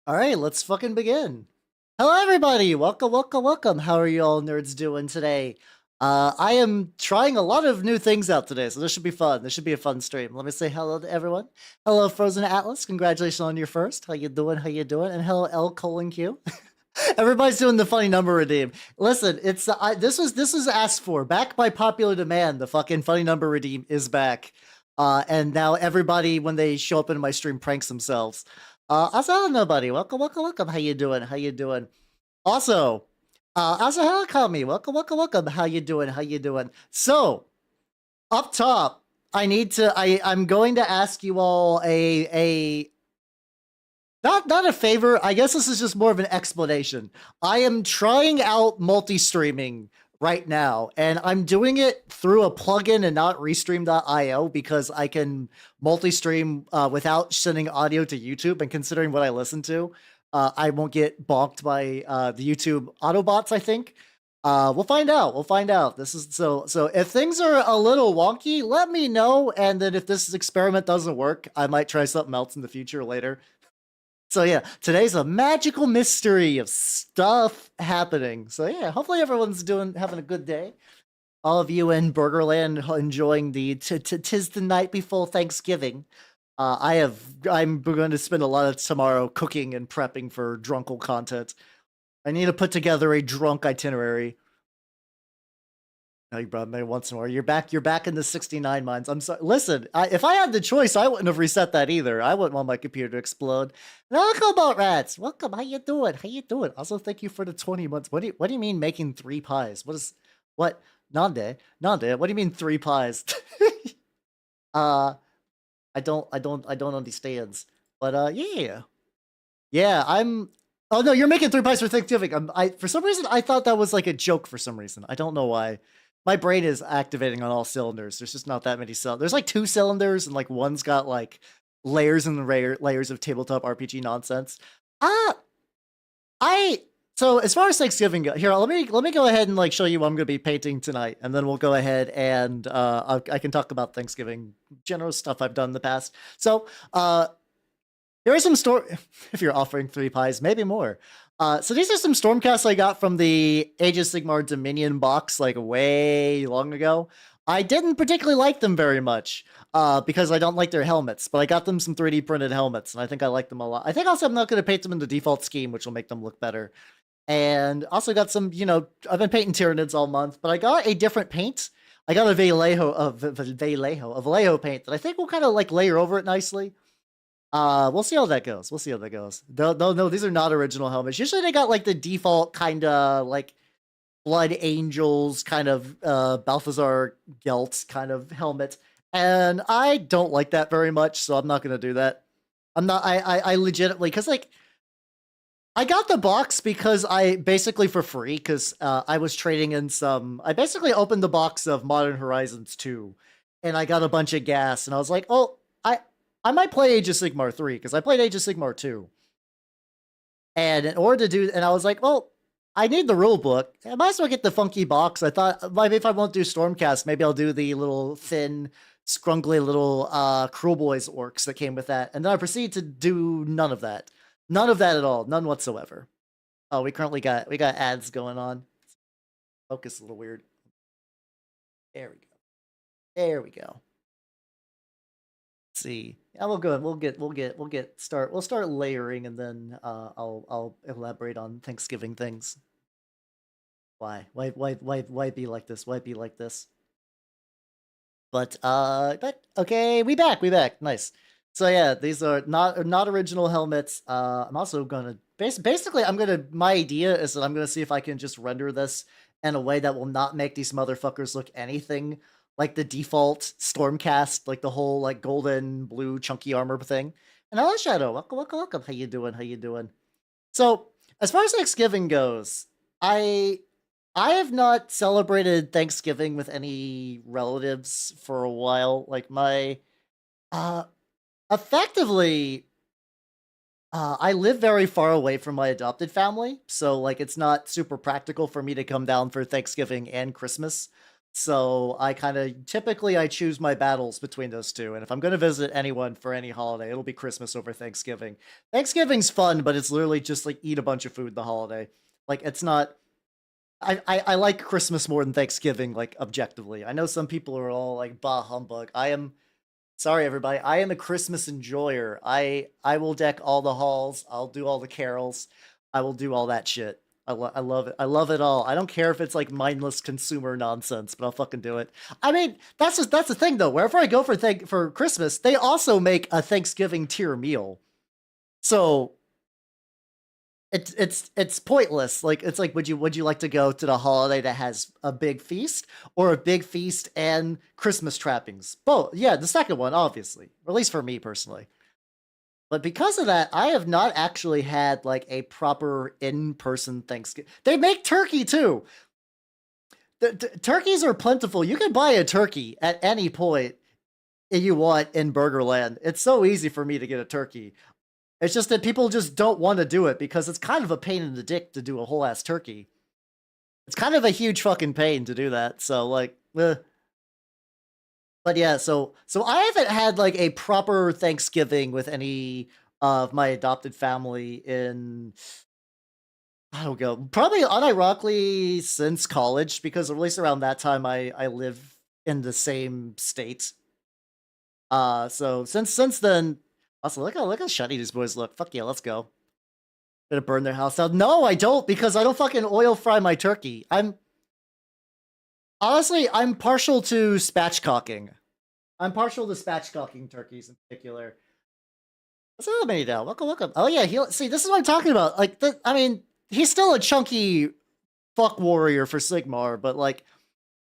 All right, let's fucking begin. Hello, everybody. Welcome, welcome, welcome. How are you all nerds doing today? I am trying a lot of new things out today, so this should be fun. This should be a fun stream. Let me say hello to everyone. Hello, Frozen Atlas. Congratulations on your first. How you doing? How you doing? And hello, L colon Q. Everybody's doing the funny number redeem. Listen, it's this was asked for back by popular demand. The fucking funny number redeem is back, and now everybody when they show up in my stream pranks themselves. Also, nobody. Welcome, welcome, welcome. How you doing? How you doing? Also, also, hello, Kami. Welcome, welcome, welcome. How you doing? How you doing? So, up top, I'm going to ask you all a not a favor. I guess this is just more of an explanation. I am trying out multi-streaming right now, and I'm doing it through a plugin and not Restream.io because I can multi-stream without sending audio to YouTube. And considering what I listen to, I won't get bonked by the YouTube Autobots, I think. We'll find out. We'll find out. This is so if things are a little wonky, let me know. And then if this experiment doesn't work, I might try something else in the future later. So yeah, today's a magical mystery of stuff happening. So yeah, hopefully everyone's having a good day. All of you in Burgerland enjoying the tis the night before Thanksgiving. I'm going to spend a lot of tomorrow cooking and prepping for drunkle content. I need to put together a drunk itinerary. No, you brought me once more. You're back in the 69 mines. I'm sorry. Listen, if I had the choice, I wouldn't have reset that either. I wouldn't want my computer to explode. Welcome, about rats. Welcome. How you doing? How you doing? Also, thank you for the 20 months. What do you mean making 3 pies? What? Nande? What do you mean 3 pies? I don't understand. But yeah. Yeah, oh no, you're making 3 pies for Thanksgiving. For some reason I thought that was like a joke for some reason. I don't know why. My brain is activating on all cylinders. There's just not that many cylinders. There's like 2 cylinders, and like one's got like layers and layers of tabletop RPG nonsense. So as far as Thanksgiving go, here, let me go ahead and like show you what I'm going to be painting tonight, and then we'll go ahead and I can talk about Thanksgiving general stuff I've done in the past. So there is some if you're offering 3 pies, maybe more. So these are some Stormcasts I got from the Age of Sigmar Dominion box like way long ago. I didn't particularly like them very much because I don't like their helmets, but I got them some 3D printed helmets, and I think I like them a lot. I think also I'm not going to paint them in the default scheme, which will make them look better. And also got some, I've been painting Tyranids all month, but I got a different paint. I got a Vallejo paint that I think will kind of like layer over it nicely. We'll see how that goes. No, these are not original helmets. Usually they got like the default kind of like Blood Angels kind of Balthazar Gelt kind of helmet, and I don't like that very much, so I'm not gonna do that. I legitimately, because like I got the box because I basically for free, because I was trading in I basically opened the box of Modern Horizons 2, and I got a bunch of gas, and I was like, oh, I might play Age of Sigmar 3, because I played Age of Sigmar 2. And in order to do, and I was like, well, I need the rule book. I might as well get the funky box. I thought, maybe if I won't do Stormcast, maybe I'll do the little thin, scrungly little Cruel Boys orcs that came with that. And then I proceeded to do none of that. None of that at all. None whatsoever. Oh, we got ads going on. Focus a little weird. There we go. There we go. Let's see. Yeah, we'll start layering, and then I'll elaborate on Thanksgiving things. Why be like this? Why be like this? But okay, we back. Nice. So yeah, these are not original helmets. I'm also gonna basically my idea is that I'm gonna see if I can just render this in a way that will not make these motherfuckers look anything like the default Stormcast, like the whole like golden blue chunky armor thing. And hello, Shadow. Welcome. How you doing? So as far as Thanksgiving goes, I have not celebrated Thanksgiving with any relatives for a while. Like my effectively I live very far away from my adopted family, so like it's not super practical for me to come down for Thanksgiving and Christmas. So I kind of typically I choose my battles between those two. And if I'm going to visit anyone for any holiday, it'll be Christmas over Thanksgiving. Thanksgiving's fun, but it's literally just like eat a bunch of food the holiday. Like it's not. I like Christmas more than Thanksgiving, like objectively. I know some people are all like bah humbug. I am sorry everybody. I am a Christmas enjoyer. I will deck all the halls. I'll do all the carols. I will do all that shit. I love it. I love it all. I don't care if it's like mindless consumer nonsense, but I'll fucking do it. I mean, that's the thing though. Wherever I go for Christmas, they also make a Thanksgiving tier meal. So it's pointless. Like it's like would you like to go to the holiday that has a big feast or a big feast and Christmas trappings? Both. Yeah, the second one, obviously. Or at least for me personally. But because of that, I have not actually had like a proper in-person Thanksgiving. They make turkey too. Turkeys are plentiful. You can buy a turkey at any point you want in Burgerland. It's so easy for me to get a turkey. It's just that people just don't want to do it because it's kind of a pain in the dick to do a whole ass turkey. It's kind of a huge fucking pain to do that. So like, But yeah, so I haven't had like a proper Thanksgiving with any of my adopted family in I don't know, probably unironically since college because at least around that time I live in the same state. So since then, also look how shiny these boys look. Fuck yeah, let's go. Gonna burn their house down. No, I don't because I don't fucking oil fry my turkey. I'm partial to spatchcocking. I'm partial to spatchcocking turkeys in particular. What's up, many now? Welcome, welcome. Oh yeah, see. This is what I'm talking about. Like, I mean, he's still a chunky fuck warrior for Sigmar, but like,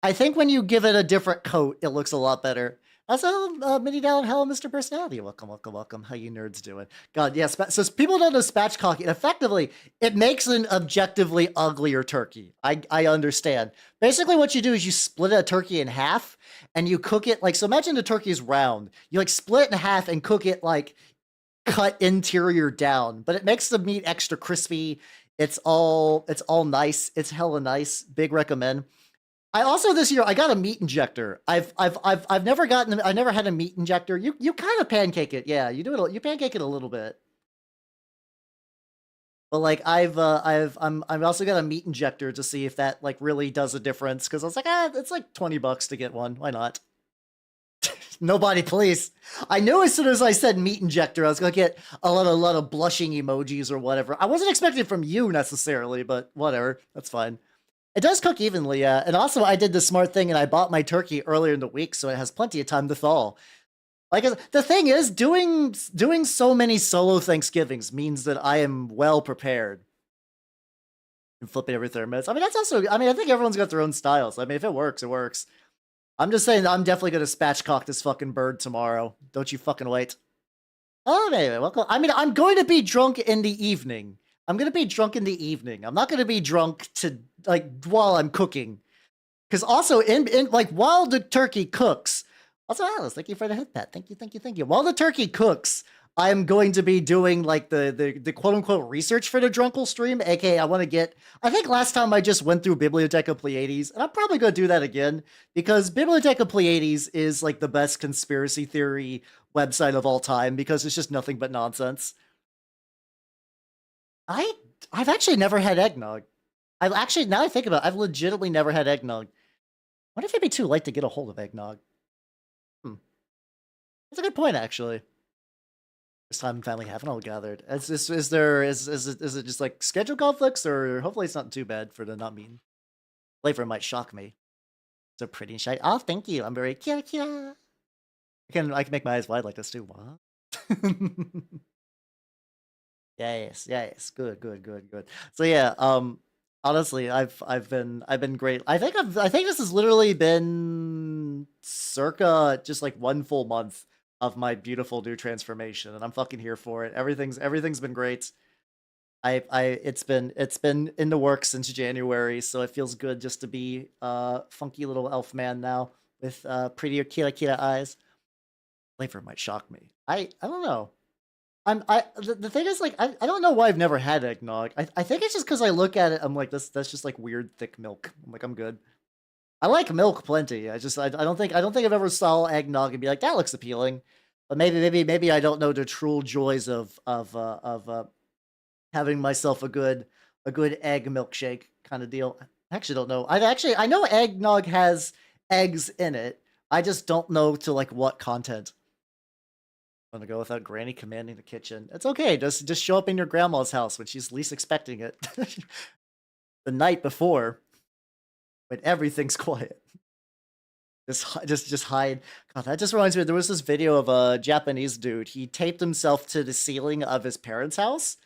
I think when you give it a different coat, it looks a lot better. Also, Mini Down, hello, Mr. Personality. Welcome, welcome, welcome. How you nerds doing? God, yes. So people don't know spatchcocking. Effectively, it makes an objectively uglier turkey. I understand. Basically, what you do is you split a turkey in half and you cook it like so. Imagine the turkey is round. You like split it in half and cook it like cut interior down, but it makes the meat extra crispy. It's all nice. It's hella nice. Big recommend. I also this year I got a meat injector. I've never had a meat injector. You kind of pancake it, yeah. You pancake it a little bit. But like I've also got a meat injector to see if that like really does a difference because I was like it's like $20 to get one. Why not? Nobody, please. I knew as soon as I said meat injector, I was gonna get a lot of blushing emojis or whatever. I wasn't expecting it from you necessarily, but whatever. That's fine. It does cook evenly, yeah. And also, I did the smart thing and I bought my turkey earlier in the week, so it has plenty of time to thaw. Like the thing is, doing so many solo Thanksgivings means that I am well prepared. And flipping every 30 minutes. I mean, that's also. I mean, I think everyone's got their own styles. I mean, if it works, it works. I'm just saying, I'm definitely gonna spatchcock this fucking bird tomorrow. Don't you fucking wait. Oh, anyway, welcome. I mean, I'm going to be drunk in the evening. I'm gonna be drunk in the evening. I'm not gonna be drunk to like while I'm cooking. Because also in like while the turkey cooks, also Alice, thank you for the head pat. Thank you, thank you, thank you. While the turkey cooks, I'm going to be doing like the quote unquote research for the Drunkle stream, aka I want to get I think last time I just went through Bibliotheca Pleiades, and I'm probably gonna do that again, because Bibliotheca Pleiades is like the best conspiracy theory website of all time because it's just nothing but nonsense. I've actually never had eggnog. I've actually now I think about it, I've legitimately never had eggnog. What if it'd be too late to get a hold of eggnog? That's a good point, actually. This time and family haven't all gathered. Is it just like schedule conflicts, or hopefully it's not too bad for the not meeting? Flavor might shock me. So pretty and shiny. Oh, thank you. I'm very kira kira. I can make my eyes wide like this too. What? Yes, yes. Good, good, good, good. So yeah, honestly, I've been great. I think this has literally been circa just like one full month of my beautiful new transformation, and I'm fucking here for it. Everything's been great. It's been in the works since January, so it feels good just to be funky little elf man now with prettier kira kira eyes. Flavor might shock me. I don't know. The thing is, like, I don't know why I've never had eggnog. I think it's just because I look at it, I'm like, that's just like weird thick milk. I'm like, I'm good. I like milk plenty. I don't think I've ever saw eggnog and be like, that looks appealing. But maybe I don't know the true joys of having myself a good egg milkshake kind of deal. I actually don't know. I know eggnog has eggs in it. I just don't know to like what content. I'm gonna go without Granny commanding the kitchen. It's okay. Just show up in your grandma's house when she's least expecting it. The night before, when everything's quiet. Just hide. God, that just reminds me. There was this video of a Japanese dude. He taped himself to the ceiling of his parents' house.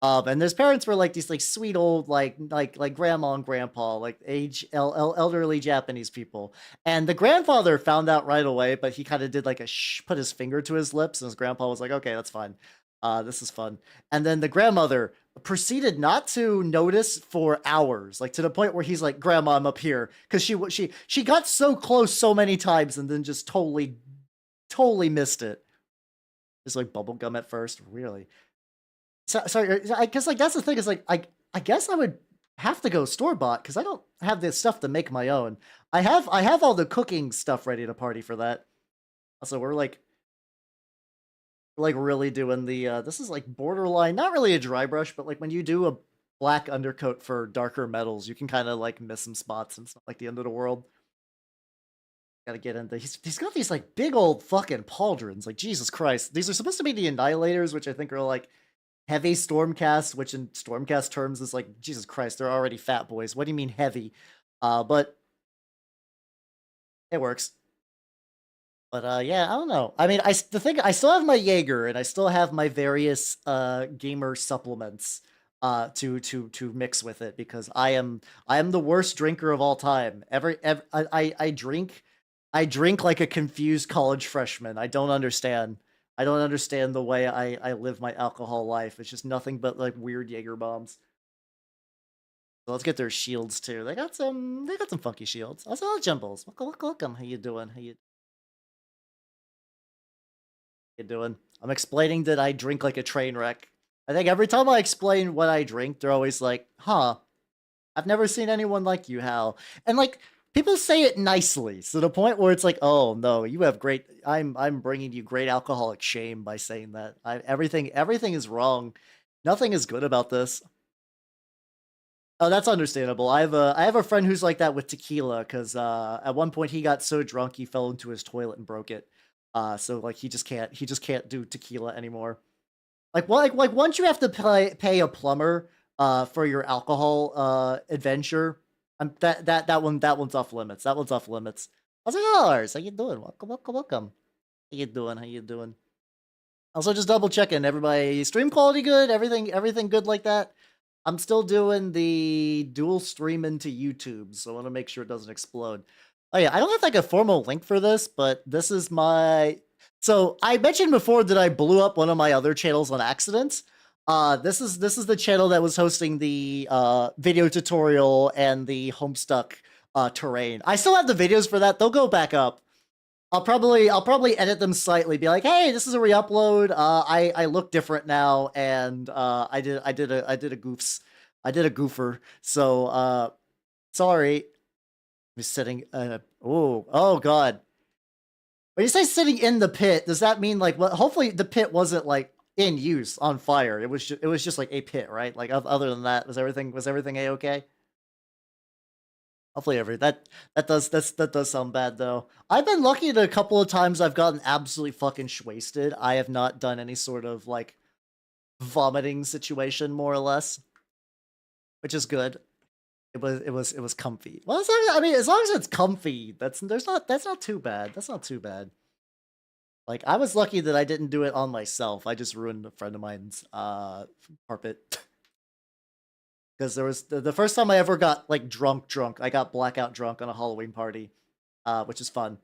And his parents were like these like sweet old like grandma and grandpa, like elderly Japanese people. And the grandfather found out right away, but he kind of did like a put his finger to his lips, and his grandpa was like, "Okay, that's fine. This is fun." And then the grandmother proceeded not to notice for hours, like to the point where he's like, "Grandma, I'm up here," because she got so close so many times and then just totally missed it. Just like bubblegum at first, really. Sorry, I guess like that's the thing is like I guess I would have to go store bought because I don't have this stuff to make my own. I have all the cooking stuff ready to party for that. Also, we're like really doing the this is like borderline, not really a dry brush, but like when you do a black undercoat for darker metals, you can kind of like miss some spots and it's not like the end of the world. Gotta get into he's got these like big old fucking pauldrons, like Jesus Christ. These are supposed to be the annihilators, which I think are like heavy Stormcast, which in Stormcast terms is like, Jesus Christ, they're already fat boys. What do you mean heavy? But it works. But yeah, I don't know. I mean, I still have my Jaeger and I still have my various gamer supplements to mix with it because I am the worst drinker of all time. I drink like a confused college freshman. I don't understand. I don't understand the way I live my alcohol life. It's just nothing but like weird Jaeger bombs. So let's get their shields too. They got some funky shields. I saw Jumbles. Welcome. How you doing? How you doing? I'm explaining that I drink like a train wreck. I think every time I explain what I drink, they're always like, "Huh, I've never seen anyone like you, Hal." And like people say it nicely, to the point where it's like, "Oh no, you have great. I'm bringing you great alcoholic shame by saying that. Everything is wrong. Nothing is good about this." Oh, that's understandable. I have a friend who's like that with tequila because at one point he got so drunk he fell into his toilet and broke it. So like he just can't do tequila anymore. Like like once you have to pay a plumber for your alcohol adventure, that one's off limits. That one's off limits. I was like, "Oh, Lars, how you doing? Welcome. How you doing? How you doing?" Also, just double checking everybody. Stream quality good. Everything good like that. I'm still doing the dual stream into YouTube, so I want to make sure it doesn't explode. Oh yeah, I don't have like a formal link for this, but this is my. So I mentioned before that I blew up one of my other channels on accident. This is the channel that was hosting the video tutorial and the Homestuck terrain. I still have the videos for that. They'll go back up. I'll probably edit them slightly. Be like, hey, this is a re-upload. I look different now, and I did a goofer. So sorry. I'm sitting. Oh god. When you say sitting in the pit, does that mean like? Well, hopefully the pit wasn't like in use on fire. It was just like a pit, right? Like other than that, was everything a okay? Hopefully that does sound bad though. I've been lucky that a couple of times I've gotten absolutely fucking wasted. I have not done any sort of like vomiting situation, more or less, which is good. It was comfy. Well, I mean, as long as it's comfy, that's not too bad. That's not too bad. Like I was lucky that I didn't do it on myself. I just ruined a friend of mine's carpet. Because there was the first time I ever got like drunk. I got blackout drunk on a Halloween party, which is fun.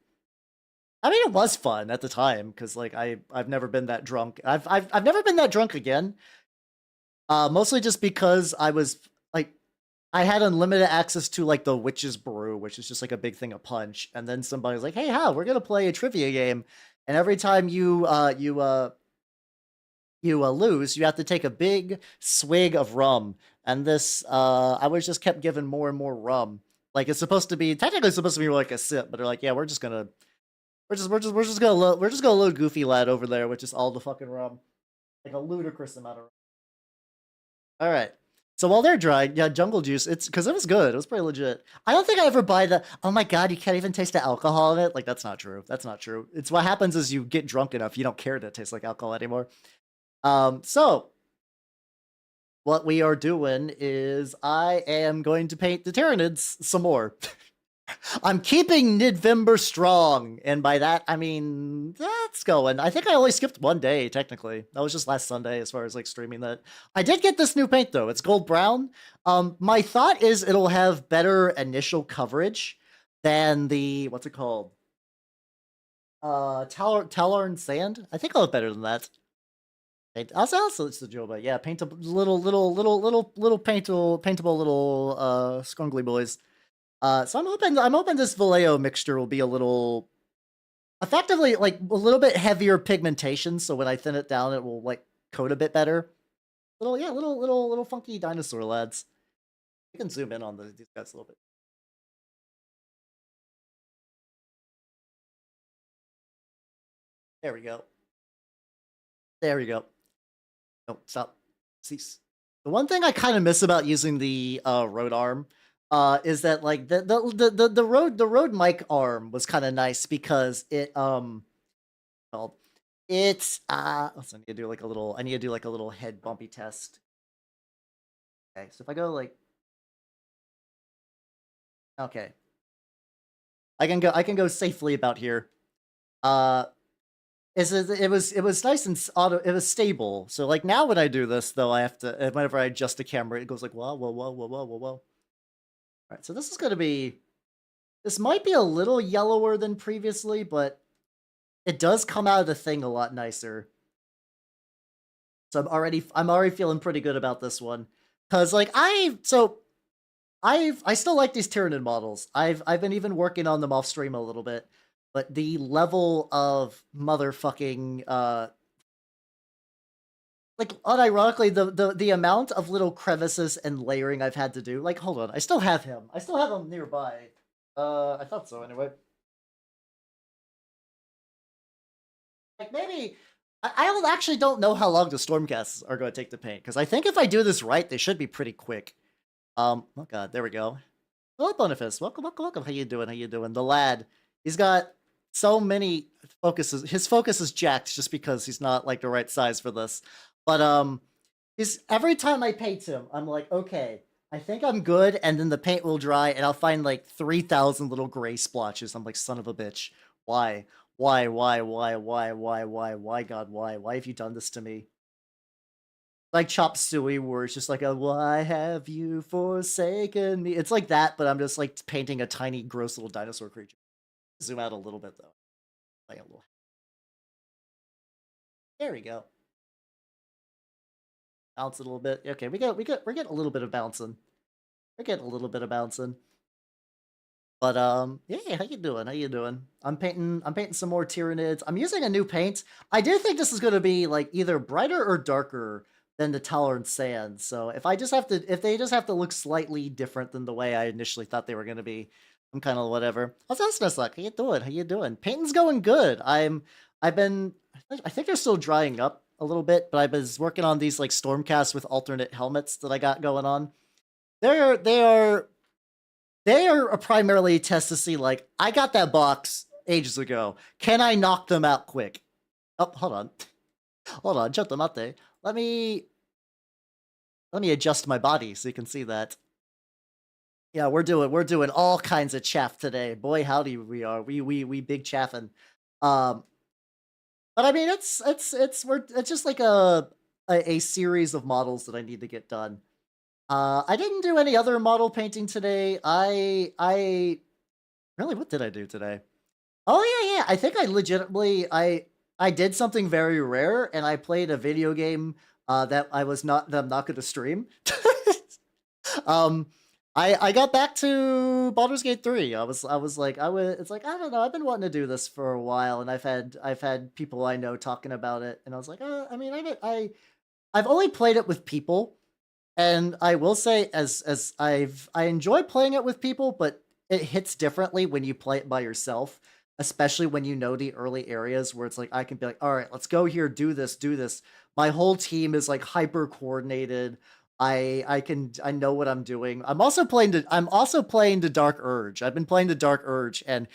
I mean, it was fun at the time because like I've never been that drunk. I've never been that drunk again. Mostly just because I was like I had unlimited access to like the Witch's Brew, which is just like a big thing of punch. And then somebody was like, "Hey, Hal, we're gonna play a trivia game." And every time you lose, you have to take a big swig of rum. And this, I was just kept given more and more rum. Like it's supposed to be technically supposed to be like a sip, but they're like, yeah, we're just gonna load Goofy Lad over there, which is all the fucking rum, like a ludicrous amount of rum. All right. So while they're drying, yeah, Jungle Juice. It's because it was good. It was pretty legit. I don't think I ever buy the. Oh my god, you can't even taste the alcohol in it. Like that's not true. That's not true. It's what happens is you get drunk enough, you don't care that it tastes like alcohol anymore. So what we are doing is I am going to paint the Tyranids some more. I'm keeping Nidvember strong, and by that I mean that's going. I think I only skipped one day technically. That was just last Sunday as far as like streaming that. I did get this new paint though. It's gold brown. My thought is it'll have better initial coverage than the what's it called? Talarn Sand. I think I'll have better than that. Also it's the Joba. Yeah, paintable little paintable little scrungly boys. So I'm hoping this Vallejo mixture will be a little effectively like a little bit heavier pigmentation, so when I thin it down it will like coat a bit better. Little funky dinosaur lads. You can zoom in on these guys a little bit. There we go. There we go. No, stop. Cease. The one thing I kind of miss about using the road arm is that like the road mic arm was kind of nice because it well it's so I need to do like a little head bumpy test. Okay, so if I go like okay. I can go safely about here. It was nice and it was stable. So like now when I do this though, I have to whenever I adjust the camera, it goes like whoa whoa whoa whoa whoa whoa whoa. All right, so this is gonna be this might be a little yellower than previously, but it does come out of the thing a lot nicer. So I'm already feeling pretty good about this one. Cause like I still like these Tyranid models. I've been even working on them off stream a little bit, but the level of motherfucking like unironically the amount of little crevices and layering I've had to do. Like hold on, I still have him. I still have him nearby. I thought so anyway. Like maybe I actually don't know how long the Stormcasts are going to take to paint because I think if I do this right, they should be pretty quick. Oh god, there we go. Hello, Boniface. Welcome, welcome, welcome. How you doing? How you doing? The lad. He's got so many focuses. His focus is jacked just because he's not like the right size for this. But he's every time I paint him, I'm like, okay, I think I'm good, and then the paint will dry, and I'll find like 3,000 little gray splotches. I'm like, son of a bitch. Why? Why, God, why? Why have you done this to me? Like Chop Suey, where it's just like a "Why have you forsaken me?" It's like that, but I'm just like painting a tiny, gross little dinosaur creature. Zoom out a little bit though, like a little. There we go. Bounce it a little bit. Okay, we're getting a little bit of bouncing. We're getting a little bit of bouncing. But yeah, how you doing? How you doing? I'm painting some more Tyranids. I'm using a new paint. I do think this is going to be like either brighter or darker than the Tolerant Sand. So if they just have to look slightly different than the way I initially thought they were going to be, I'm kind of whatever. How's that like? How you doing? How you doing? Painting's going good. I think they're still drying up a little bit, but I was working on these like Stormcasts with alternate helmets that I got going on. They are a primarily a test to see, like, I got that box ages ago. Can I knock them out quick? Oh, hold on. Hold on, jump them out there. Let me adjust my body so you can see that. Yeah, we're doing all kinds of chaff today. Boy, howdy we are. We big chaffing. But I mean, it's just like a series of models that I need to get done. I didn't do any other model painting today. I really, what did I do today? Oh yeah. I think I legitimately I did something very rare, and I played a video game that I'm not going to stream. I got back to Baldur's Gate 3. It's like I don't know. I've been wanting to do this for a while, and I've had people I know talking about it, and I was like, I mean, I've only played it with people. And I will say, I enjoy playing it with people, but it hits differently when you play it by yourself, especially when you know the early areas where it's like I can be like, all right, let's go here, do this, do this. My whole team is like hyper coordinated. I know what I'm doing. I'm also playing the Dark Urge. I've been playing the Dark Urge, and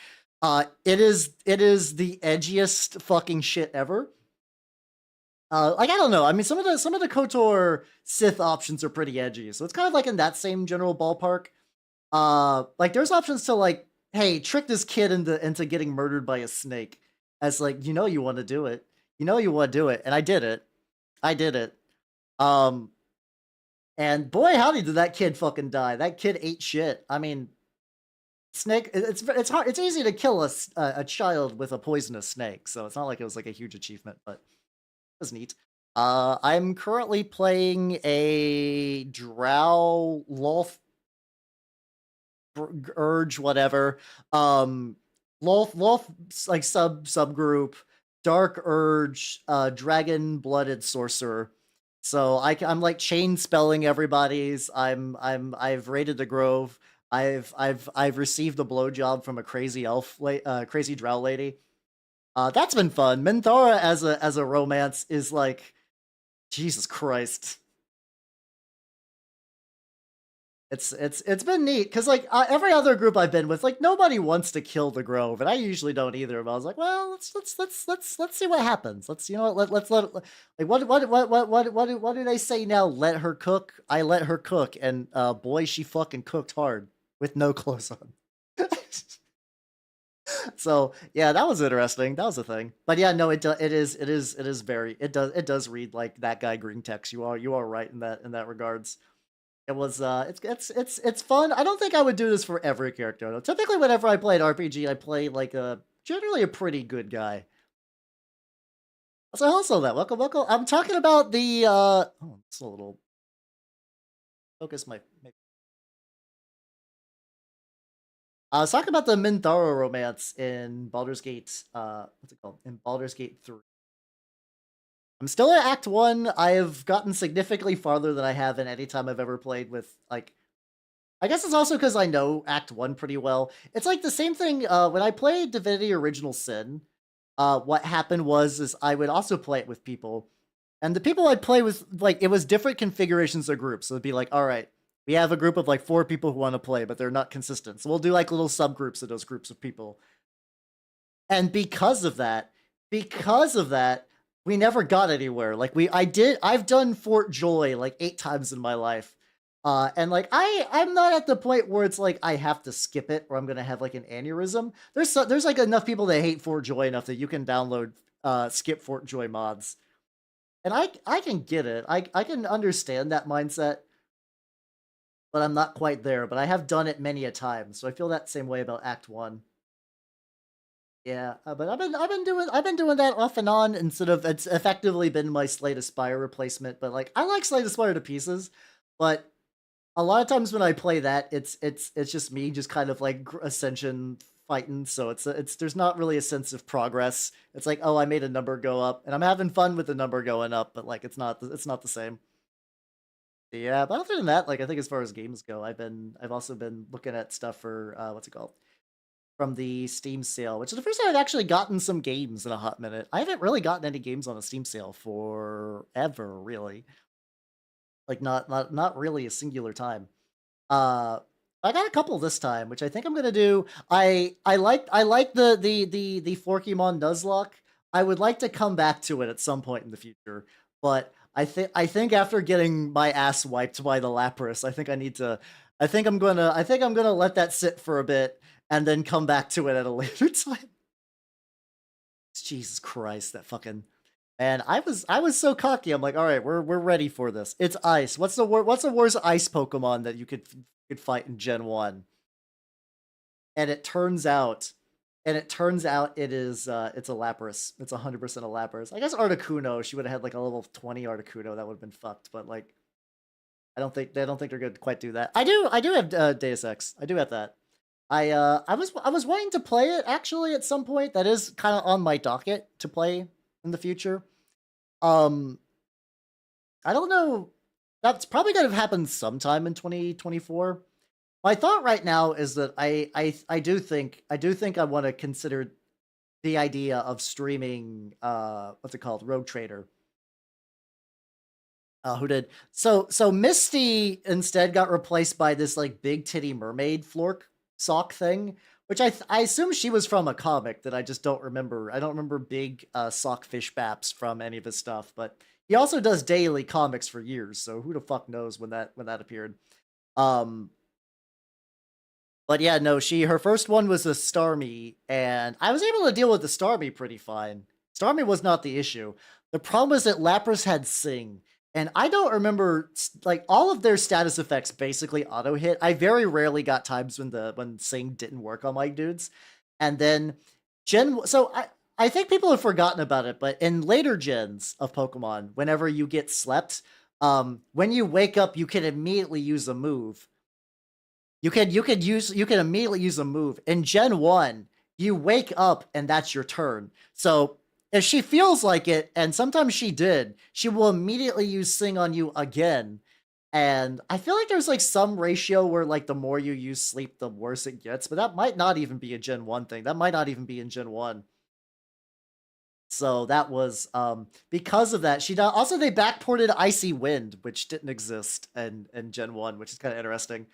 it is the edgiest fucking shit ever. Like I don't know. I mean, some of the KOTOR Sith options are pretty edgy, so it's kind of like in that same general ballpark. Like there's options to like, hey, trick this kid into getting murdered by a snake, as like you want to do it, you want to do it, and I did it. I did it. Um, and boy, howdy, did that kid fucking die. That kid ate shit. I mean, snake. It's hard. It's easy to kill a child with a poisonous snake, so it's not like it was like a huge achievement, but was neat. I'm currently playing a Drow Loth Urge, whatever. Loth like subgroup, Dark Urge, Dragon-blooded sorcerer. So I'm like chain spelling everybody's. I've raided the grove. I've received a blowjob from a crazy crazy drow lady. That's been fun. Minthara as a romance is like, Jesus Christ. It's been neat because like every other group I've been with, like nobody wants to kill the grove, and I usually don't either. But I was like, well, let's see what happens. Let's let's let like what do they say now? Let her cook. I let her cook, and boy, she fucking cooked hard with no clothes on. So yeah, that was interesting. That was a thing. But yeah, no, it does read like that guy green text. You are right in that regards. It was it's fun. I don't think I would do this for every character though. Typically, whenever I play an RPG, I play like a generally a pretty good guy. So also that welcome. I'm talking about the oh, it's a little focus my. I was talking about the Minthara romance in Baldur's Gate. What's it called? In Baldur's Gate 3. I'm still at Act 1. I have gotten significantly farther than I have in any time I've ever played with, like... I guess it's also because I know Act 1 pretty well. It's like the same thing, when I played Divinity Original Sin, what happened is I would also play it with people. And the people I'd play with, like, it was different configurations of groups. So it'd be like, all right, we have a group of like 4 people who want to play, but they're not consistent. So we'll do like little subgroups of those groups of people. And because of that, we never got anywhere. Like I've done Fort Joy like 8 times in my life. And like I'm not at the point where it's like I have to skip it or I'm gonna have like an aneurysm. There's like enough people that hate Fort Joy enough that you can download skip Fort Joy mods. And I can get it. I can understand that mindset, but I'm not quite there. But I have done it many a time, so I feel that same way about Act 1. Yeah, but I've been doing that off and on instead of it's effectively been my Slay the Spire replacement. But like I like Slay the Spire to pieces, but a lot of times when I play that, it's just me just kind of like ascension fighting. So it's there's not really a sense of progress. It's like, oh, I made a number go up, and I'm having fun with the number going up, but like it's not the same. Yeah, but other than that, like I think as far as games go, I've also been looking at stuff for what's it called? From the Steam sale, which is the first time I've actually gotten some games in a hot minute. I haven't really gotten any games on a Steam sale forever, really. Like not really a singular time. Uh I got a couple this time, which I think I'm gonna do. I like the Forkymon Nuzlocke. I would like to come back to it at some point in the future, but I think after getting my ass wiped by the Lapras, I think I need to. I think I'm gonna let that sit for a bit and then come back to it at a later time. Jesus Christ, that fucking. And I was so cocky. I'm like, all right, we're ready for this. It's ice. What's the worst ice Pokemon that you could fight in Gen 1? And it turns out it is it's a Lapras. It's 100% a Lapras. I guess Articuno, she would have had like a level 20 Articuno, that would have been fucked, but like I don't think they're gonna quite do that. I do have Deus Ex. I do have that. I was wanting to play it actually at some point. That is kind of on my docket to play in the future. Um, I don't know. that's probably gonna happen sometime in 2024. My thought right now is that I do think I want to consider the idea of streaming what's it called, Rogue Trader. Who did so Misty instead got replaced by this like big titty mermaid flork sock thing, which I assume she was from a comic that I just don't remember. I don't remember big sock fish baps from any of his stuff, but he also does daily comics for years, so who the fuck knows when that appeared. Um but yeah, no, her first one was a Starmie, and I was able to deal with the Starmie pretty fine. Starmie was not the issue. The problem is that Lapras had Sing, and I don't remember like all of their status effects basically auto hit. I very rarely got times when Sing didn't work on my dudes, and then I think people have forgotten about it, but in later gens of Pokemon, whenever you get slept, when you wake up, you can immediately use a move. You can immediately use a move. In Gen 1, you wake up and that's your turn. So if she feels like it, and sometimes she did, she will immediately use Sing on you again. And I feel like there's like some ratio where like the more you use sleep, the worse it gets. But that might not even be a Gen 1 thing. That might not even be in Gen 1. So that was because of that. Also they backported Icy Wind, which didn't exist in Gen 1, which is kind of interesting.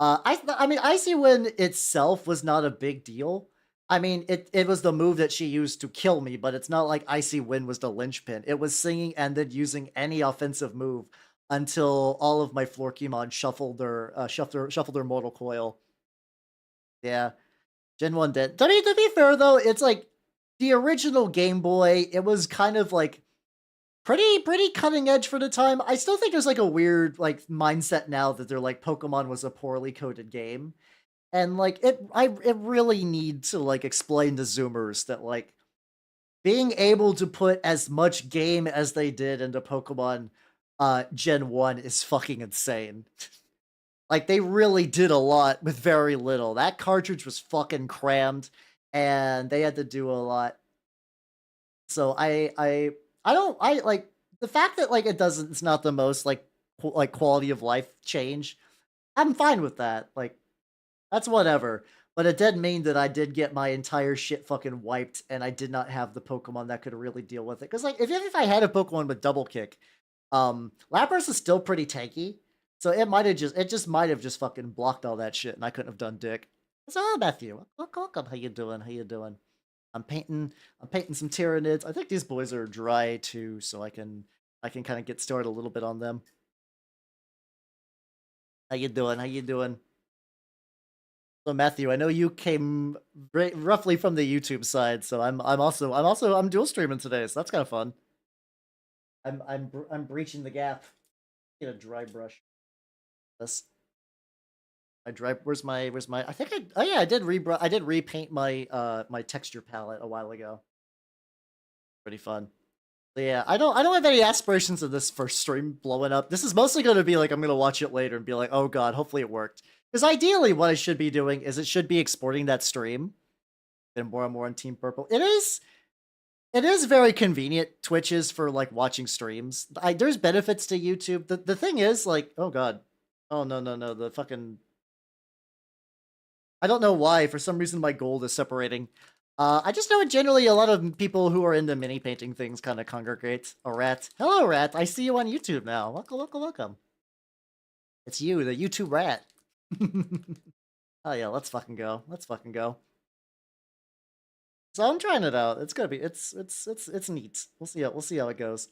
I mean, Icy Wind itself was not a big deal. I mean, it was the move that she used to kill me, but it's not like Icy Wind was the linchpin. It was singing and then using any offensive move until all of my Florkymon shuffled their Mortal Coil. Yeah, Gen 1 did. To be fair though, it's like the original Game Boy, it was kind of like pretty cutting edge for the time. I still think there's like a weird like mindset now that they're like Pokemon was a poorly coded game. And like it really need to like explain to Zoomers that like being able to put as much game as they did into Pokemon Gen 1 is fucking insane. Like they really did a lot with very little. That cartridge was fucking crammed and they had to do a lot. So I don't I like the fact that like it's not the most like quality of life change. I'm fine with that. Like that's whatever. But it did mean that I did get my entire shit fucking wiped, and I did not have the Pokemon that could really deal with it. Because like if I had a Pokemon with Double Kick, Lapras is still pretty tanky, so it just might have just fucking blocked all that shit, and I couldn't have done dick. So Matthew, welcome. How you doing? How you doing? I'm painting some Tyranids. I think these boys are dry too, so I can kind of get started a little bit on them. How you doing? How you doing? So Matthew, I know you came roughly from the YouTube side, so I'm dual streaming today, so that's kind of fun. I'm breaching the gap. Get a dry brush. This. Where's my I think I did repaint my my texture palette a while ago. Pretty fun. But yeah, I don't have any aspirations of this first stream blowing up. This is mostly going to be like I'm going to watch it later and be like, "Oh god, hopefully it worked." Because ideally what I should be doing is it should be exporting that stream. Then more and more on Team Purple. It is very convenient, Twitch is, for like watching streams. There's benefits to YouTube. The thing is like, oh god. Oh no, the fucking I don't know why. For some reason, my gold is separating. I just know generally a lot of people who are into mini painting things kind of congregate. A rat. Hello, rat. I see you on YouTube now. Welcome, welcome, welcome. It's you, the YouTube rat. Oh yeah, let's fucking go. Let's fucking go. So I'm trying it out. It's gonna be it's neat. We'll see how it goes.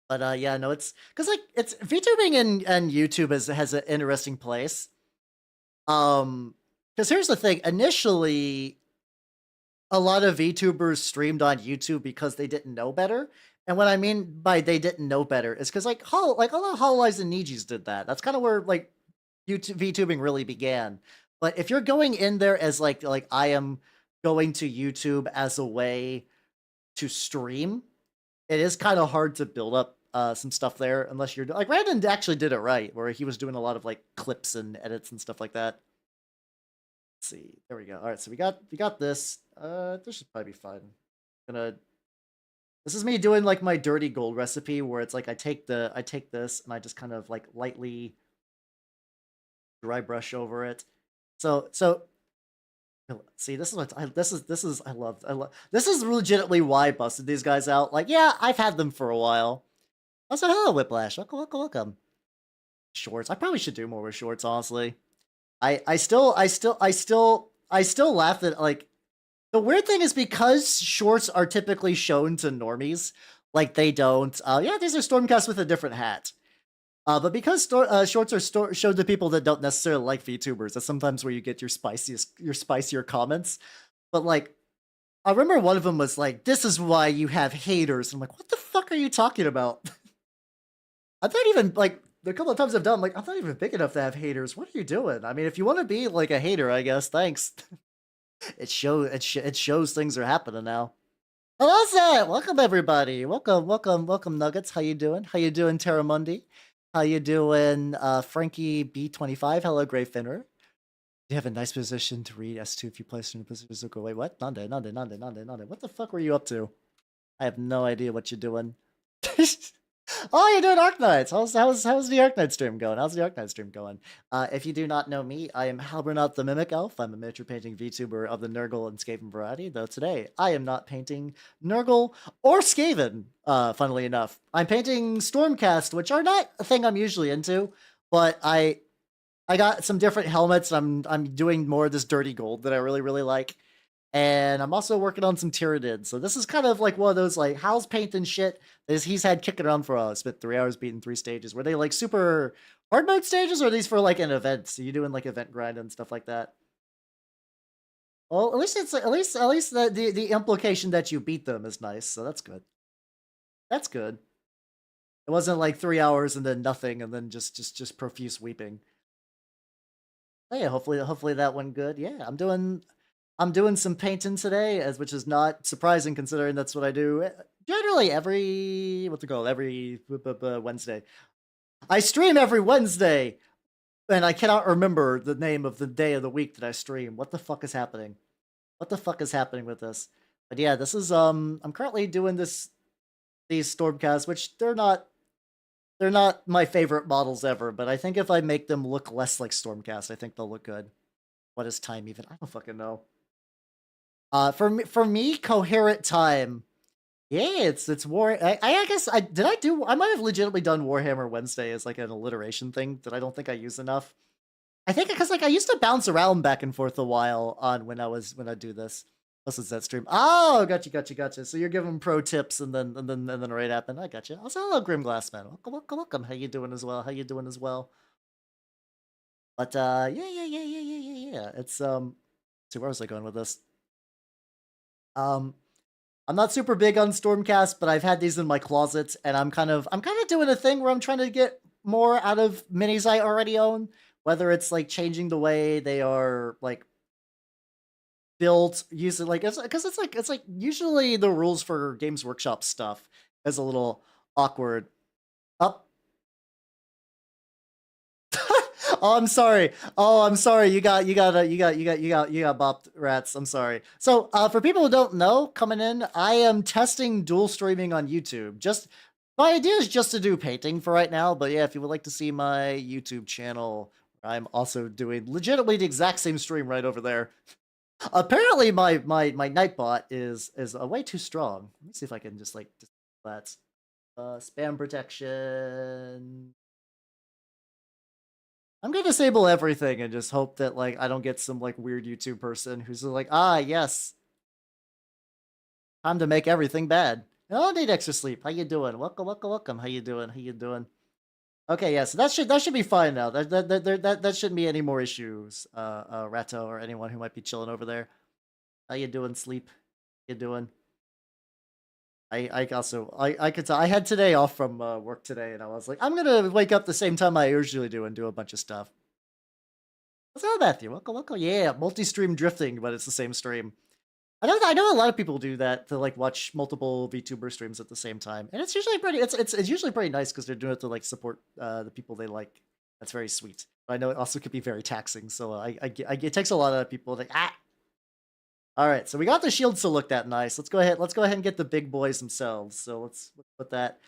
But yeah, no, it's because like it's VTubing and YouTube has an interesting place. Because here's the thing. Initially, a lot of VTubers streamed on YouTube because they didn't know better. And what I mean by they didn't know better is because like a lot of Hololives and Nijis did that. That's kind of where like YouTube VTubing really began. But if you're going in there as like I am going to YouTube as a way to stream, it is kind of hard to build up some stuff there unless you're like Brandon actually did it right, where he was doing a lot of like clips and edits and stuff like that. Let's see. There we go. All right, so we got this. This should probably be fine. This is me doing like my dirty gold recipe where it's like I take this and I just kind of like lightly dry brush over it. So see, this is what I love this is legitimately why I busted these guys out. Like, yeah, I've had them for a while. Also, hello, Whiplash. Welcome. Shorts. I probably should do more with shorts, honestly. I still laugh at, like, the weird thing is because shorts are typically shown to normies, like they don't. Yeah, these are Stormcasts with a different hat. But because shorts are showed to people that don't necessarily like VTubers, that's sometimes where you get your spicier comments. But like, I remember one of them was like, "This is why you have haters." I'm like, "What the fuck are you talking about?" I'm not even like the couple of times I've done, like, I'm not even big enough to have haters. What are you doing? I mean, if you want to be like a hater, I guess. Thanks. It shows things are happening now. Hello, Zed! Welcome, everybody. Welcome, Nuggets. How you doing? How you doing, Terramundi? How you doing, Frankie B25? Hello, Grey Finner. You have a nice position to read S2 if you place in a position. Wait, what? Nande. What the fuck were you up to? I have no idea what you're doing. Oh, you're doing Arknights. How's the Arknight stream going? How's the Arknight stream going? If you do not know me, I am Halbernaut the Mimic Elf. I'm a miniature painting VTuber of the Nurgle and Skaven variety, though today I am not painting Nurgle or Skaven, funnily enough. I'm painting Stormcast, which are not a thing I'm usually into, but I got some different helmets. I'm doing more of this dirty gold that I really like. And I'm also working on some Tyranids. So this is kind of like one of those like Hal's painting shit that he's had kicking around for a while. I spent 3 hours beating 3 stages. Were they like super hard mode stages, or are these for like an event? So you doing like event grind and stuff like that? Well, at least it's at least the implication that you beat them is nice. So that's good. That's good. It wasn't like 3 hours and then nothing and then just profuse weeping. Oh yeah, hopefully that went good. Yeah, I'm doing some painting today, which is not surprising considering that's what I do generally every Wednesday. I stream every Wednesday, and I cannot remember the name of the day of the week that I stream. What the fuck is happening? What the fuck is happening with this? But yeah, this is I'm currently doing these Stormcasts, which they're not my favorite models ever, but I think if I make them look less like Stormcast, I think they'll look good. What is time even? I don't fucking know. For me, coherent time. Yeah, it's War. I guess I might have legitimately done Warhammer Wednesday as like an alliteration thing that I don't think I use enough. I think because like I used to bounce around back and forth a while on when I do this. This is that stream. Oh, gotcha. So you're giving pro tips and then a raid happen. I gotcha. Also, hello, Grim Glassman. Welcome. How you doing as well? But yeah. It's see, where was I going with this? I'm not super big on Stormcast, but I've had these in my closet, and I'm kind of doing a thing where I'm trying to get more out of minis I already own, whether it's like changing the way they are like built, using like because it's like usually the rules for Games Workshop stuff is a little awkward. Up. Oh, I'm sorry. You got bopped, rats. I'm sorry. So, for people who don't know, coming in, I am testing dual streaming on YouTube. My idea is just to do painting for right now, but yeah, if you would like to see my YouTube channel, I'm also doing legitimately the exact same stream right over there. Apparently, my Nightbot is way too strong. Let me see if I can just like that. Spam protection. I'm gonna disable everything and just hope that like I don't get some like weird YouTube person who's like, yes, time to make everything bad. I don't need extra sleep. How you doing? Welcome. How you doing? Okay, yeah, so that should be fine now. That shouldn't be any more issues. Rato or anyone who might be chilling over there. How you doing, sleep? How you doing? I also I could tell I had today off from work today, and I was like, I'm gonna wake up the same time I usually do and do a bunch of stuff. What's up, Matthew? Welcome. Yeah, multi-stream drifting, but it's the same stream. I know a lot of people do that to like watch multiple VTuber streams at the same time, and it's usually pretty nice because they're doing it to like support the people they like. That's very sweet. But I know it also could be very taxing, so it takes a lot of people like All right, so we got the shields to look that nice. Let's go ahead. Let's go ahead and get the big boys themselves. So let's put that.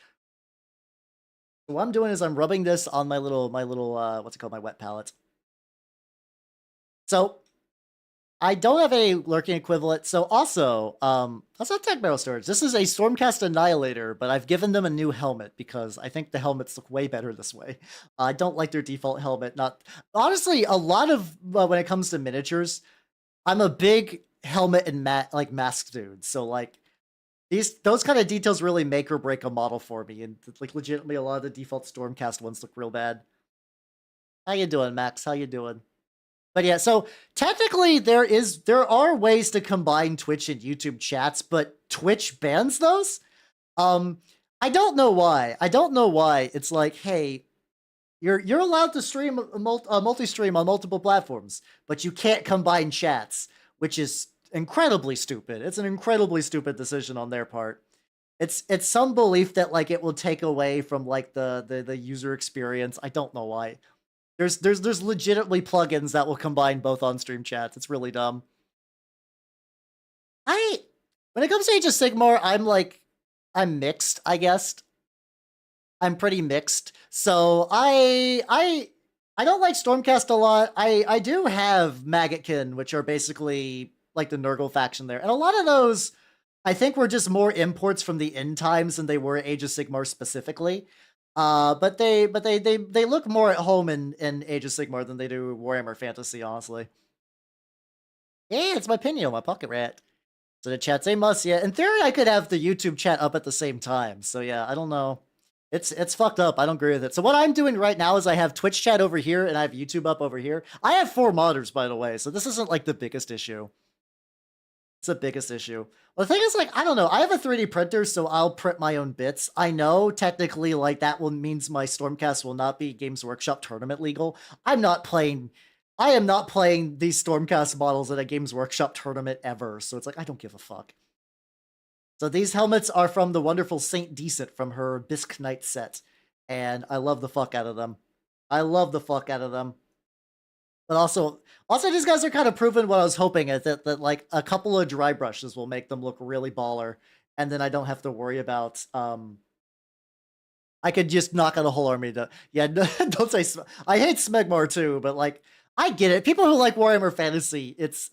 So what I'm doing is I'm rubbing this on my little what's it called, my wet palette. So I don't have a lurking equivalent. So also, that's not tech barrel storage. This is a Stormcast Annihilator, but I've given them a new helmet because I think the helmets look way better this way. I don't like their default helmet. Not honestly, a lot of when it comes to miniatures, I'm a big helmet and mask dude. So like those kind of details really make or break a model for me. And like legitimately, a lot of the default Stormcast ones look real bad. How you doing, Max? How you doing? But yeah, so technically there are ways to combine Twitch and YouTube chats, but Twitch bans those. I don't know why. I don't know why. It's like, hey, you're allowed to stream a multi-stream on multiple platforms, but you can't combine chats, which is incredibly stupid. It's an incredibly stupid decision on their part. It's some belief that like it will take away from like the user experience. I don't know why. There's legitimately plugins that will combine both on-stream chats. It's really dumb. When it comes to Age of Sigmar, I'm mixed, I guess. I'm pretty mixed. So I don't like Stormcast a lot. I do have Maggotkin, which are basically like the Nurgle faction there. And a lot of those I think were just more imports from the end times than they were Age of Sigmar specifically. But they look more at home in Age of Sigmar than they do Warhammer Fantasy, honestly. Yeah, it's my Pinio, my pocket rat. So the chat's a must. Yeah, in theory, I could have the YouTube chat up at the same time. So yeah, I don't know. It's fucked up. I don't agree with it. So what I'm doing right now is I have Twitch chat over here and I have YouTube up over here. I have 4 monitors, by the way, so this isn't like the biggest issue. It's the biggest issue. Well, the thing is, like, I don't know. I have a 3D printer, so I'll print my own bits. I know, technically, like, that means my Stormcast will not be Games Workshop tournament legal. I am not playing these Stormcast models at a Games Workshop tournament ever, so it's like, I don't give a fuck. So these helmets are from the wonderful Saint Decent from her Bisque Knight set, and I love the fuck out of them. I love the fuck out of them. But also these guys are kind of proving what I was hoping, that like a couple of dry brushes will make them look really baller, and then I don't have to worry about I could just knock out a whole army to don't say I hate Smegmar too, but like I get it. People who like Warhammer Fantasy, it's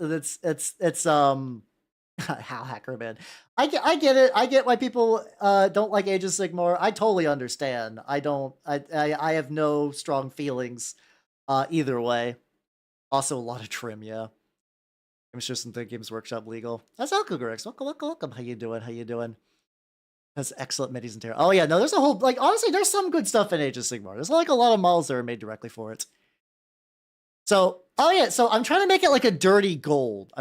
how hacker man. I get it. I get why people don't like Age of Sigmar. I totally understand. I have no strong feelings either way. Also, a lot of trim, yeah. I'm sure some Games Workshop legal. That's Alcograx. Welcome. How you doing? How you doing? That's excellent midis and terror. Oh yeah, no, there's a whole like honestly, there's some good stuff in Age of Sigmar. There's like a lot of models that are made directly for it. So, oh yeah, so I'm trying to make it like a dirty gold.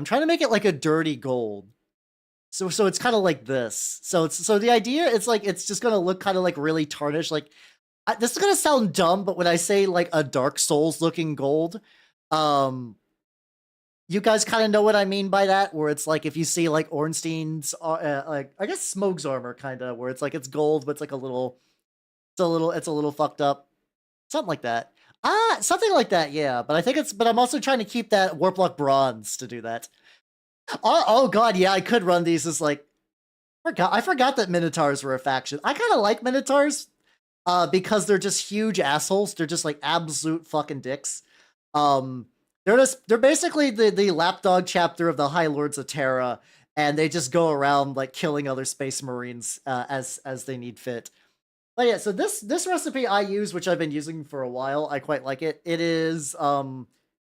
So it's kind of like this. So the idea, it's like it's just gonna look kind of like really tarnished. Like this is gonna sound dumb, but when I say like a Dark Souls looking gold, you guys kind of know what I mean by that, where it's like if you see like Ornstein's, like I guess Smoke's armor, kind of, where it's like it's gold, but it's like a little fucked up, something like that. Something like that, yeah. But I think but I'm also trying to keep that Warplock bronze to do that. Oh god, yeah, I could run these as like, I forgot that Minotaurs were a faction. I kind of like Minotaurs, because they're just huge assholes. They're just like absolute fucking dicks. They're basically the lapdog chapter of the High Lords of Terra, and they just go around like killing other Space Marines as they need fit. But yeah, so this recipe I use, which I've been using for a while, I quite like it. It is oh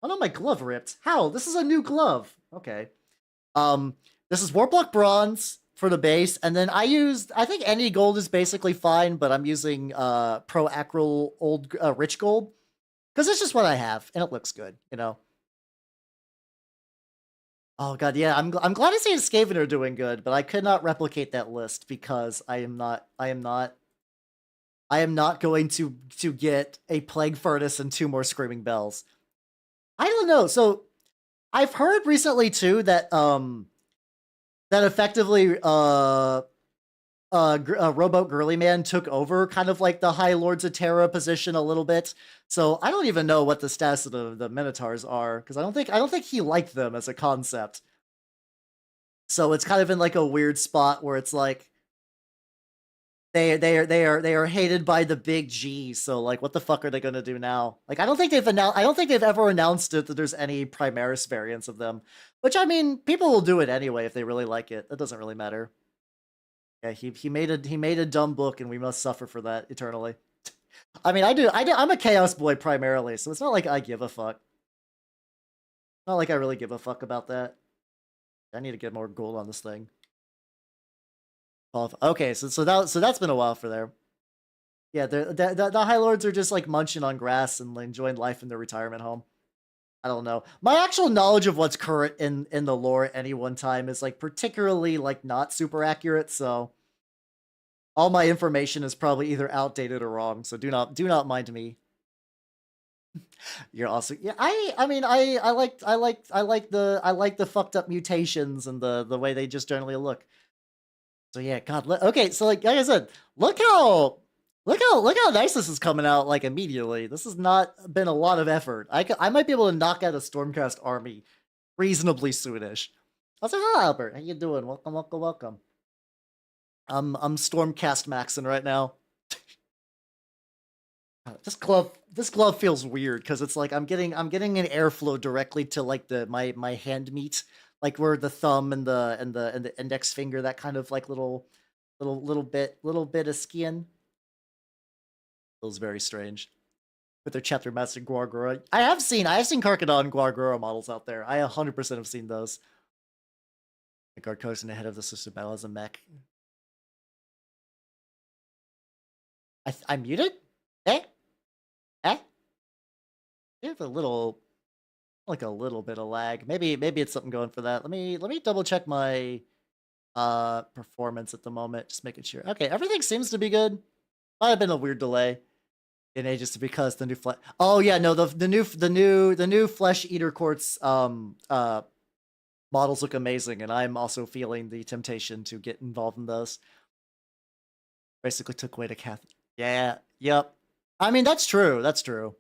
no, my glove ripped. How? This is a new glove. Okay. This is Warplock bronze for the base, and then I think any gold is basically fine, but I'm using Pro Acryl old rich gold. Because it's just what I have, and it looks good, you know. Oh god, yeah, I'm glad to see Skaven are doing good, but I could not replicate that list because I am not going to get a Plague Furnace and 2 more Screaming Bells. I don't know. So I've heard recently too that that effectively Rowboat Girly Man took over kind of like the High Lords of Terra position a little bit. So I don't even know what the status of the Minotaurs are, because I don't think he liked them as a concept. So it's kind of in like a weird spot where it's like they are hated by the big G. So like, what the fuck are they gonna do now? Like, I don't think they've ever announced it that there's any Primaris variants of them. Which, I mean, people will do it anyway if they really like it. That doesn't really matter. Yeah, he made a dumb book, and we must suffer for that eternally. I mean, I'm a Chaos boy primarily, so it's not like I give a fuck. Not like I really give a fuck about that. I need to get more gold on this thing. Okay, so that's been a while for there. Yeah, the High Lords are just like munching on grass and like, enjoying life in their retirement home. I don't know. My actual knowledge of what's current in the lore at any one time is like particularly like not super accurate, so all my information is probably either outdated or wrong, so do not mind me. You're also, yeah, I mean I like the fucked up mutations and the way they just generally look. So yeah, God, okay, so like I said, look how nice this is coming out like immediately. This has not been a lot of effort. I might be able to knock out a Stormcast army reasonably soonish. I was like, "Hi, Albert, how you doing? Welcome, welcome, welcome." I'm Stormcast maxing right now. This glove feels weird because it's like I'm getting an airflow directly to like my hand meat, like where the thumb and the index finger, that kind of like little bit of skin. Feels very strange. With their chapter master Guargura. I have seen Karkadon Guargura models out there. I 100% have seen those. The guard coast in the head of the sister battle as a mech. I muted? Eh? Eh? You have a little bit of lag. Maybe it's something going for that. Let me double check my performance at the moment, just making sure. Okay, everything seems to be good. Might have been a weird delay in ages because the new flesh. Oh yeah, no, the new flesh eater quartz models look amazing, and I'm also feeling the temptation to get involved in those. Basically took away the Cath. Yeah, yep. I mean, that's true. That's true.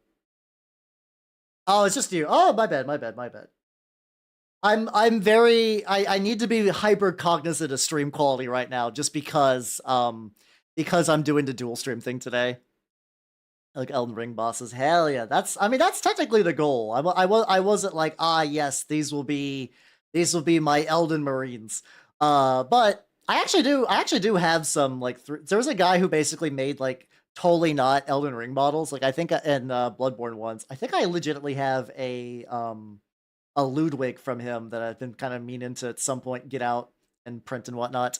Oh, it's just you. Oh, my bad. I'm very I need to be hyper cognizant of stream quality right now just because I'm doing the dual stream thing today. Like Elden Ring bosses. Hell yeah. That's technically the goal. I wasn't like, yes, these will be my Elden Marines. But I actually do have some like there was a guy who basically made like totally not Elden Ring models. Like I think in Bloodborne ones, I think I legitimately have a Ludwig from him that I've been kind of meaning to at some point get out and print and whatnot.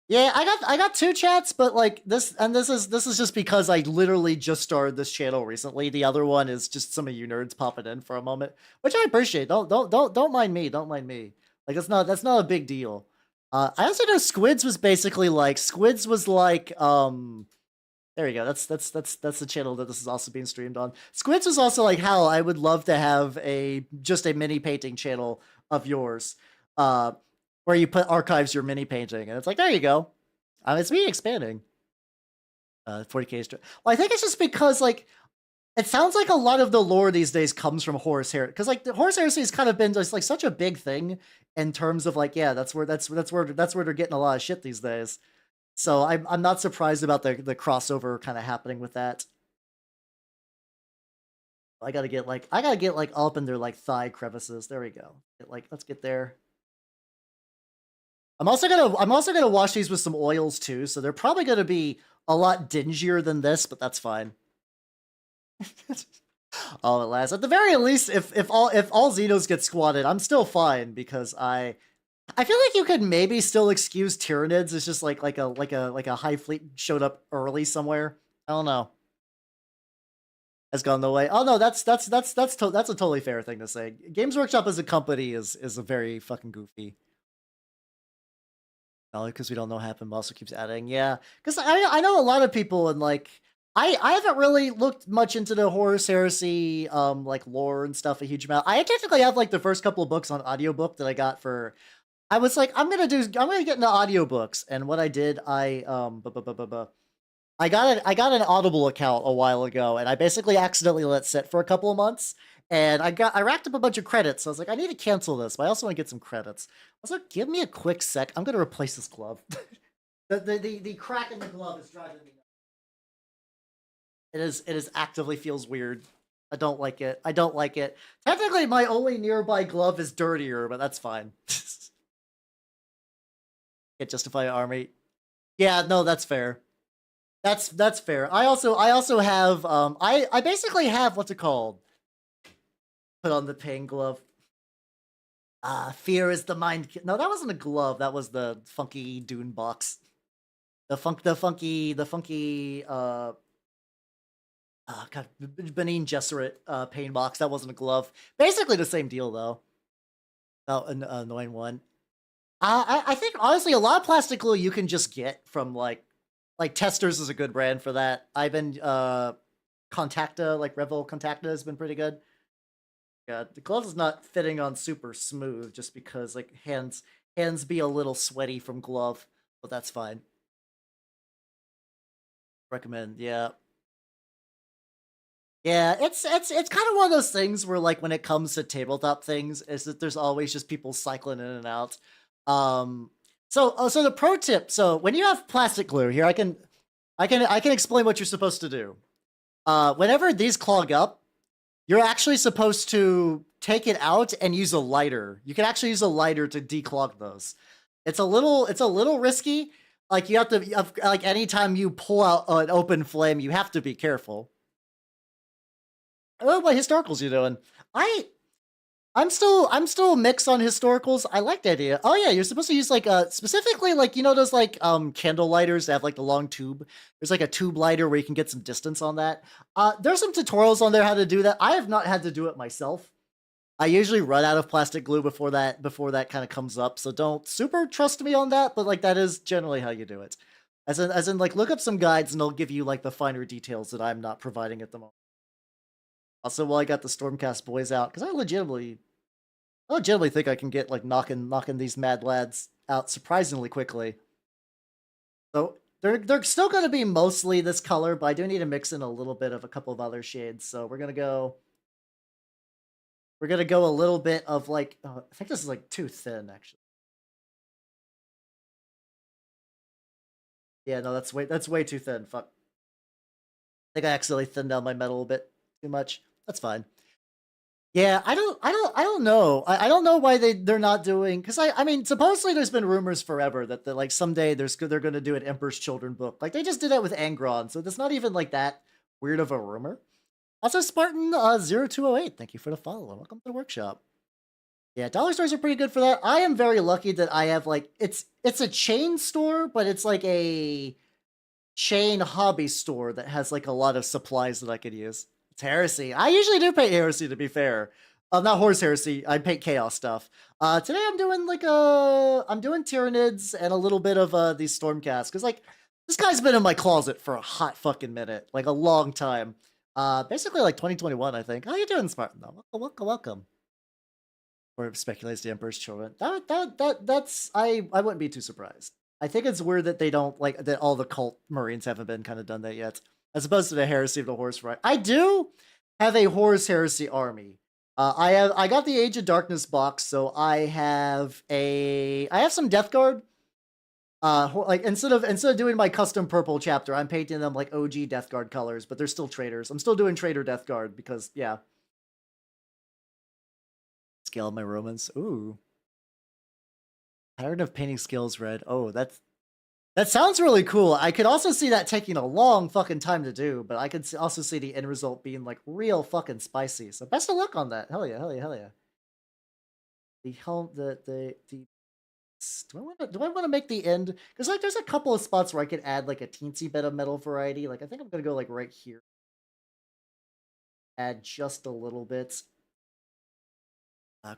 Yeah, I got two chats, but like this is just because I literally just started this channel recently. The other one is just some of you nerds popping in for a moment, which I appreciate. Don't mind me. Don't mind me. Like that's not a big deal. I also know Squids was basically like there you go. That's the channel that this is also being streamed on. Squids was also like, Hal, I would love to have just a mini painting channel of yours. Where you put archives your mini painting, and it's like, there you go. It's me expanding. 40k. Well, I think it's just because like it sounds like a lot of the lore these days comes from Horus Heresy, because like the Horus Heresy has kind of been just like such a big thing in terms of like, yeah, that's where they're getting a lot of shit these days. So I'm not surprised about the crossover kind of happening with that. I gotta get like up in their like thigh crevices. There we go. Let's get there. I'm also gonna wash these with some oils too, so they're probably gonna be a lot dingier than this, but that's fine. All at last. At the very least, if all Xenos get squatted, I'm still fine because I feel like you could maybe still excuse Tyranids. It's just like a high fleet showed up early somewhere. I don't know. Has gone the way. Oh no, that's a totally fair thing to say. Games Workshop as a company is a very fucking goofy. Because we don't know what happened, but also keeps adding. Yeah, because I know a lot of people, and like I haven't really looked much into the Horus Heresy like lore and stuff a huge amount. I technically have like the first couple of books on audiobook that I got for. I was like, I'm gonna get into audiobooks, and what I did, I got an Audible account a while ago, and I basically accidentally let it sit for a couple of months. and I racked up a bunch of credits. So I was like, I need to cancel this, but I also want to get some credits. I was like, give me a quick sec. I'm gonna replace this glove. the crack in the glove is driving me nuts. It is actively feels weird. I don't like it. I don't like it. Technically, my only nearby glove is dirtier, but that's fine. Can't justify an army. Yeah, no, that's fair. That's fair. I also have I basically have what's it called? Put on the pain glove. Fear is the mind. No, that wasn't a glove. That was the funky Dune box. The funky. God, Benin Gesserit pain box. That wasn't a glove. Basically the same deal though. Oh, an annoying one. I think honestly a lot of plastic glue you can just get from like Testers is a good brand for that. I've been Contacta, like Revel Contacta has been pretty good. Yeah, the glove is not fitting on super smooth just because like hands be a little sweaty from glove, but that's fine. Recommend, yeah. Yeah, it's kind of one of those things where like when it comes to tabletop things is that there's always just people cycling in and out. So the pro tip, so when you have plastic glue here, I can explain what you're supposed to do. Whenever these clog up, you're actually supposed to take it out and use a lighter. You can actually use a lighter to declog those. It's a little risky. Like you have to like anytime you pull out an open flame, you have to be careful. Oh, what historicals you doing? I'm still mixed on historicals. I like the idea. Oh yeah, you're supposed to use like specifically like you know those like candle lighters that have like the long tube. There's like a tube lighter where you can get some distance on that. There's some tutorials on there how to do that. I have not had to do it myself. I usually run out of plastic glue before that kind of comes up, so don't super trust me on that, but like that is generally how you do it. As in like look up some guides and they'll give you like the finer details that I'm not providing at the moment. Also, while I got the Stormcast boys out, because I legitimately think I can get like knocking these mad lads out surprisingly quickly. So they're still going to be mostly this color, but I do need to mix in a little bit of a couple of other shades. So we're gonna go a little bit of like I think this is like too thin actually. Yeah, no, that's way too thin. Fuck. I think I accidentally thinned down my metal a bit too much. That's fine. Yeah, I don't know. I don't know why they're not doing because I mean supposedly there's been rumors forever that like someday they're going to do an Emperor's Children book. Like they just did that with Angron, so it's not even like that weird of a rumor. Also, Spartan 0208, thank you for the follow. Welcome to the workshop. Yeah, dollar stores are pretty good for that. I am very lucky that I have like it's a chain store, but it's like a chain hobby store that has like a lot of supplies that I could use. It's Heresy. I usually do paint Heresy to be fair. Not Horse Heresy. I paint Chaos stuff. Today I'm doing like I'm doing Tyranids and a little bit of these Stormcasts because like this guy's been in my closet for a hot fucking minute, like a long time. Basically like 2021, I think. How you doing, Spartan? Though, welcome. Or speculates the Emperor's Children. That's I wouldn't be too surprised. I think it's weird that they don't like that all the cult Marines haven't been kind of done that yet, as opposed to the Heresy of the Horse Ride. I do have a Horus Heresy army. I got the Age of Darkness box, so I have some Death Guard. Like instead of doing my custom purple chapter, I'm painting them like OG Death Guard colors, but they're still traitors. I'm still doing traitor Death Guard because yeah. Scale my Romans. Ooh. Pattern of painting skills red. Oh, that sounds really cool. I could also see that taking a long fucking time to do, but I could also see the end result being like real fucking spicy. So best of luck on that. Hell yeah, hell yeah, hell yeah. The helm, the do I want to make the end? Because like there's a couple of spots where I could add like a teensy bit of metal variety. Like I think I'm gonna go like right here. Add just a little bit.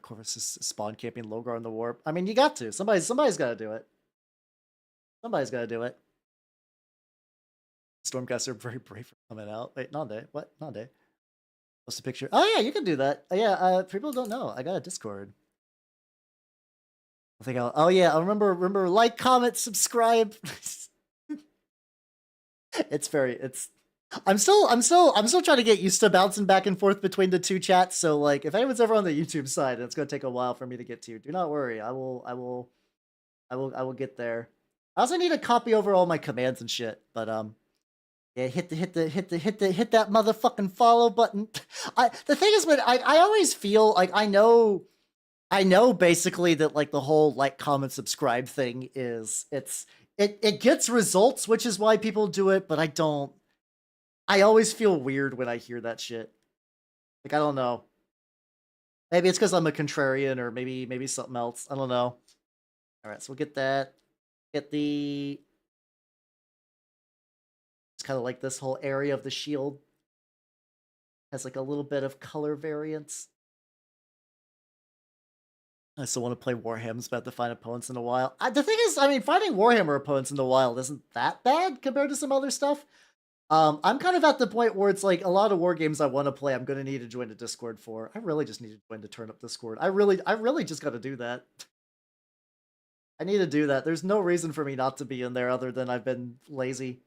Corvus is spawn camping Logar in the warp. I mean, you got to. Somebody's got to do it. Somebody's got to do it. Stormcasts are very brave for coming out. Wait, Nande. What? Nande. Post a picture. Oh, yeah, you can do that. Yeah, people don't know. I got a Discord. I think oh, yeah, I'll remember, like, comment, subscribe. It's I'm still trying to get used to bouncing back and forth between the two chats. So like, if anyone's ever on the YouTube side, it's gonna take a while for me to get to. Do not worry. I will get there. I also need to copy over all my commands and shit. But yeah, hit that motherfucking follow button. The thing is, but I always feel like I know basically that like the whole like, comment, subscribe thing is it gets results, which is why people do it. But I always feel weird when I hear that shit. Like, I don't know. Maybe it's because I'm a contrarian, or maybe something else. I don't know. All right, so we'll get that. Get the... It's kind of like this whole area of the shield has like a little bit of color variance. I still want to play Warhammer, but I have to find opponents in a while. The thing is, I mean, finding Warhammer opponents in the wild isn't that bad compared to some other stuff. I'm kind of at the point where it's like a lot of war games I want to play, I'm going to need to join the Discord for. I really just need to join the Turn Up Discord. I really just got to do that. I need to do that. There's no reason for me not to be in there other than I've been lazy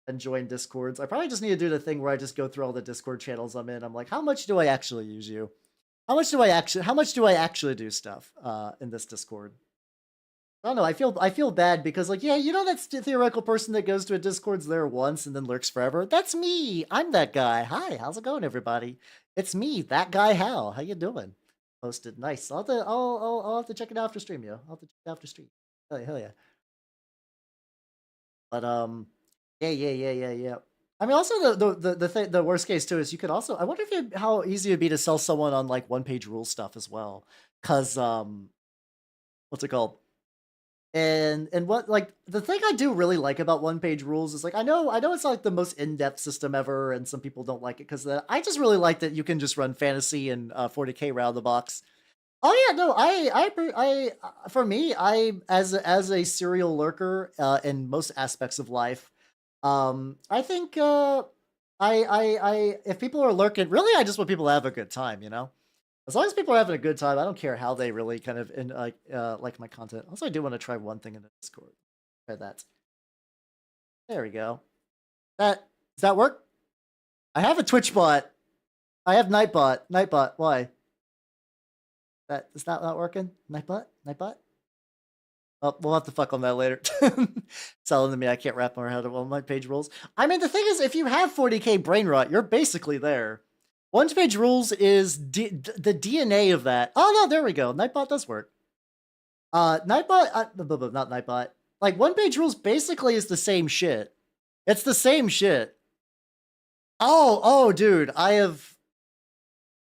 and join Discords. I probably just need to do the thing where I just go through all the Discord channels I'm in. I'm like, how much do I actually use you? How much do I actually do stuff in this Discord? I don't know. I feel bad because, like, yeah, you know, that's the theoretical person that goes to a Discord's there once and then lurks forever. That's me. I'm that guy. Hi, how's it going, everybody? It's me, that guy. Hal. How you doing? Posted. Nice. I'll have to check it after stream, yo. I'll have to check it after stream. Hell yeah. But yeah. I mean, also the worst case too is you could also. I wonder if how easy it'd be to sell someone on like one-page rule stuff as well, because what's it called? And what, like, the thing I do really like about one-page rules is, like, I know it's not like the most in-depth system ever, and some people don't like it because I just really like that you can just run fantasy and 40k right out of the box. Oh yeah, no, for me, I as a serial lurker in most aspects of life, I think if people are lurking, really, I just want people to have a good time, you know. As long as people are having a good time, I don't care how they really kind of like my content. Also, I do want to try one thing in the Discord. Try that. There we go. Does that work? I have a Twitch bot. I have Nightbot. Nightbot. Why? That is not working. Nightbot. Nightbot. Oh, we'll have to fuck on that later. Telling me I can't wrap my head around my page rules. I mean, the thing is, if you have 40k brain rot, you're basically there. One-page rules is the DNA of that. Oh no, there we go. Nightbot does work. Nightbot, not Nightbot. Like, one-page rules basically is the same shit. It's the same shit. Oh, dude, I have.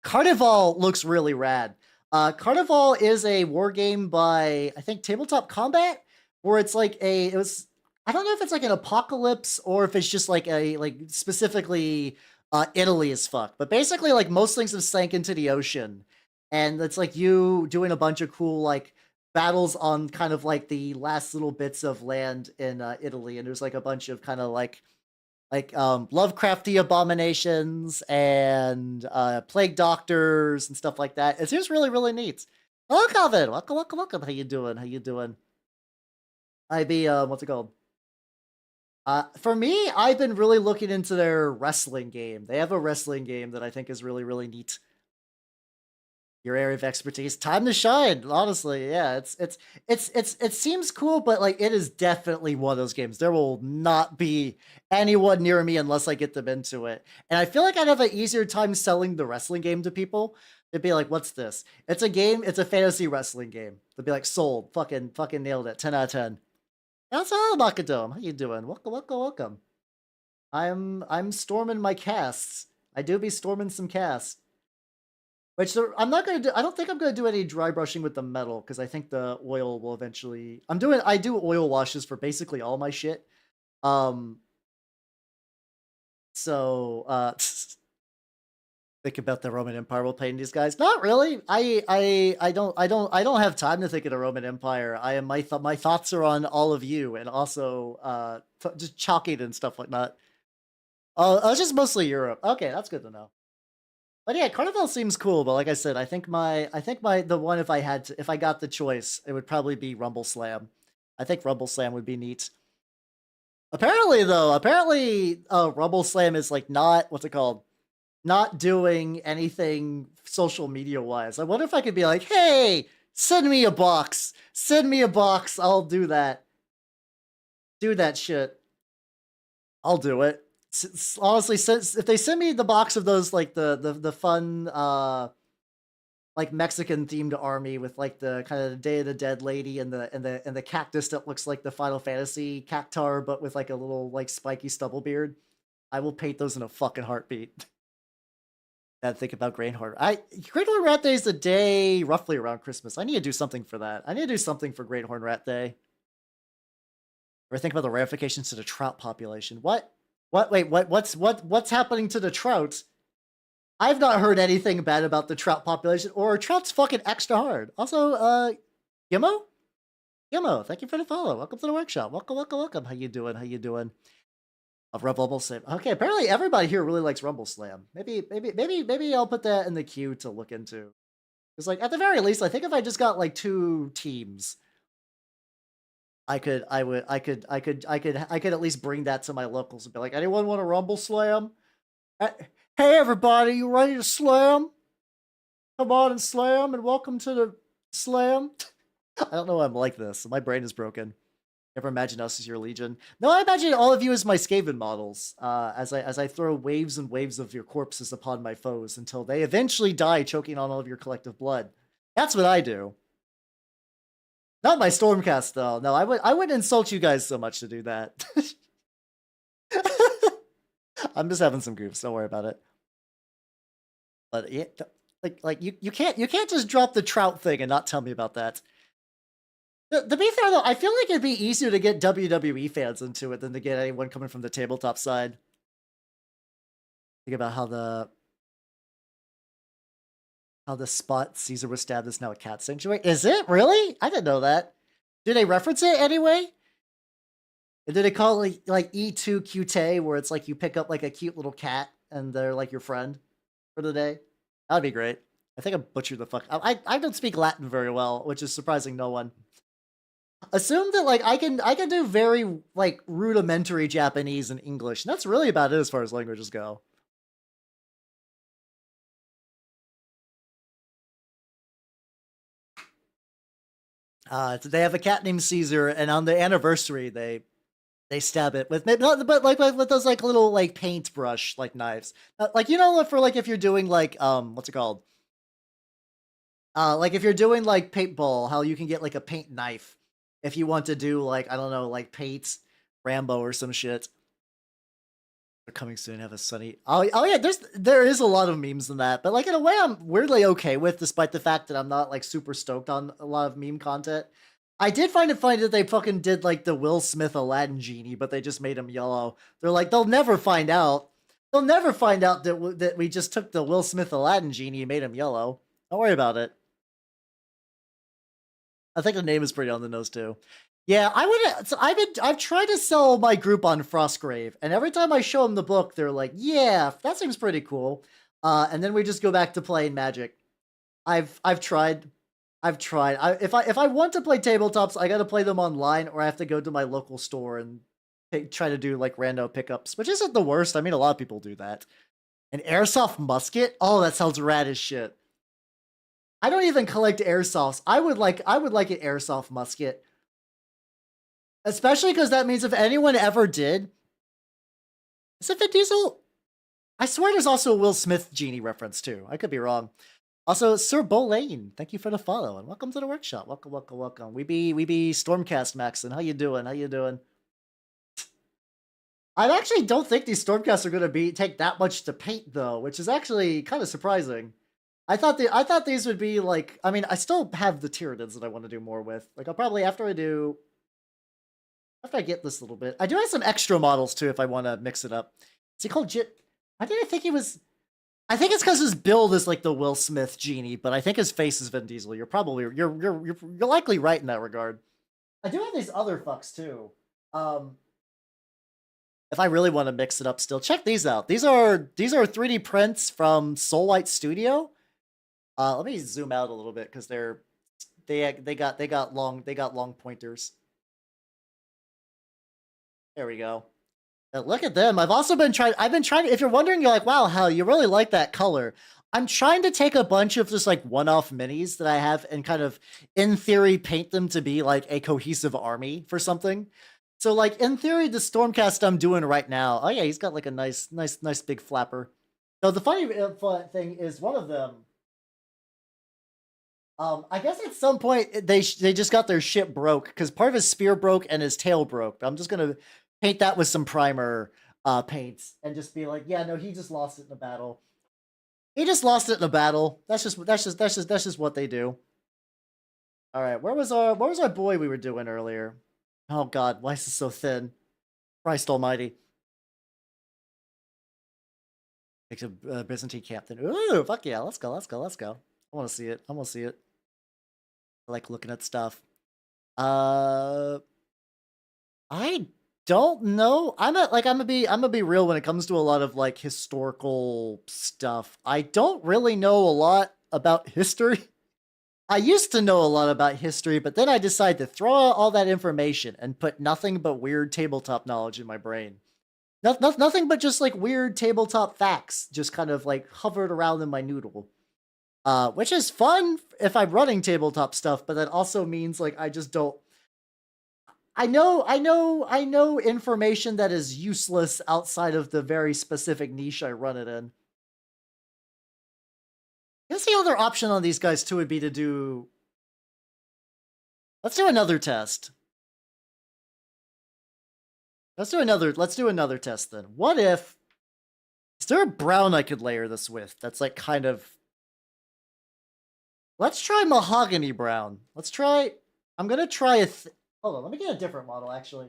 Carnival looks really rad. Carnival is a war game by, I think, Tabletop Combat, where it's like I don't know if it's like an apocalypse or if it's just like specifically Italy as fuck. But basically, like, most things have sank into the ocean, and it's like you doing a bunch of cool like battles on kind of like the last little bits of land in Italy, and there's like a bunch of kind of like Lovecrafty abominations and plague doctors and stuff like that. It seems really, really neat. Hello, Calvin. Welcome. How you doing? I be what's it called? For me, I've been really looking into their wrestling game. They have a wrestling game that I think is really, really neat. Your area of expertise, time to shine. Honestly, yeah, it seems cool, but like, it is definitely one of those games. There will not be anyone near me unless I get them into it. And I feel like I'd have an easier time selling the wrestling game to people. They'd be like, "What's this? It's a game. It's a fantasy wrestling game." They'd be like, "Sold. Fucking nailed it. 10 out of 10." That's all, Makadome. How you doing? Welcome. I'm storming my casts. I do be storming some casts. Which I'm not gonna do. I don't think I'm gonna do any dry brushing with the metal because I think the oil will eventually. I do oil washes for basically all my shit. So think about the Roman Empire while playing these guys. Not really. I don't have time to think of the Roman Empire. I am my thoughts are on all of you, and also just chalking and stuff like that. Oh, it's just mostly Europe. Okay, that's good to know. But yeah, Carnival seems cool. But like I said, I think the one, if I got the choice, it would probably be Rumble Slam. I think Rumble Slam would be neat. Apparently, though, Rumble Slam is like not what's it called? Not doing anything social media wise. I wonder if I could be like, hey, send me a box. Send me a box. I'll do that. Do that shit. I'll do it. Honestly, since if they send me the box of those like the fun like Mexican themed army with like the kind of the Day of the Dead lady and the cactus that looks like the Final Fantasy cactar, but with like a little like spiky stubble beard, I will paint those in a fucking heartbeat. And think about Greenhorn. Greenhorn Rat Day is the day roughly around Christmas. I need to do something for that. I need to do something for Greenhorn Rat Day. Or think about the ramifications to the trout population. What? Wait, what's happening to the trout? I've not heard anything bad about the trout population, or trout's fucking extra hard. Also, Gimmo? Gimmo, thank you for the follow. Welcome to the workshop. Welcome. How you doing? Of Rumble Slam. Okay, apparently everybody here really likes Rumble Slam. Maybe I'll put that in the queue to look into. Because like at the very least, I think if I just got like 2 teams, I could at least bring that to my locals and be like, anyone want a Rumble Slam? Hey everybody, you ready to slam? Come on and slam, and welcome to the slam. I don't know why I'm like this. My brain is broken. Never imagine us as your legion. No, I imagine all of you as my Skaven models, as I throw waves and waves of your corpses upon my foes until they eventually die, choking on all of your collective blood. That's what I do. Not my Stormcast, though. No, I wouldn't insult you guys so much to do that. I'm just having some goofs. Don't worry about it. But yeah, you can't just drop the trout thing and not tell me about that. To be fair, though, I feel like it'd be easier to get WWE fans into it than to get anyone coming from the tabletop side. Think about how the spot Caesar was stabbed is now a cat sanctuary. Is it really? I didn't know that. Did they reference it anyway? And did they call it like E2QT, where it's like you pick up like a cute little cat and they're like your friend for the day? That'd be great. I think I butchered the fuck. I don't speak Latin very well, which is surprising no one. Assume that like I can do very like rudimentary Japanese and English, and that's really about it as far as languages go. They have a cat named Caesar, and on the anniversary they stab it with maybe not, but like with those like little like paintbrush like knives, like you know for like if you're doing like what's it called? Like if you're doing like paintball, how you can get like a paint knife if you want to do like I don't know like paint Rambo or some shit. They're coming soon. Have a sunny. Oh yeah. There is a lot of memes in that, but like in a way, I'm weirdly okay with, despite the fact that I'm not like super stoked on a lot of meme content. I did find it funny that they fucking did like the Will Smith Aladdin genie, but they just made him yellow. They're like, they'll never find out. They'll never find out that we just took the Will Smith Aladdin genie and made him yellow. Don't worry about it. I think the name is pretty on the nose too. Yeah, I would. So I've tried to sell my group on Frostgrave, and every time I show them the book, they're like, "Yeah, that seems pretty cool." And then we just go back to playing Magic. I've tried. If I want to play tabletops, I got to play them online, or I have to go to my local store and try to do like rando pickups, which isn't the worst. I mean, a lot of people do that. An airsoft musket? Oh, that sounds rad as shit. I don't even collect airsofts. I would like an airsoft musket. Especially because that means if anyone ever did, is it Vin Diesel? I swear there's also a Will Smith genie reference too. I could be wrong. Also, Sir Bolane, thank you for the follow and welcome to the workshop. Welcome. We be Stormcast Maxon. How you doing? I actually don't think these Stormcasts are gonna take that much to paint though, which is actually kind of surprising. I thought these would be like. I mean, I still have the Tyranids that I want to do more with. Like I'll probably after I get this little bit. I do have some extra models too if I want to mix it up. Is he called Jit? I didn't think he was. I think it's because his build is like the Will Smith genie, but I think his face is Vin Diesel. You're likely right in that regard. I do have these other fucks too. Um, if I really want to mix it up, still check these out. These are 3D prints from Soul White Studio. Let me zoom out a little bit because they got long pointers. There we go. Look at them. I've also been trying. I've been trying. If you're wondering, you're like, wow, Hal, you really like that color. I'm trying to take a bunch of just like one-off minis that I have and kind of, in theory, paint them to be like a cohesive army for something. So, like in theory, the Stormcast I'm doing right now. Oh yeah, he's got like a nice big flapper. So the funny thing is, one of them. I guess at some point they just got their ship broke because part of his spear broke and his tail broke. But I'm just gonna paint that with some primer paints and just be like, yeah, no, he just lost it in a battle. He just lost it in a battle. That's just what they do. All right, where was our boy we were doing earlier? Oh God, why is this so thin? Christ Almighty! It's a Byzantine captain. Ooh, fuck yeah, let's go. I want to see it. I like looking at stuff. I don't know. I'm gonna be real when it comes to a lot of like historical stuff. I don't really know a lot about history. I used to know a lot about history, but then I decided to throw out all that information and put nothing but weird tabletop knowledge in my brain. Nothing but just like weird tabletop facts, just kind of like hovered around in my noodle. Which is fun if I'm running tabletop stuff, but that also means like I just don't. I know information that is useless outside of the very specific niche I run it in. I guess the other option on these guys too would be to do. Let's do another test. Let's do another test then. What if? Is there a brown I could layer this with? That's like kind of. Let's try mahogany brown. Let's try. I'm gonna try a. Hold on, let me get a different model actually.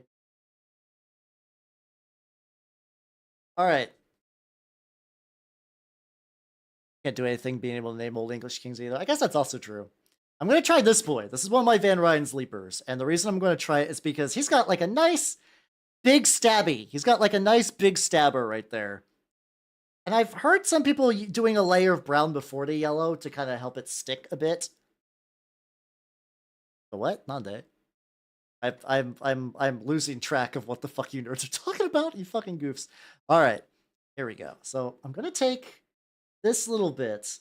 All right. Can't do anything being able to name Old English kings either. I guess that's also true. I'm gonna try this boy. This is one of my Van Ryan's Leapers, and the reason I'm gonna try it is because he's got like a nice big stabby. He's got like a nice big stabber right there. And I've heard some people doing a layer of brown before the yellow to kind of help it stick a bit. The what? Nande. I'm losing track of what the fuck you nerds are talking about, you fucking goofs. Alright. Here we go. So I'm gonna take this little bit.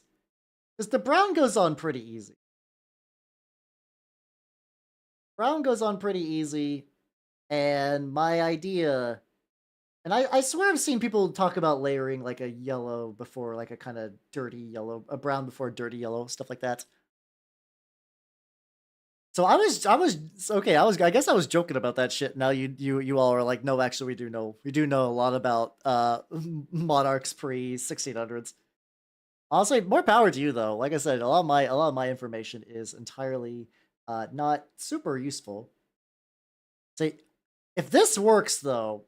Because the brown goes on pretty easy. Brown goes on pretty easy. And my idea, and I swear I've seen people talk about layering like a yellow before, like a kind of dirty yellow, a brown before dirty yellow, stuff like that. So I guess I was joking about that shit. Now you all are like, no, actually we do know a lot about monarchs pre 1600s. Honestly, more power to you though. Like I said, a lot of my information is entirely not super useful. See, if this works though,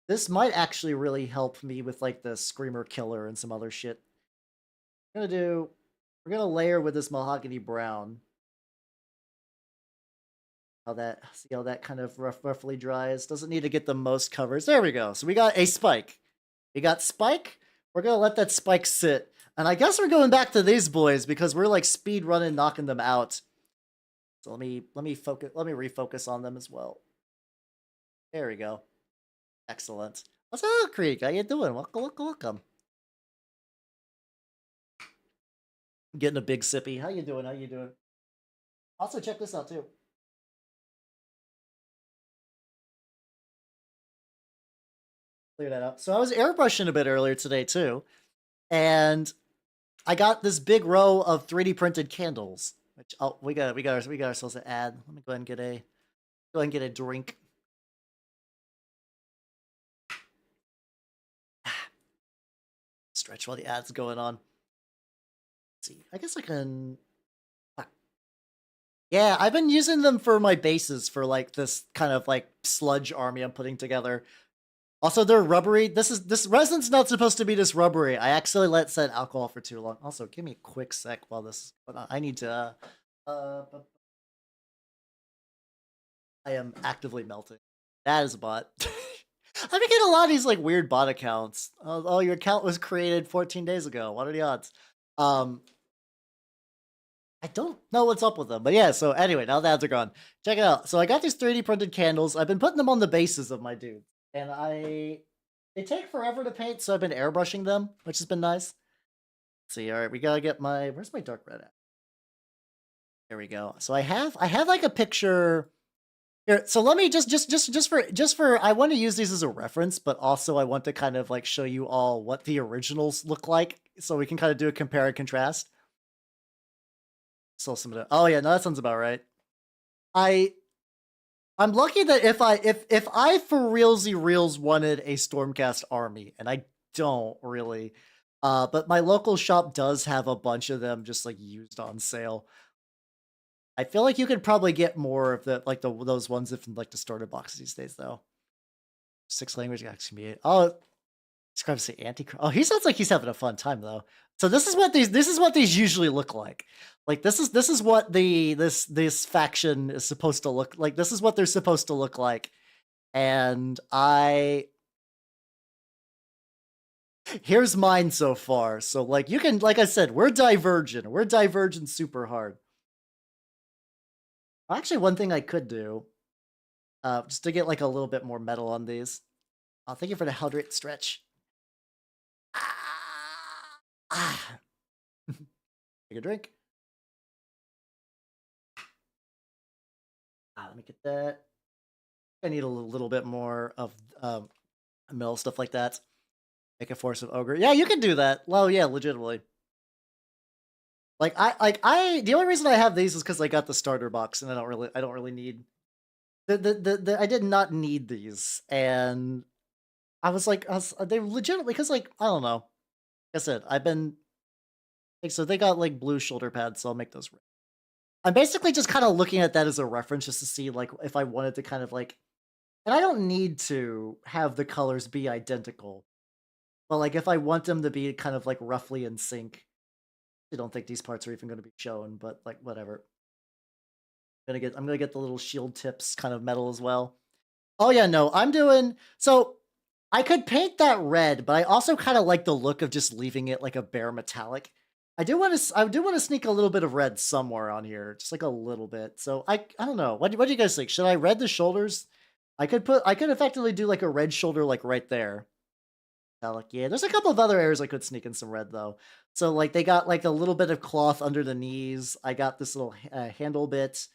this might actually really help me with like the Screamer Killer and some other shit. We're gonna layer with this mahogany brown. See how that kind of roughly dries. Doesn't need to get the most covers. There we go. So we got a spike. We got spike. We're gonna let that spike sit. And I guess we're going back to these boys because we're like speed running, knocking them out. So let me refocus on them as well. There we go. Excellent. What's up, Creek? How you doing? Welcome. I'm getting a big sippy. How you doing? Also, check this out too. Clear that up. So I was airbrushing a bit earlier today too, and I got this big row of 3D printed candles. Which we got ourselves an ad. Let me go ahead and get a drink. Stretch while the ad's going on. Let's see, I guess I can. Yeah, I've been using them for my bases for like this kind of like sludge army I'm putting together. Also, they're rubbery. This resin's not supposed to be this rubbery. I actually let set alcohol for too long. Also, give me a quick sec while this is going on. I need to. I am actively melting. That is a bot. I've been getting a lot of these like weird bot accounts. Oh, your account was created 14 days ago. What are the odds? I don't know what's up with them, but yeah. So anyway, now the ads are gone. Check it out. So I got these 3D printed candles. I've been putting them on the bases of my dudes. and they take forever to paint, so I've been airbrushing them, which has been nice. Let's see, all right, we gotta get where's my dark red at? There we go. So I have like a picture here. So let me just for I want to use these as a reference, but also I want to kind of like show you all what the originals look like, so we can kind of do a compare and contrast. So some of the, oh yeah, no, that sounds about right. I I'm lucky that if I for realsy reals wanted a Stormcast army, and I don't really, but my local shop does have a bunch of them just like used on sale. I feel like you could probably get more of the like those ones if like the starter box these days though. 6 language XP. Oh, describes the anti. Oh, he sounds like he's having a fun time though. So this is what these usually look like. Like this is what this faction is supposed to look like. This is what they're supposed to look like. And here's mine so far. So like you can, like I said, we're divergent. We're divergent super hard. Actually, one thing I could do, just to get like a little bit more metal on these. Oh, thank you for the hydrate stretch. Ah. Take a drink. Let me get that. I need a little bit more of mill stuff like that. Make a force of ogre. Yeah, you can do that. Well, yeah, legitimately. Like the only reason I have these is because I got the starter box, and I don't really need I did not need these, and I was like, they legitimately, because like I don't know. Like I said, I've been like, so they got like blue shoulder pads, so I'll make those red. I'm basically just kind of looking at that as a reference, just to see like if I wanted to kind of like, and I don't need to have the colors be identical, but like if I want them to be kind of like roughly in sync. I don't think these parts are even going to be shown, but like whatever. I'm gonna get the little shield tips kind of metal as well. Oh yeah, no, I'm doing so. I could paint that red, but I also kind of like the look of just leaving it like a bare metallic. I do want to sneak a little bit of red somewhere on here, just like a little bit. So I don't know. What do you guys think? Should I red the shoulders? I could effectively do like a red shoulder like right there. Metallic, yeah. There's a couple of other areas I could sneak in some red though. So like they got like a little bit of cloth under the knees. I got this little handle bit.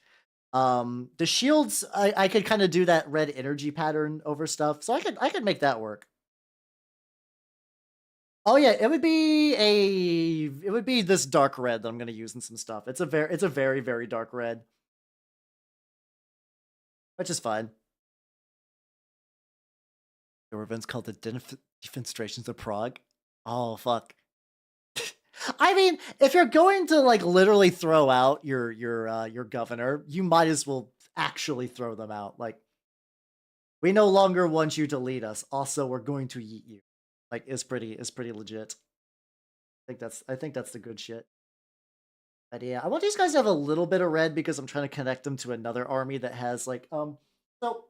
The shields, I could kind of do that red energy pattern over stuff, so I could make that work. Oh yeah, it would be this dark red that I'm gonna use in some stuff. It's a very dark red, which is fine. Your event's called the Defenestrations of Prague. Oh fuck. I mean, if you're going to like literally throw out your governor, you might as well actually throw them out. Like, we no longer want you to lead us. Also, we're going to yeet you. Like, is pretty legit. I think that's the good shit. But yeah, I want these guys to have a little bit of red because I'm trying to connect them to another army that has like so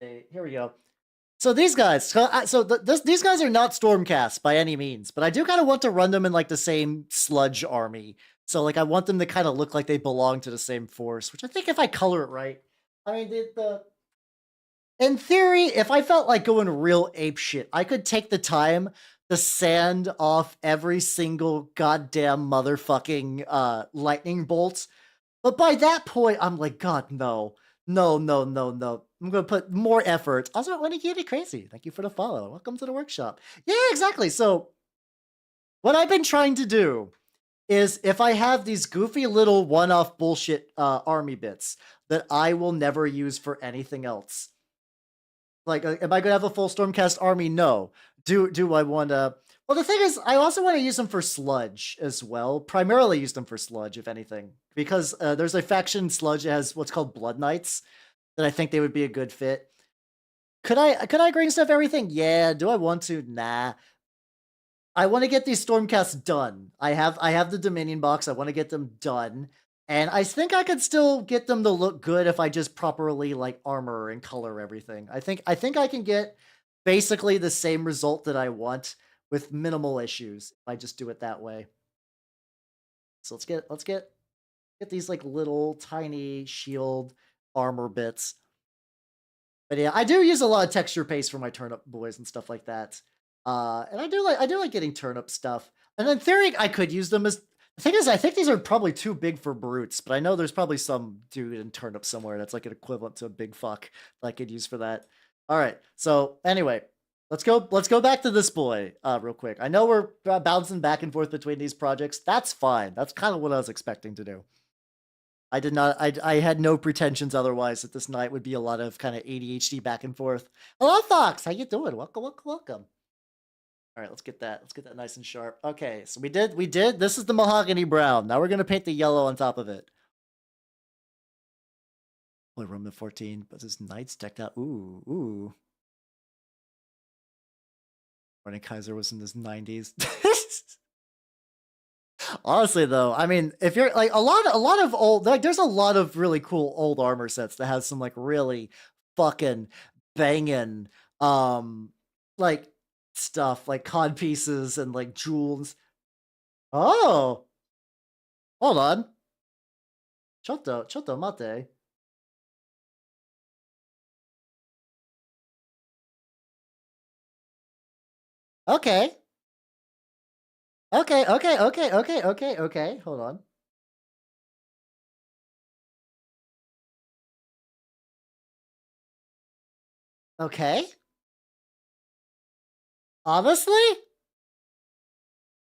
here we go. So these guys, these guys are not Stormcasts by any means, but I do kind of want to run them in like the same sludge army. So like I want them to kind of look like they belong to the same force, which I think if I color it right, I mean the in theory, if I felt like going real ape shit, I could take the time to sand off every single goddamn motherfucking lightning bolt. But by that point, I'm like, God, no. No, no, no, no. I'm gonna put more effort. Also, when you get it crazy. Thank you for the follow. Welcome to the workshop. Yeah, exactly. So what I've been trying to do is if I have these goofy little one-off bullshit army bits that I will never use for anything else. Like, am I gonna have a full Stormcast army? No. Do I want to? Well, the thing is, I also want to use them for sludge as well. Primarily use them for sludge, if anything, because there's a faction sludge that has what's called Blood Knights that I think they would be a good fit. Could I green stuff everything? Yeah. Do I want to? Nah. I want to get these Stormcasts done. I have the Dominion box. I want to get them done. And I think I could still get them to look good if I just properly like armor and color everything. I think I can get basically the same result that I want with minimal issues if I just do it that way. So let's get these like little tiny shield armor bits. But yeah, I do use a lot of texture paste for my turnip boys and stuff like that. And I do like getting turnip stuff. And in theory, I could use them as the thing is, I think these are probably too big for brutes, but I know there's probably some dude in turnip somewhere that's like an equivalent to a big fuck that I could use for that. All right. So anyway, let's go back to this boy real quick. I know we're bouncing back and forth between these projects. That's fine. That's kind of what I was expecting to do. I did not. I had no pretensions otherwise that this night would be a lot of kind of ADHD back and forth. Hello, Fox. How you doing? Welcome, welcome, welcome. All right, let's get that. Let's get that nice and sharp. Okay, so we did. This is the mahogany brown. Now we're gonna paint the yellow on top of it. Boy, Roman 14, but his knights decked out. Ooh, ooh. Morning Kaiser was in his 90s. Honestly, though, I mean, if you're like a lot of old, like, there's a lot of really cool old armor sets that have some like really fucking banging, like stuff like cod pieces and like jewels. Oh, hold on, Choto mate. Okay, okay. Hold on. Okay, honestly,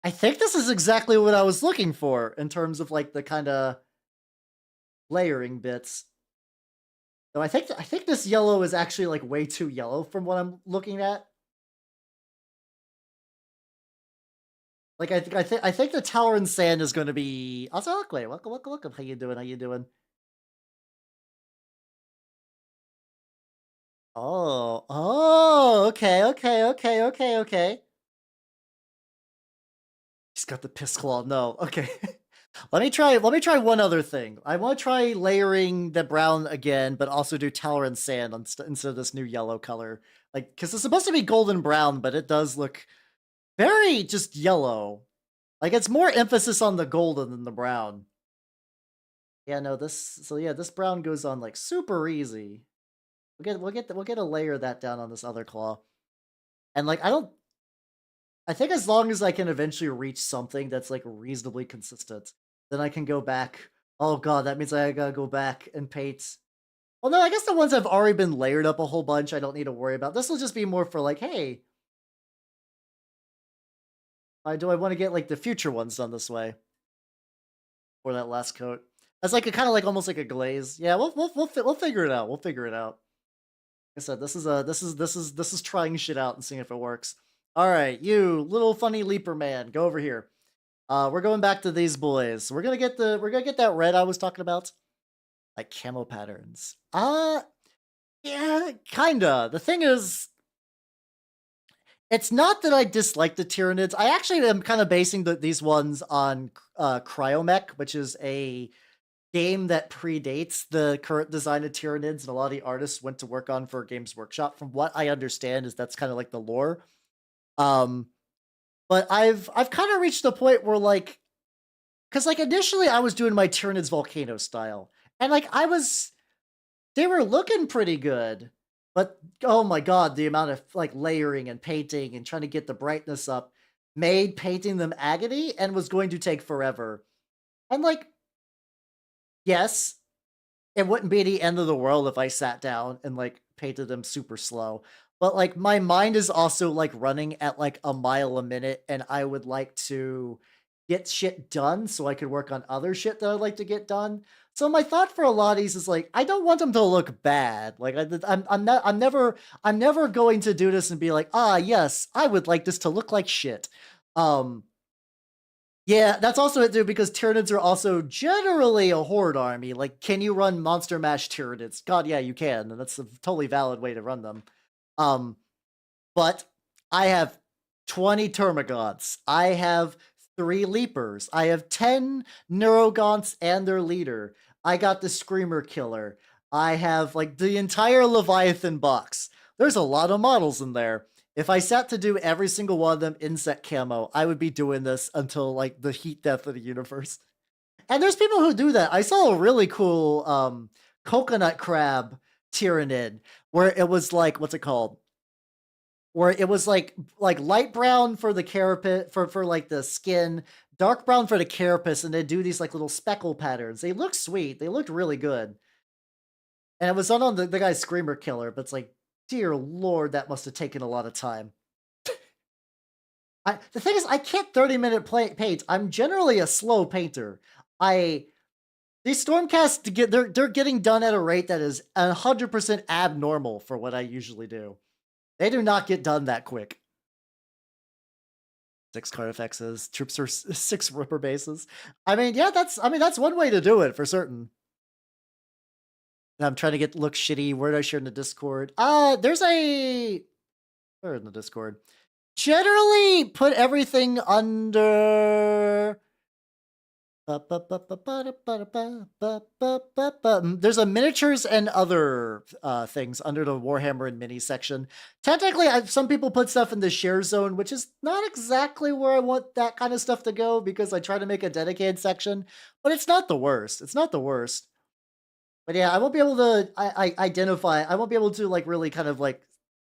I think this is exactly what I was looking for in terms of like the kind of layering bits. So I think this yellow is actually like way too yellow from what I'm looking at. Like I think the tower and sand is going to be. Also, wait, welcome. How you doing? How you doing? Okay. He's got the piss claw. No, okay. Let me try one other thing. I want to try layering the brown again, but also do tower and sand instead of this new yellow color. Like, because it's supposed to be golden brown, but it does look very just yellow. Like it's more emphasis on the golden than the brown. Yeah, no, this brown goes on like super easy. We'll get a layer of that down on this other claw. And like I think as long as I can eventually reach something that's like reasonably consistent, then I can go back. Oh god, that means I gotta go back and paint. Well, no, I guess the ones I've already been layered up a whole bunch, I don't need to worry about. This will just be more for like, hey, do I want to get like the future ones done this way? Or that last coat. That's like a kind of like almost like a glaze. Yeah, we'll figure it out. We'll figure it out. Like I said, this is trying shit out and seeing if it works. All right, you little funny leaper man, go over here. We're going back to these boys. We're gonna get that red I was talking about, like camo patterns. Yeah, kinda. The thing is, it's not that I dislike the Tyranids. I actually am kind of basing these ones on Cryomech, which is a game that predates the current design of Tyranids, and a lot of the artists went to work on for Games Workshop. From what I understand, is that's kind of like the lore. Um, but I've kind of reached the point where like, because like initially I was doing my Tyranids volcano style, and like they were looking pretty good, but oh my god, the amount of like layering and painting and trying to get the brightness up made painting them agony and was going to take forever. And like, yes, it wouldn't be the end of the world if I sat down and like painted them super slow. But like my mind is also like running at like a mile a minute, and I would like to get shit done so I could work on other shit that I'd like to get done. So my thought for a lot of these is like I don't want them to look bad. Like I'm never going to do this and be like, ah yes, I would like this to look like shit. Um yeah, that's also it too, because Tyranids are also generally a horde army. Like, can you run Monster Mash Tyranids? God, yeah, you can, and that's a totally valid way to run them. Um, but I have 20 Termagants. I have 3 Leapers. I have 10 Neurogaunts and their leader. I got the Screamer Killer. I have like the entire Leviathan box. There's a lot of models in there. If I sat to do every single one of them in set camo, I would be doing this until like the heat death of the universe. And there's people who do that. I saw a really cool coconut crab Tyranid, where it was like, what's it called? Where it was like light brown for the carapace for like the skin, dark brown for the carapace, and they do these like little speckle patterns. They look sweet. They looked really good. And it was done on the guy's Screamer Killer, but it's like, dear lord, that must have taken a lot of time. The thing is, I can't 30-minute paint. I'm generally a slow painter. These Stormcasts they're getting done at a rate that is 100% abnormal for what I usually do. They do not get done that quick. 6 Carnifexes, troops are 6 Ripper bases. I mean, yeah, that's one way to do it for certain. I'm trying to look shitty. Where did I share in the Discord? There's a where in the Discord. Generally put everything under. There's a miniatures and other things under the Warhammer and Mini section. Technically, some people put stuff in the share zone, which is not exactly where I want that kind of stuff to go because I try to make a dedicated section, but it's not the worst. It's not the worst. But yeah, I won't be able to identify. I won't be able to like really kind of like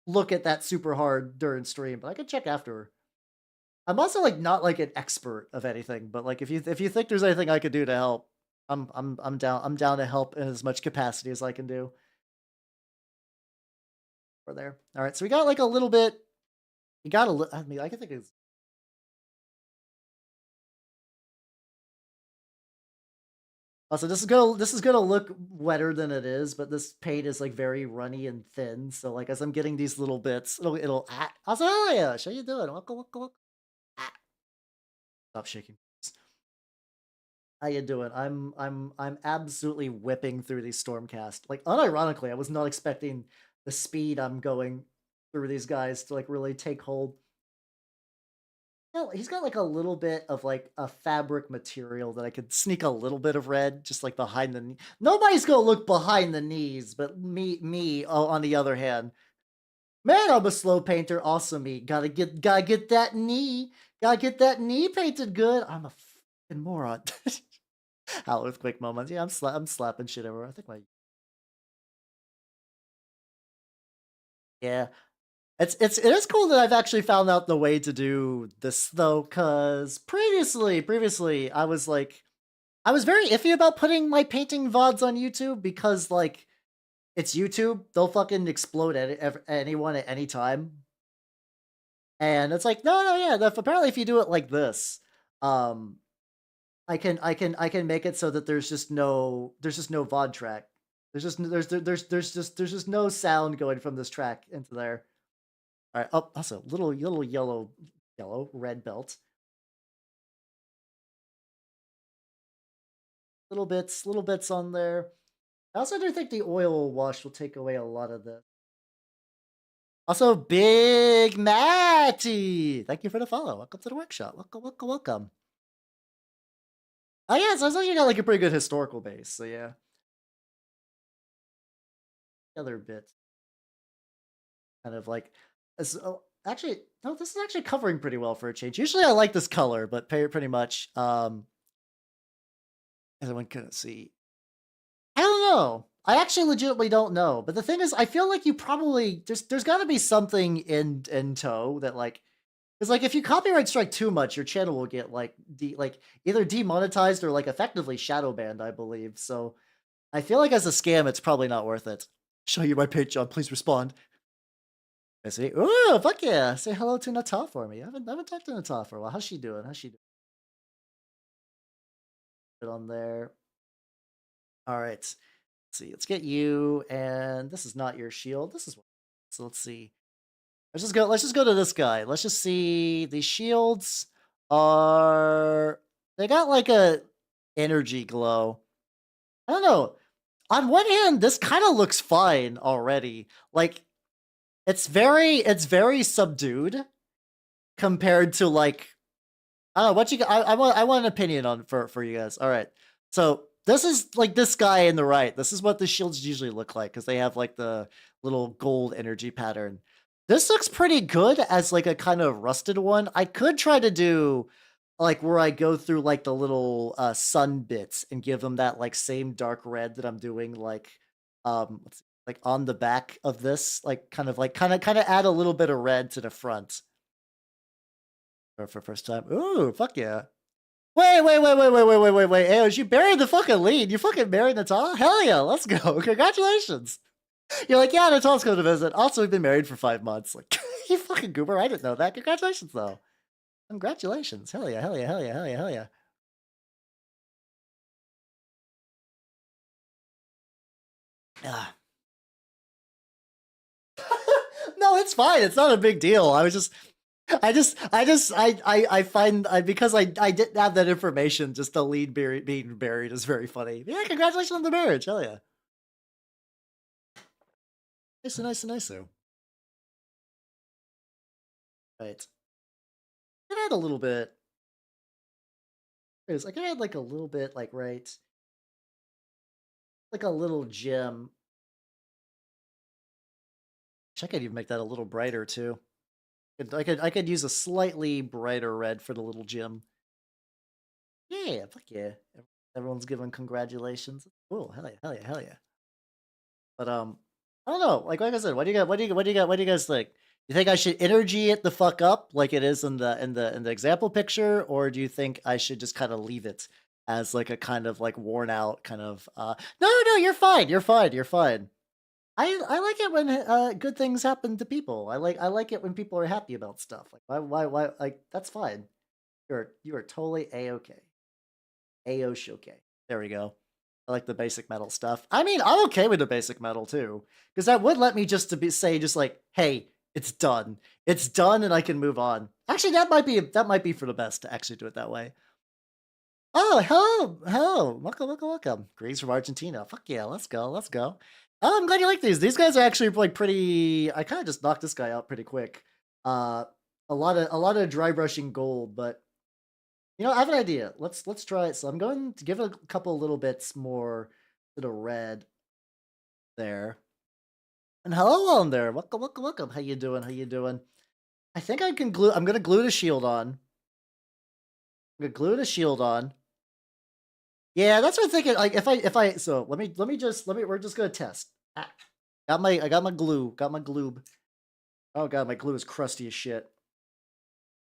look at that super hard during stream, but I can check after. I'm also like not like an expert of anything, but like if you think there's anything I could do to help, I'm down to help in as much capacity as I can do. We're there. All right, so we got like a little bit. You got a. I mean, I can think it's. Also, this is gonna look wetter than it is, but this paint is like very runny and thin. So like as I'm getting these little bits, it'll. Also, how you doing? Welcome. Stop shaking. How you doing? I'm absolutely whipping through these Stormcast. Like unironically, I was not expecting the speed I'm going through these guys to like really take hold. Yeah, he's got like a little bit of like a fabric material that I could sneak a little bit of red just like behind the knee. Nobody's gonna look behind the knees, but me on the other hand. Man, I'm a slow painter. Also me. Gotta get that knee. Gotta get that knee painted good. I'm a fucking moron. Out with quick moments. Yeah, I'm slapping shit everywhere. I think yeah. It is cool that I've actually found out the way to do this though, cause previously I was very iffy about putting my painting VODs on YouTube because like it's YouTube. They'll fucking explode at anyone at any time. And it's like, no, yeah. Apparently, if you do it like this, I can make it so that there's just no VOD track. There's just no sound going from this track into there. All right. Oh, also little yellow red belt. Little bits on there. I also do think the oil wash will take away a lot of this. Also, Big Matty, thank you for the follow. Welcome to the workshop. Welcome. Oh yeah, so I like you got like a pretty good historical base. So yeah. The other bit, kind of like, actually, no, this is actually covering pretty well for a change. Usually, I like this color, but pretty much, everyone couldn't see. I don't know. I actually legitimately don't know. But the thing is, I feel like you probably there's got to be something in tow that like. Because like if you copyright strike too much, your channel will get like either demonetized or like effectively shadow banned, I believe. So I feel like as a scam, it's probably not worth it. Show you my Patreon, please respond. I see. Ooh, fuck yeah! Say hello to Nata for me. I haven't talked to Nata for a while. How's she doing? Put on there. All right. Let's see. Let's get you. And this is not your shield. This is what. So let's see. Let's just go to this guy. Let's just see. These shields they got like a energy glow. I don't know. On one hand, this kind of looks fine already. Like it's very subdued compared to like I don't know what you I want an opinion on for you guys. All right. So this is like this guy in the right. This is what the shields usually look like because they have like the little gold energy pattern. This looks pretty good as like a kind of rusted one. I could try to do like where I go through like the little sun bits and give them that like same dark red that I'm doing like let's see, like on the back of this, like kind of add a little bit of red to the front for first time. Ooh, fuck yeah. Wait. Hey, you buried the fucking lead. You fucking married Natal? Hell yeah, let's go. Congratulations. You're like, yeah, Natal's going to visit. Also, we've been married for 5 months. Like, you fucking goober. I didn't know that. Congratulations, though. Congratulations. Hell yeah, hell yeah, hell yeah, hell yeah, hell yeah. Ah. No, it's fine. It's not a big deal. I find because I didn't have that information. Just the lead being buried is very funny. Yeah, congratulations on the marriage. Hell yeah. Nice. Right. I can add a little bit. I can add like a little bit, like right, like a little gem. I could even make that a little brighter too. I could use a slightly brighter red for the little gem. Yeah, fuck yeah. Everyone's giving congratulations. Cool. Hell yeah, hell yeah, hell yeah. But I don't know. Like I said, what do you guys think? You think I should energy it the fuck up like it is in the example picture, or do you think I should just kind of leave it as like a kind of like worn out kind of no, you're fine. I like it when good things happen to people. I like it when people are happy about stuff. Like why like that's fine. You are totally a-okay. A-okay. There we go. I like the basic metal stuff. I mean, I'm okay with the basic metal too, because that would let me just say just like, hey, it's done. It's done, and I can move on. Actually, that might be for the best to actually do it that way. Oh, hello, welcome. Greetings from Argentina. Fuck yeah, let's go. Oh, I'm glad you like these. These guys are actually like pretty. I kind of just knocked this guy out pretty quick. Uh, a lot of dry brushing gold, but you know, I have an idea. Let's try it. So I'm going to give it a couple little bits more to the red there. And hello on there. Welcome. How you doing? I think I can glue. I'm gonna glue the shield on. I'm gonna glue the shield on. Yeah, that's what I'm thinking. Like if I so let me we're just gonna test. Ah, I got my glue. Got my glue. Oh god, my glue is crusty as shit.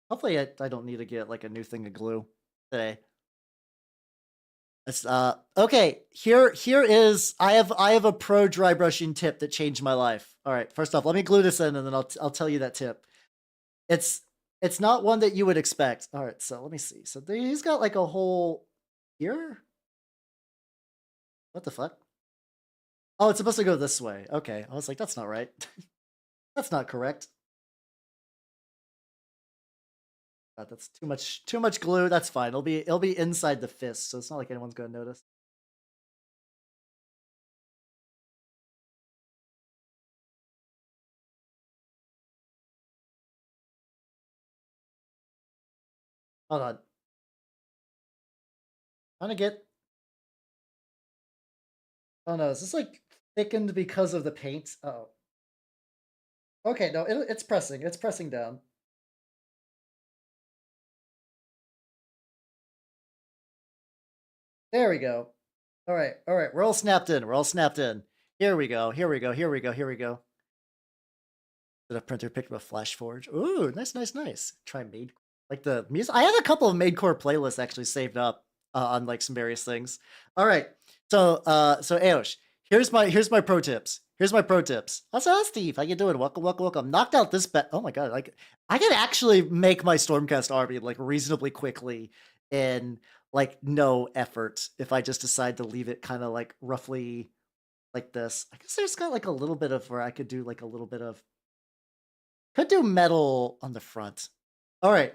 Hopefully I don't need to get like a new thing of glue today. It's, okay, here is I have a pro dry brushing tip that changed my life. All right, first off, let me glue this in and then I'll tell you that tip. It's not one that you would expect. All right, so let me see. So he's got like a hole here. What the fuck? Oh, it's supposed to go this way. Okay, I was like, that's not right. That's not correct. God, that's too much glue. That's fine. It'll be inside the fist, so it's not like anyone's gonna notice. Hold on. Trying to get. Oh no, is this like thickened because of the paint? Oh. Okay, no, it's pressing. It's pressing down. There we go. All right. We're all snapped in. Here we go. Did a printer picked up a Flash Forge? Ooh, nice. Try made like the music. I have a couple of made core playlists actually saved up on like some various things. All right. So Aosh, here's my pro tips. Also, Steve, how you doing? Welcome. Knocked out this bet. Oh my god, like I can actually make my Stormcast army like reasonably quickly in like no effort if I just decide to leave it kind of like roughly like this. I guess there's got like a little bit of where I could do like a little bit of could do metal on the front. All right.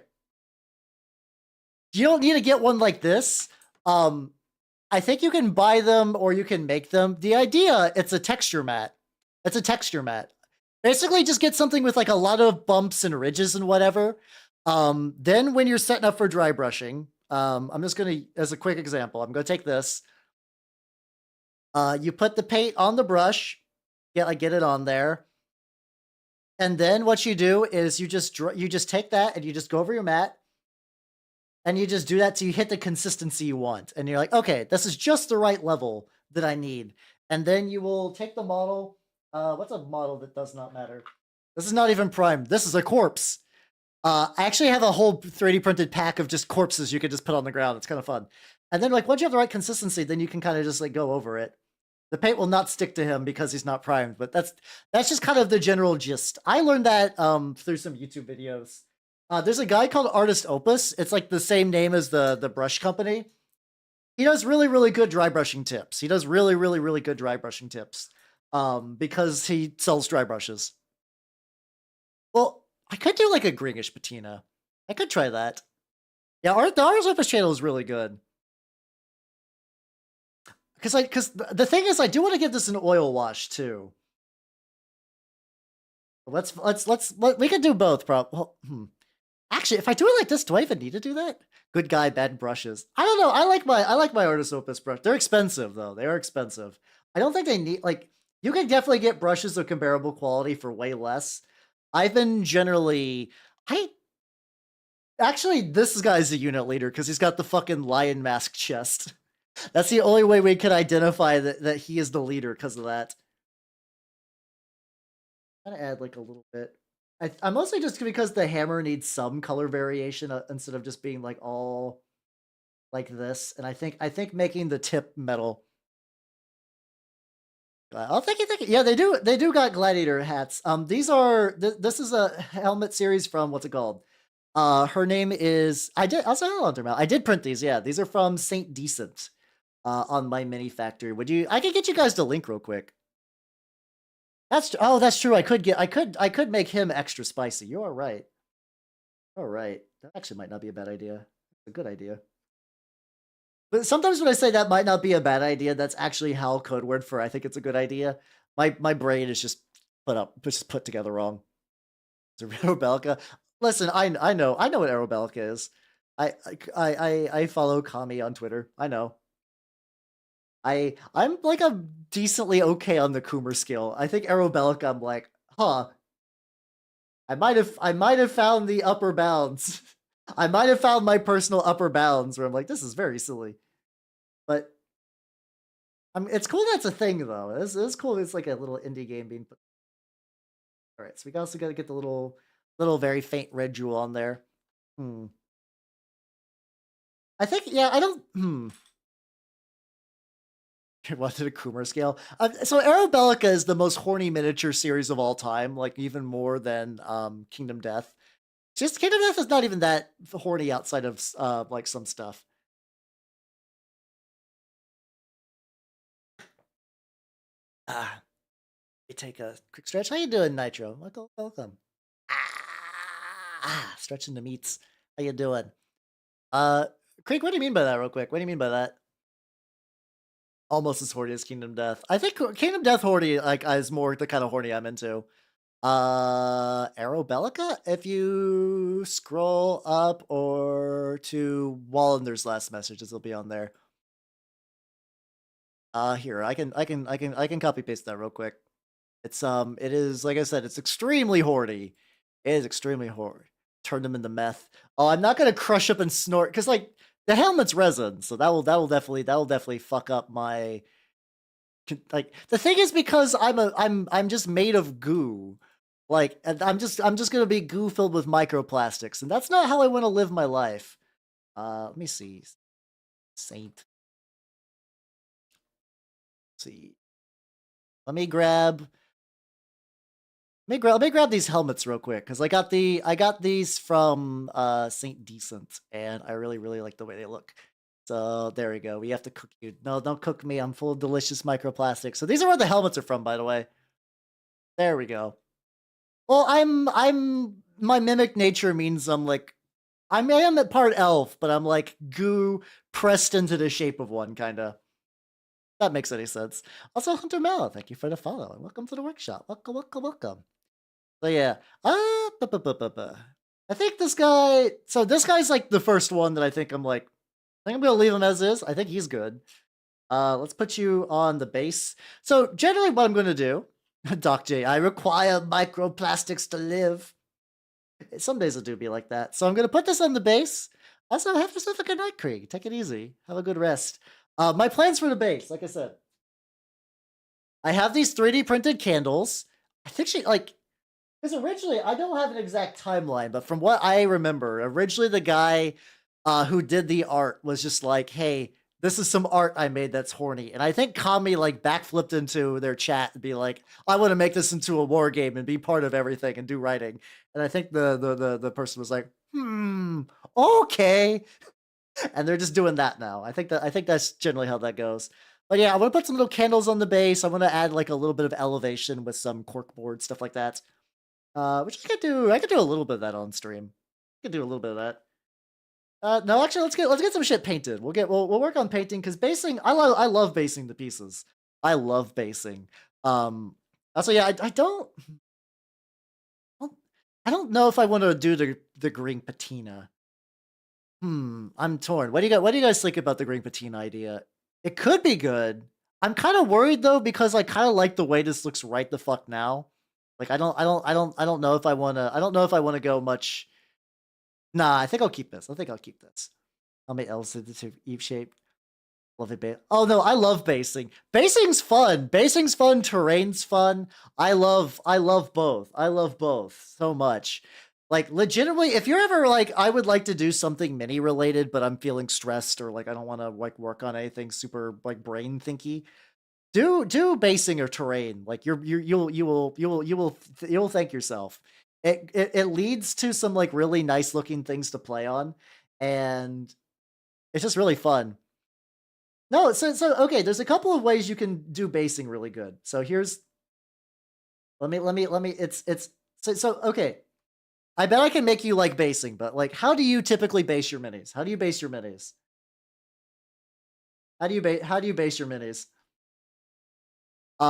You don't need to get one like this. I think you can buy them or you can make them. The idea, it's a texture mat. Basically, just get something with like a lot of bumps and ridges and whatever. Then when you're setting up for dry brushing, I'm just gonna, as a quick example, I'm gonna take this. You put the paint on the brush, get it on there. And then what you do is you just take that and you just go over your mat and you just do that till you hit the consistency you want. And you're like, okay, this is just the right level that I need. And then you will take the model What's a model that does not matter? This is not even primed. This is a corpse. I actually have a whole 3D printed pack of just corpses you could just put on the ground. It's kind of fun. And then like once you have the right consistency, then you can kind of just like go over it. The paint will not stick to him because he's not primed, but that's just kind of the general gist. I learned that through some YouTube videos. There's a guy called Artist Opus. It's like the same name as the brush company. He does really, really good dry brushing tips. He does really, really, really good dry brushing tips because he sells dry brushes. Well, I could do like a greenish patina. I could try that. Yeah, the Artist Opus channel is really good. Because the thing is, I do want to give this an oil wash too. We can do both. Actually, if I do it like this, do I even need to do that? Good guy, bad brushes. I don't know. I like my Artist Opus brush. They're expensive though. They are expensive. I don't think they need like you can definitely get brushes of comparable quality for way less. I've been generally actually this guy's a unit leader because he's got the fucking lion mask chest. That's the only way we can identify that he is the leader because of that. I'm gonna add like a little bit. I'm mostly just because the hammer needs some color variation instead of just being like all like this. And I think making the tip metal. Oh, thank you. Yeah, they do got gladiator hats. These are this is a helmet series from what's it called? Her name is I did print these. Yeah, these are from Saint Decent. On my mini factory. I could get you guys the link real quick. That's true. I could make him extra spicy. You are right. All right. That actually might not be a bad idea. It's a good idea. But sometimes when I say that might not be a bad idea, that's actually how code word for I think it's a good idea. My brain is just put together wrong. It's a Arabelica. Listen, I know what Arabelica is. I follow Kami on Twitter. I know. I'm like a decently okay on the Coomer scale. I think Arabelica, I'm like, huh. I might have found the upper bounds. I might have found my personal upper bounds where I'm like, this is very silly. But it's cool that's a thing though. It's cool. It's like a little indie game being put. All right, so we also got to get the little very faint red jewel on there. I think I don't. Wanted a Coomer scale. So Arabelica is the most horny miniature series of all time, like even more than Kingdom Death. Just Kingdom Death is not even that horny outside of like some stuff. We take a quick stretch. How you doing, Nitro? Welcome. Stretching the meats. How you doing? Creek, what do you mean by that, real quick? What do you mean by that? Almost as horny as Kingdom Death. I think Kingdom Death horny like is more the kind of horny I'm into. Arabelica, if you scroll up or to Wallender's last messages, will be on there. Here, I can copy paste that real quick. It is like I said, it's extremely horny. It is extremely horny. Turn them into meth. Oh, I'm not gonna crush up and snort because like the helmet's resin, so that will definitely fuck up my. Like the thing is because I'm just made of goo. Like I'm just gonna be goo filled with microplastics, and that's not how I want to live my life. Let me see. Saint. Let's see. Let me grab these helmets real quick because I got these from Saint Decent, and I really like the way they look. So there we go. We have to cook you. No, don't cook me. I'm full of delicious microplastics. So these are where the helmets are from, by the way. There we go. Well, my mimic nature means I'm like I am at part elf, but I'm like goo pressed into the shape of one, kinda. That makes any sense. Also, Hunter Mel, thank you for the follow and welcome to the workshop. Welcome. So yeah, I think this guy. So this guy's like the first one that I think I'm like. I think I'm gonna leave him as is. I think he's good. Let's put you on the base. So generally, what I'm gonna do, Doc J, I require microplastics to live. Some days it do be like that. So I'm gonna put this on the base. Also, have yourself a good night, Krieg. Take it easy. Have a good rest. My plans for the base, like I said, I have these 3D printed candles. I think she like because originally I don't have an exact timeline, but from what I remember, originally the guy who did the art was just like, "Hey, this is some art I made that's horny," and I think Kami like backflipped into their chat and be like, "I want to make this into a war game and be part of everything and do writing," and I think the person was like, okay," and they're just doing that now. I think that's generally how that goes. But yeah, I want to put some little candles on the base. I want to add like a little bit of elevation with some corkboard stuff like that. Which I could do. I could do a little bit of that on stream. I could do a little bit of that. No, actually, let's get some shit painted. We'll work on painting because basing. I love basing the pieces. I love basing. Also, yeah, I don't know if I want to do the green patina. I'm torn. What do you guys think about the green patina idea? It could be good. I'm kind of worried though because I kind of like the way this looks right the fuck now. Like I don't know if I don't know if I want to go much. Nah, I think I'll keep this. I think I'll keep this. How many L's did the Eve shape? Love it, oh no, I love basing. Basing's fun. Basing's fun. Terrain's fun. I love both. I love both so much. Like legitimately, if you're ever like, I would like to do something mini related, but I'm feeling stressed or like I don't want to like work on anything super like brain thinky. Do basing or terrain. Like you'll thank yourself. It leads to some like really nice looking things to play on, and it's just really fun. No, so okay, there's a couple of ways you can do basing really good. So here's let me it's so okay. I bet I can make you like basing, but like how do you typically base your minis? How do you base your minis? How do you base your minis?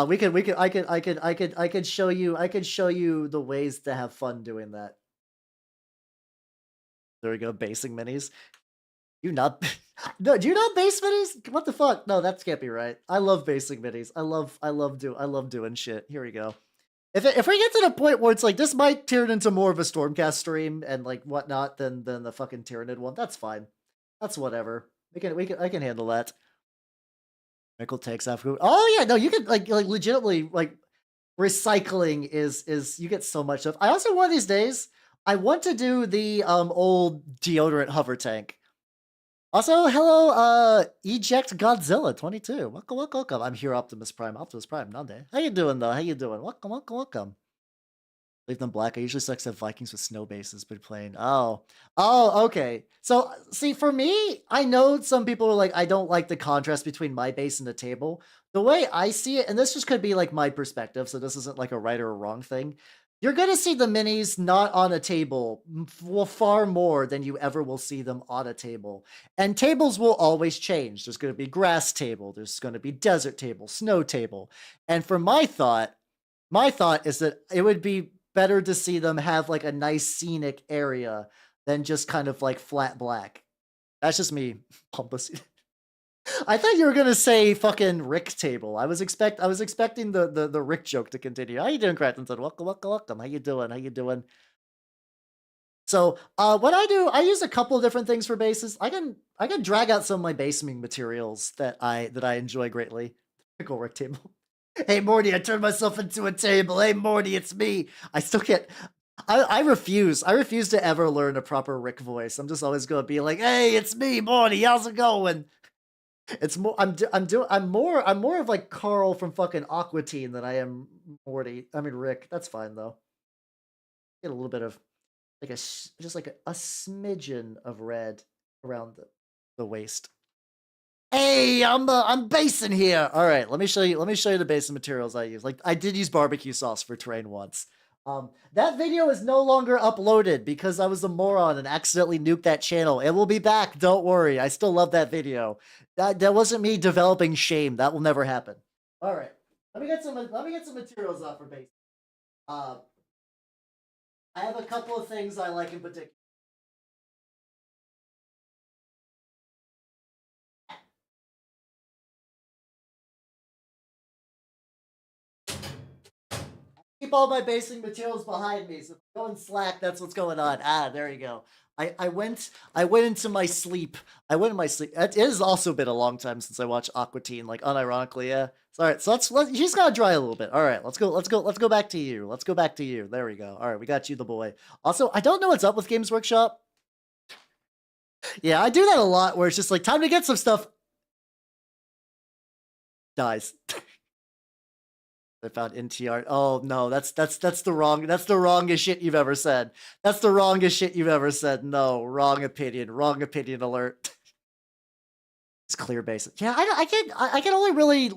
We could I could show you the ways to have fun doing that. There we go, basing minis. You not no, do you not base minis? What the fuck? No, that can't be right. I love basing minis. I love doing shit. Here we go. If we get to the point where it's like this might turn into more of a Stormcast stream and like whatnot than the fucking Tyranid one, that's fine. That's whatever. I can handle that. Michael takes off. Oh yeah, no, you can like legitimately like recycling is you get so much stuff. I also one of these days I want to do the old deodorant hover tank. Also, hello, Eject Godzilla 22. Welcome, welcome, welcome. I'm here, Optimus Prime. Optimus Prime, Nande. How you doing though? How you doing? Welcome, welcome, welcome. Leave them black. I usually sucks at Vikings with snow bases, but playing. Oh, okay. So see, for me, I know some people are like, I don't like the contrast between my base and the table. The way I see it, and this just could be like my perspective, so this isn't like a right or a wrong thing. You're gonna see the minis not on a table far more than you ever will see them on a table. And tables will always change. There's gonna be grass table, there's gonna be desert table, snow table. And for my thought is that it would be better to see them have like a nice scenic area than just kind of like flat black. That's just me. Pompous. I thought you were gonna say fucking Rick table. I was expecting the Rick joke to continue. How you doing, Cratton? Welcome, welcome, welcome. How you doing? How you doing? So what I do, I use a couple of different things for bases. I can drag out some of my basing materials that I enjoy greatly. Pickle Rick table. Hey Morty, I turned myself into a table. Hey Morty, it's me. I still can't. I refuse. I refuse to ever learn a proper Rick voice. I'm just always gonna be like, "Hey, it's me, Morty. How's it going?" It's more. I'm more of like Carl from fucking Aqua Teen than I am Morty. I mean Rick. That's fine though. Get a little bit of like just like a smidgen of red around the waist. Hey, I'm basing here. All right, let me show you the basing materials I use. Like I did use barbecue sauce for terrain once. That video is no longer uploaded because I was a moron and accidentally nuked that channel. It will be back. Don't worry. I still love that video. That wasn't me developing shame. That will never happen. All right. Let me get some materials out for base. Uh, I have a couple of things I like in particular. keep all my basing materials behind me. So if I go in Slack, that's what's going on. Ah, there you go. I went into my sleep. I went in my sleep. It has also been a long time since I watched Aqua Teen, like unironically, yeah. All right, so she's gotta dry a little bit. All right, let's go back to you. Let's go back to you. There we go. All right, we got you, the boy. Also, I don't know what's up with Games Workshop. Yeah, I do that a lot where it's just like time to get some stuff. Dies. I found NTR. Oh no, that's the wrongest shit you've ever said. That's the wrongest shit you've ever said. No, wrong opinion alert. It's clear bases. Yeah, I can only really,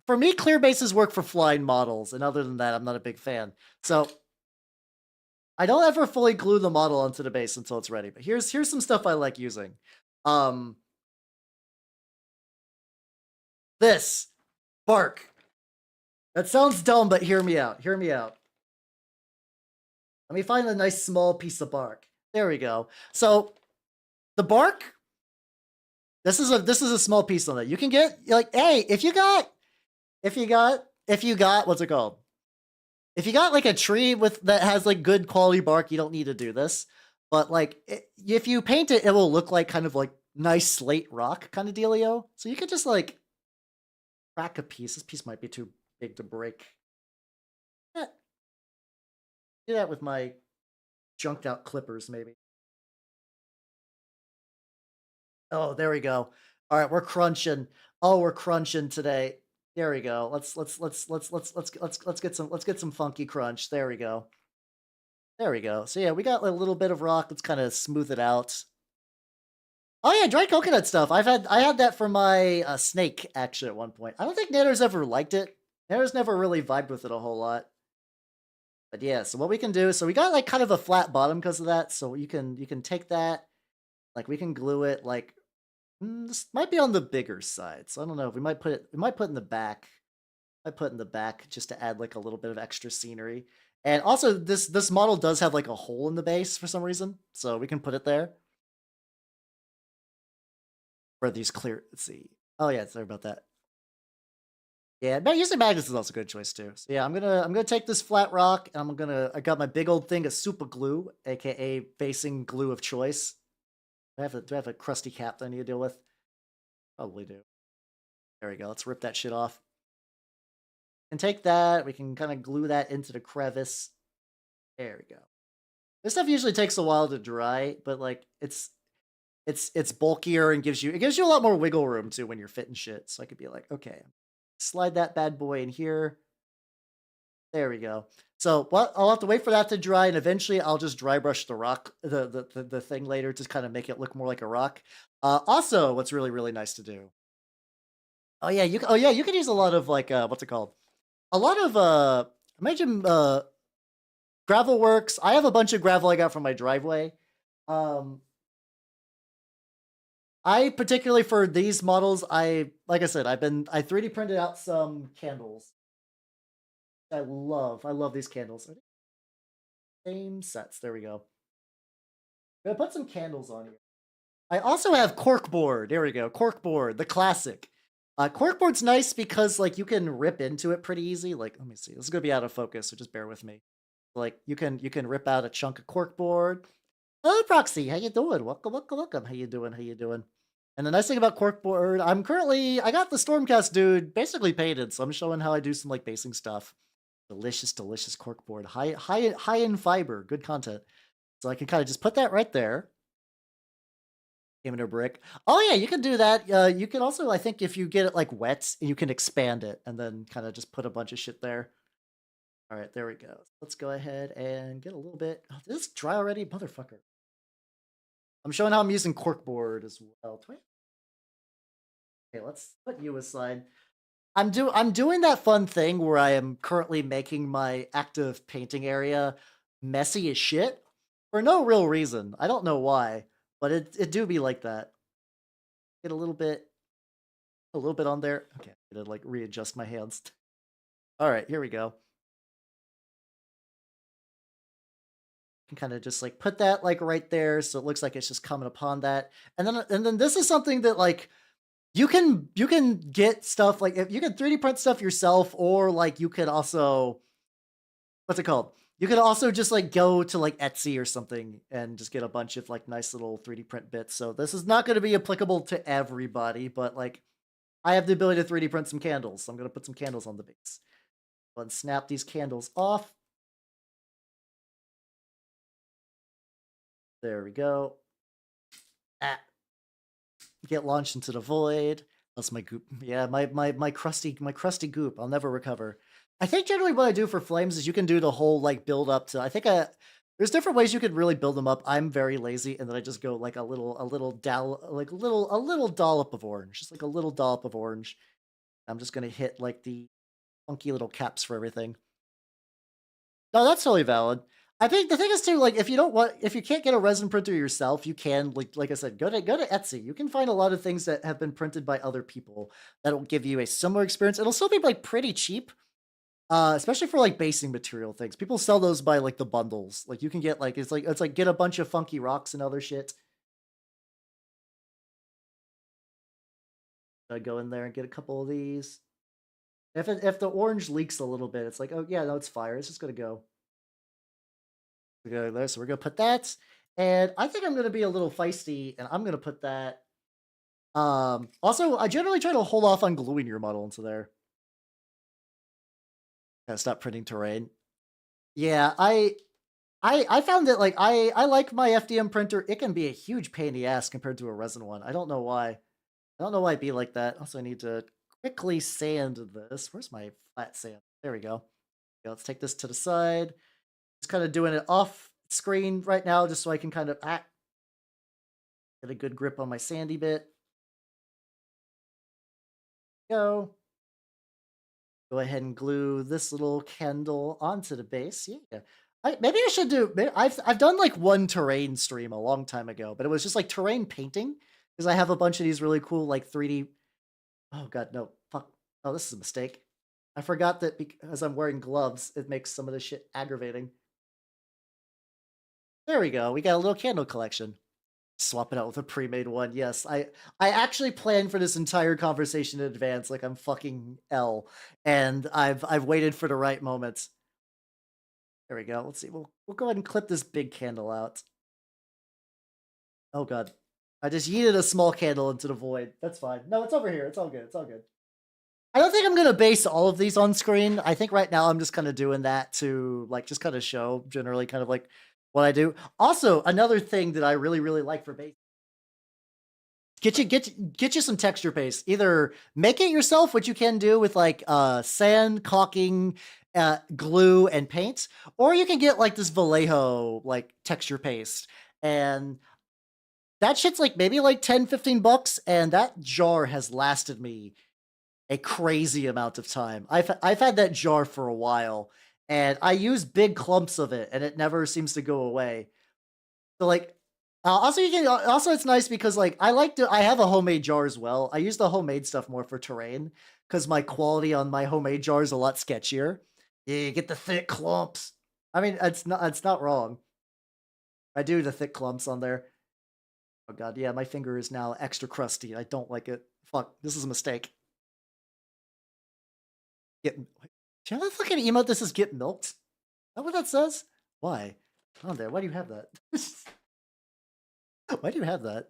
for me, clear bases work for flying models, and other than that, I'm not a big fan. So I don't ever fully glue the model onto the base until it's ready. But here's some stuff I like using. This bark. That sounds dumb, but hear me out. Hear me out. Let me find a nice small piece of bark. There we go. So the bark, this is a small piece on it. You can get like, hey, if you got what's it called? If you got like a tree that has like good quality bark, you don't need to do this. But like if you paint it, it will look like kind of like nice slate rock kind of dealio. So you could just like crack a piece. This piece might be too big to break. Do that with my junked out clippers, maybe. Oh, there we go. All right, we're crunching. Oh, we're crunching today. There we go. Let's get some funky crunch. There we go. There we go. So yeah, we got a little bit of rock. Let's kind of smooth it out. Oh yeah, dried coconut stuff. I had that for my snake actually at one point. I don't think Nanner's ever liked it. Nanner's never really vibed with it a whole lot. But yeah, so what we can do, so we got like kind of a flat bottom because of that. So you can take that, like we can glue it like this might be on the bigger side. So I don't know if we might put in the back. I put in the back just to add like a little bit of extra scenery. And also this model does have like a hole in the base for some reason. So we can put it there. For these clear, let's see. Oh yeah, sorry about that. Yeah, using magnets is also a good choice too. So yeah, I'm gonna take this flat rock and I got my big old thing of super glue, aka basing glue of choice. Do I have a crusty cap that I need to deal with? Probably do. There we go. Let's rip that shit off. And take that. We can kind of glue that into the crevice. There we go. This stuff usually takes a while to dry, but like it's bulkier and gives you a lot more wiggle room too when you're fitting shit. So I could be like, okay, slide that bad boy in here. There we go. So what I'll have to wait for that to dry, and eventually I'll just dry brush the rock, the thing later to kind of make it look more like a rock. Also, what's really really nice to do. Oh yeah, you can use a lot of like what's it called? A lot of imagine gravel works. I have a bunch of gravel I got from my driveway. I particularly for these models, like I said, I 3D printed out some candles. I love these candles. Same sets. There we go. I'm gonna put some candles on here. I also have corkboard. There we go. Corkboard, the classic. Corkboard's nice because like you can rip into it pretty easy. Like, let me see. This is gonna be out of focus, so just bear with me. Like you can rip out a chunk of corkboard. Hello, Proxy. How you doing? Welcome. How you doing? And the nice thing about corkboard, I got the Stormcast dude basically painted, so I'm showing how I do some like basing stuff. Delicious corkboard. High in fiber, good content. So I can kind of just put that right there. Came in a brick. Oh yeah, you can do that. You can also, I think, if you get it like wet, you can expand it and then kind of just put a bunch of shit there. All right, there we go. Let's go ahead and get a little bit. Oh, this is dry already, motherfucker. I'm showing how I'm using corkboard as well. Okay, let's put you aside. I'm doing that fun thing where I am currently making my active painting area messy as shit for no real reason. I don't know why, but it do be like that. Get a little bit on there. Okay, I'm gonna like readjust my hands. All right, here we go. Can kind of just like put that like right there, so it looks like it's just coming upon that. And then this is something that like you can get stuff like if you can 3D print stuff yourself, or like you could also what's it called? You could also just like go to like Etsy or something and just get a bunch of like nice little 3D print bits. So this is not going to be applicable to everybody, but like I have the ability to 3D print some candles. So I'm going to put some candles on the base. And snap these candles off. There we go. Ah, get launched into the void. That's my goop. Yeah, my crusty goop. I'll never recover. I think generally what I do for flames is you can do the whole like build up to. I think there's different ways you could really build them up. I'm very lazy, and then I just go like a little dollop of orange, just like a little dollop of orange. I'm just gonna hit like the funky little caps for everything. No, that's totally valid. I think the thing is too, like if you can't get a resin printer yourself, you can like I said, go to Etsy. You can find a lot of things that have been printed by other people that'll give you a similar experience. It'll still be like pretty cheap. Especially for like basing material things. People sell those by like the bundles. Like you can get like it's like get a bunch of funky rocks and other shit. I go in there and get a couple of these. If the orange leaks a little bit, it's like, oh yeah, no, it's fire. It's just gonna go. We go there, so we're gonna put that. And I think I'm gonna be a little feisty, and I'm gonna put that. Also, I generally try to hold off on gluing your model into there. Gotta stop printing terrain. Yeah, I found that like I like my FDM printer. It can be a huge pain in the ass compared to a resin one. I don't know why. I don't know why it'd be like that. Also, I need to quickly sand this. Where's my flat sand? There we go. Okay, let's take this to the side. Just kind of doing it off screen right now, just so I can kind of get a good grip on my sandy bit. Go. Go ahead and glue this little candle onto the base. Yeah. Maybe I should do. I've done like one terrain stream a long time ago, but it was just like terrain painting because I have a bunch of these really cool like 3D. Oh god, no, fuck. Oh, this is a mistake. I forgot that because I'm wearing gloves, it makes some of this shit aggravating. There we go. We got a little candle collection. Swap it out with a pre-made one. Yes, I actually planned for this entire conversation in advance, like I'm fucking L, and I've waited for the right moments. There we go. Let's see. We'll go ahead and clip this big candle out. Oh god, I just yeeted a small candle into the void. That's fine. No, it's over here. It's all good. It's all good. I don't think I'm gonna base all of these on screen. I think right now I'm just kind of doing that to like just kind of show generally kind of like what I do. Also, another thing that I really like for base. Get you some texture paste. Either make it yourself, which you can do with like sand, caulking, glue, and paint, or you can get like this Vallejo like texture paste. And that shit's like maybe like 10, 15 bucks, and that jar has lasted me a crazy amount of time. I've had that jar for a while, and I use big clumps of it, and it never seems to go away. So like, also you can also it's nice because like I have a homemade jar as well. I use the homemade stuff more for terrain because my quality on my homemade jar is a lot sketchier. Yeah, you get the thick clumps. I mean, it's not wrong. I do the thick clumps on there. Oh god, yeah, my finger is now extra crusty. I don't like it. Fuck, this is a mistake. Get, do you have a fucking emote that says "get milked"? Is that what that says? Why? On there. Why do you have that? Why do you have that?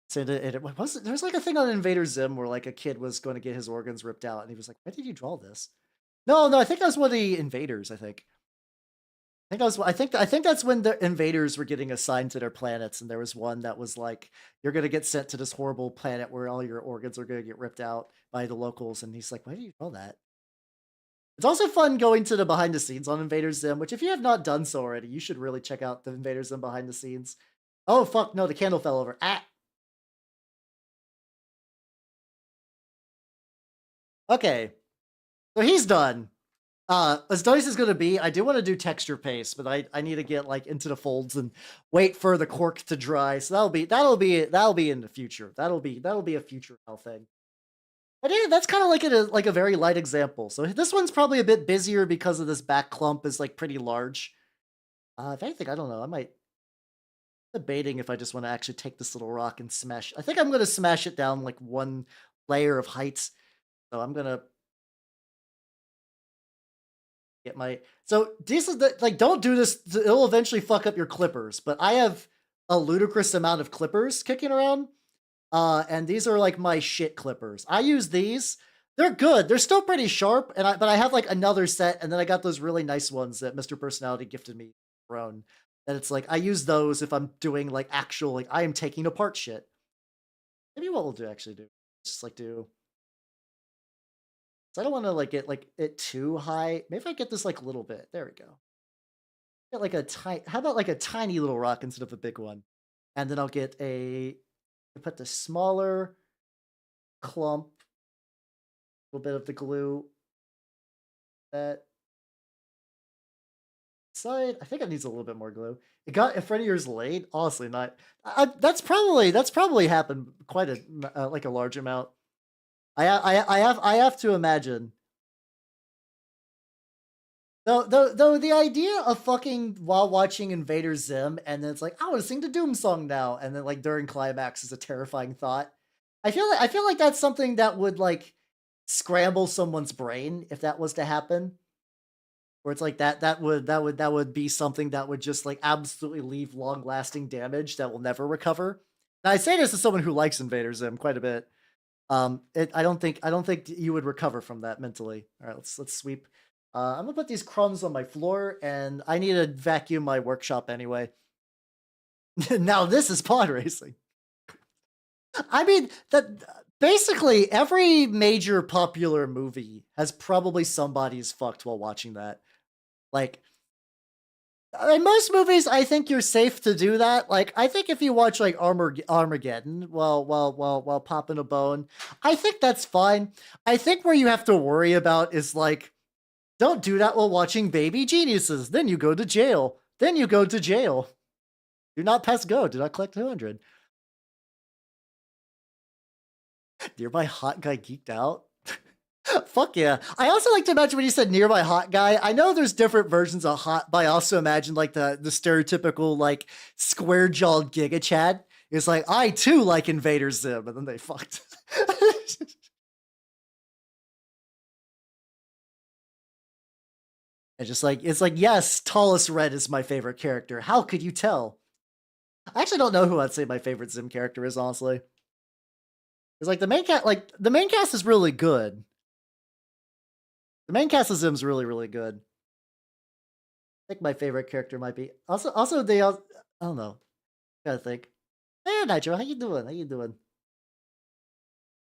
So there's like a thing on Invader Zim where like a kid was going to get his organs ripped out, and he was like, "Why did you draw this?" No, I think that was one of the invaders. I think that's when the invaders were getting assigned to their planets, and there was one that was like, "You're gonna get sent to this horrible planet where all your organs are gonna get ripped out by the locals." And he's like, "Why did you draw that?" It's also fun going to the behind the scenes on Invader Zim, which if you have not done so already, you should really check out the Invader Zim behind the scenes. Oh fuck, no, the candle fell over. Ah. Okay. So he's done. As nice as gonna be, I do want to do texture paste, but I need to get like into the folds and wait for the cork to dry. So that'll be in the future. That'll be a future now thing. But yeah, that's kind of like a very light example. So this one's probably a bit busier because of this back clump is like pretty large. If anything, I don't know. I might debating if I just want to actually take this little rock and smash. I think I'm gonna smash it down like one layer of height. So I'm gonna Get my so this is the like don't do this. It'll eventually fuck up your clippers. But I have a ludicrous amount of clippers kicking around. And these are like my shit clippers. I use these. They're good. They're still pretty sharp. But I have like another set, and then I got those really nice ones that Mr. Personality gifted me for own. And it's like I use those if I'm doing like actual like I am taking apart shit. Maybe what we'll do actually do just like do. So I don't want to like get like it too high. Maybe if I get this like a little bit. There we go. Get like a tiny. How about like a tiny little rock instead of a big one? And then I'll get a. Put the smaller clump, a little bit of the glue. That side. I think it needs a little bit more glue. It got in front of yours late. Honestly, not. That's probably happened quite a like a large amount. I have to imagine. Though the idea of fucking while watching Invader Zim and then it's like I want to sing the Doom song now and then like during climax is a terrifying thought. I feel like that's something that would like scramble someone's brain if that was to happen. Where it's like that would be something that would just like absolutely leave long lasting damage that will never recover. Now I say this as someone who likes Invader Zim quite a bit. I don't think you would recover from that mentally. All right, let's sweep. I'm gonna put these crumbs on my floor, and I need to vacuum my workshop anyway. Now this is pod racing. I mean that basically every major popular movie has probably somebody's fucked while watching that. Like in most movies, I think you're safe to do that. Like, I think if you watch like Armageddon while popping a bone, I think that's fine. I think where you have to worry about is like, don't do that while watching Baby Geniuses. Then you go to jail. Then you go to jail. Do not pass go. Do not collect 200. Nearby hot guy geeked out. Fuck yeah. I also like to imagine when you said nearby hot guy, I know there's different versions of hot, but I also imagine like the stereotypical like square jawed Giga Chad. It's like, I too like Invader Zim, and then they fucked. And just like it's like, yes, Tallest Red is my favorite character. How could you tell? I actually don't know who I'd say my favorite Zim character is, honestly. It's like the main cast is really good. The main cast of Zim's really, really good. I think my favorite character might be also they all I don't know. Gotta think. Hey Nitro, how you doing? How you doing?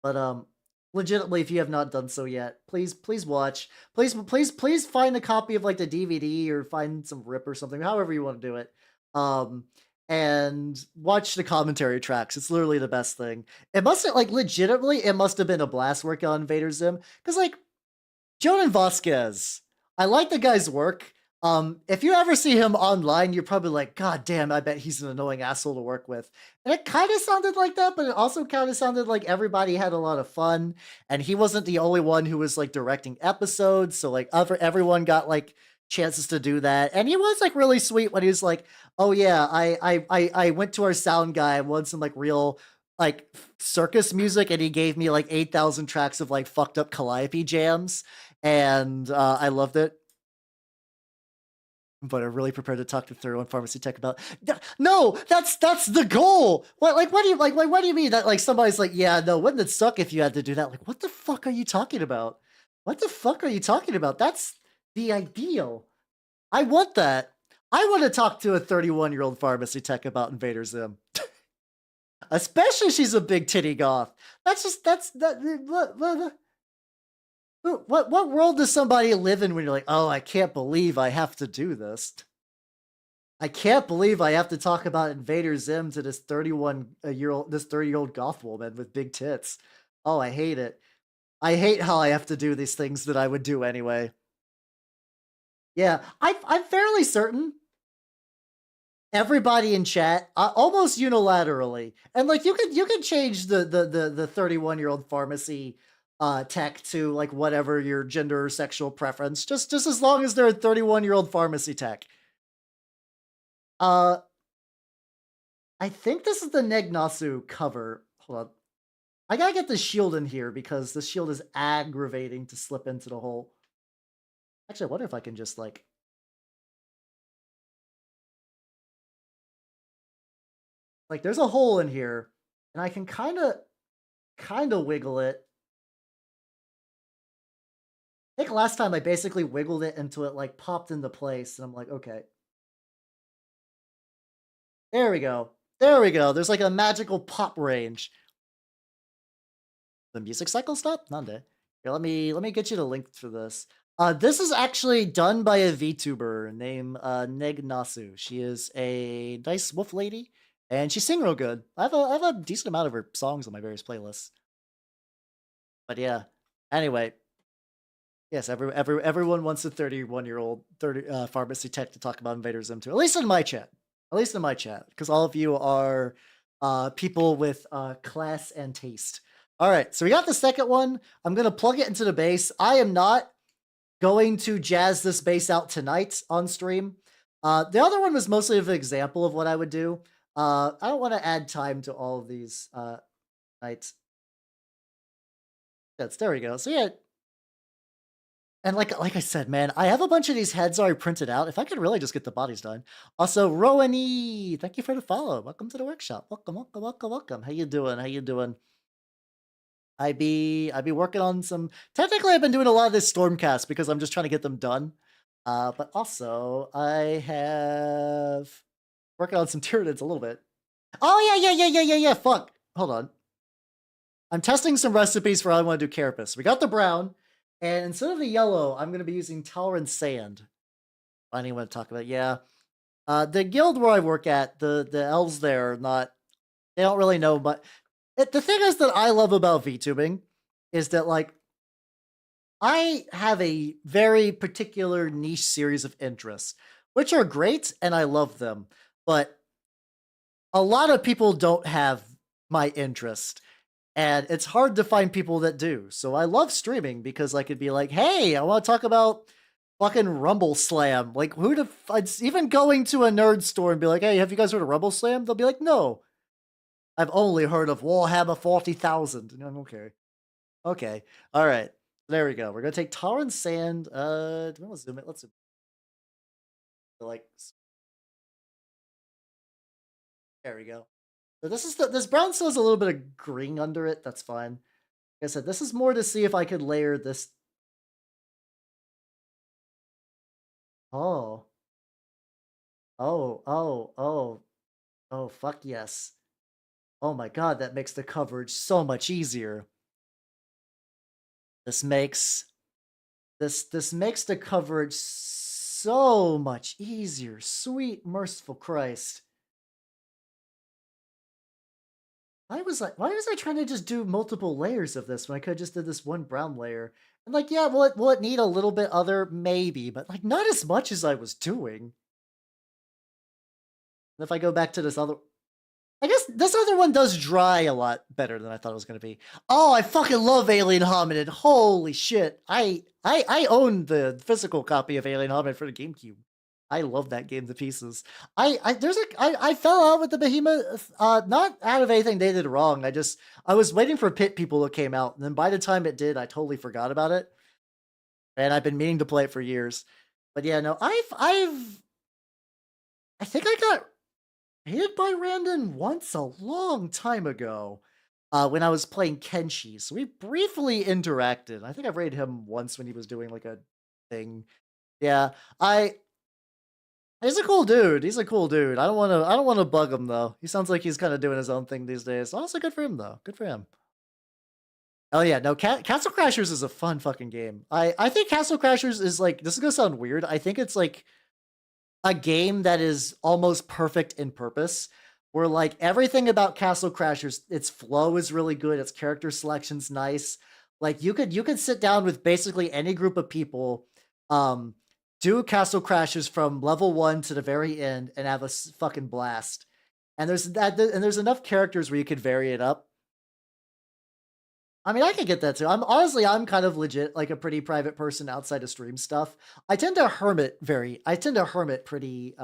But legitimately, if you have not done so yet, please watch. Please find a copy of like the DVD or find some rip or something, however you want to do it. Um and watch the commentary tracks. It's literally the best thing. It must have like legitimately, it must have been a blast working on Invader Zim. Because like Jonan Vasquez, I like the guy's work. If you ever see him online, you're probably like, God damn, I bet he's an annoying asshole to work with. And it kind of sounded like that, but it also kind of sounded like everybody had a lot of fun. And he wasn't the only one who was like directing episodes. So like everyone got like chances to do that. And he was like really sweet when he was like, oh yeah, I went to our sound guy, I wanted some like real like circus music, and he gave me like 8,000 tracks of like fucked up Calliope jams, and I loved it. But I'm really prepared to talk to Thorough and Pharmacy Tech about. No, that's the goal. What do you like? What do you mean that like somebody's like, yeah, no, wouldn't it suck if you had to do that? Like, what the fuck are you talking about? What the fuck are you talking about? That's the ideal. I want that. I want to talk to a 31-year-old pharmacy tech about Invader Zim. Especially she's a big titty goth. That's just that's that. What world does somebody live in when you're like, oh, I can't believe I have to do this. I can't believe I have to talk about Invader Zim to this 30-year-old goth woman with big tits. Oh, I hate it. I hate how I have to do these things that I would do anyway. Yeah, I'm fairly certain everybody in chat almost unilaterally, and like you can change the 31-year-old pharmacy tech to like whatever your gender or sexual preference, just as long as they're a 31-year-old pharmacy tech. I think this is the Negnasu cover. Hold on, I gotta get the shield in here because the shield is aggravating to slip into the hole. Actually, I wonder if I can just like there's a hole in here, and I can kind of wiggle it. I think last time I basically wiggled it until it like popped into place, and I'm like, okay, there we go, there we go. There's like a magical pop range. The music cycle stopped? Nande. Here, let me get you the link for this. This is actually done by a VTuber named Neg Nasu. She is a nice wolf lady, and she sing real good. I have a decent amount of her songs on my various playlists. But yeah. Anyway, yes, everyone wants a 31-year-old 30 pharmacy tech to talk about Invader Zim too. At least in my chat. At least in my chat, because all of you are people with class and taste. All right, so we got the second one. I'm gonna plug it into the base. I am not going to jazz this base out tonight on stream. The other one was mostly of an example of what I would do. I don't want to add time to all of these nights. Yes, there we go. So yeah, and like I said, man, I have a bunch of these heads already printed out. If I could really just get the bodies done. Also, Rowan, thank you for the follow. Welcome to the workshop. Welcome, welcome, welcome, welcome. How you doing? How you doing? I be working on some. Technically, I've been doing a lot of this Stormcast because I'm just trying to get them done. But also I have working on some Tyranids a little bit. Oh yeah. Fuck. Hold on. I'm testing some recipes for how I want to do carapace. We got the brown, and instead of the yellow, I'm going to be using Tolerant Sand. I didn't want to talk about it. Yeah. The guild where I work at, the elves there are not. They don't really know, but the thing is that I love about VTubing is that like I have a very particular niche series of interests, which are great and I love them. But a lot of people don't have my interest. And it's hard to find people that do. So I love streaming because I could be like, hey, I want to talk about fucking Rumble Slam. Like, it's even going to a nerd store and be like, hey, have you guys heard of Rumble Slam? They'll be like, no. I've only heard of Warhammer 40,000. And I'm okay. Okay. All right. There we go. We're gonna take tar and sand. Do we want to zoom it? Let's zoom it. Like, there we go. So this brown still has a little bit of green under it. That's fine. Like I said, this is more to see if I could layer this. Oh, oh, fuck yes. Oh my god, that makes the coverage so much easier. This makes this makes the coverage so much easier. Sweet merciful Christ. Why was I trying to just do multiple layers of this when I could have just did this one brown layer? And like, yeah, will it need a little bit other? Maybe, but like not as much as I was doing. And if I go back to this other, I guess this other one does dry a lot better than I thought it was going to be. Oh, I fucking love Alien Hominid. Holy shit. I own the physical copy of Alien Hominid for the GameCube. I love that game to pieces. I fell out with the Behemoth, not out of anything they did wrong. I was waiting for Pit People that came out, and then by the time it did, I totally forgot about it. And I've been meaning to play it for years. But yeah, no, I think I got hit by Randon once a long time ago. When I was playing Kenshi. So we briefly interacted. I think I've raided him once when he was doing like a thing. Yeah. He's a cool dude. He's a cool dude. I don't want to bug him though. He sounds like he's kind of doing his own thing these days. Also good for him though. Good for him. Oh yeah, no, Castle Crashers is a fun fucking game. I think Castle Crashers is like, this is gonna sound weird. I think it's like a game that is almost perfect in purpose. Where like everything about Castle Crashers, its flow is really good, its character selection's nice. Like you could sit down with basically any group of people, um, do Castle Crashers from level 1 to the very end and have a fucking blast. And there's enough characters where you could vary it up. I mean, I can get that too. I'm kind of legit like a pretty private person outside of stream stuff. I tend to hermit pretty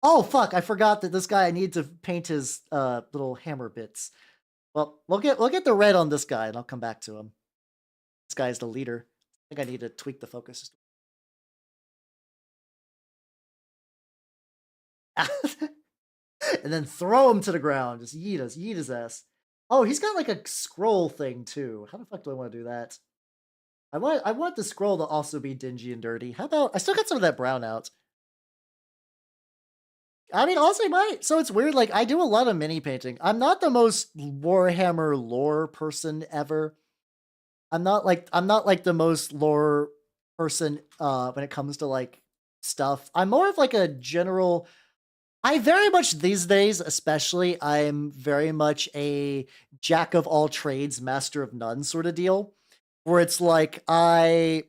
oh fuck, I forgot that this guy I need to paint his little hammer bits. Well, we'll get the red on this guy and I'll come back to him. This guy is the leader. I think I need to tweak the focus. And then throw him to the ground. Just yeet his ass. Oh, he's got like a scroll thing too. How the fuck do I want to do that? I want the scroll to also be dingy and dirty. How about I still got some of that brown out. I mean, honestly, so it's weird. Like, I do a lot of mini painting. I'm not the most Warhammer lore person ever. I'm not like the most lore person when it comes to like stuff. I'm more of like a general. I very much these days, especially, I'm very much a jack of all trades, master of none sort of deal. Where it's like I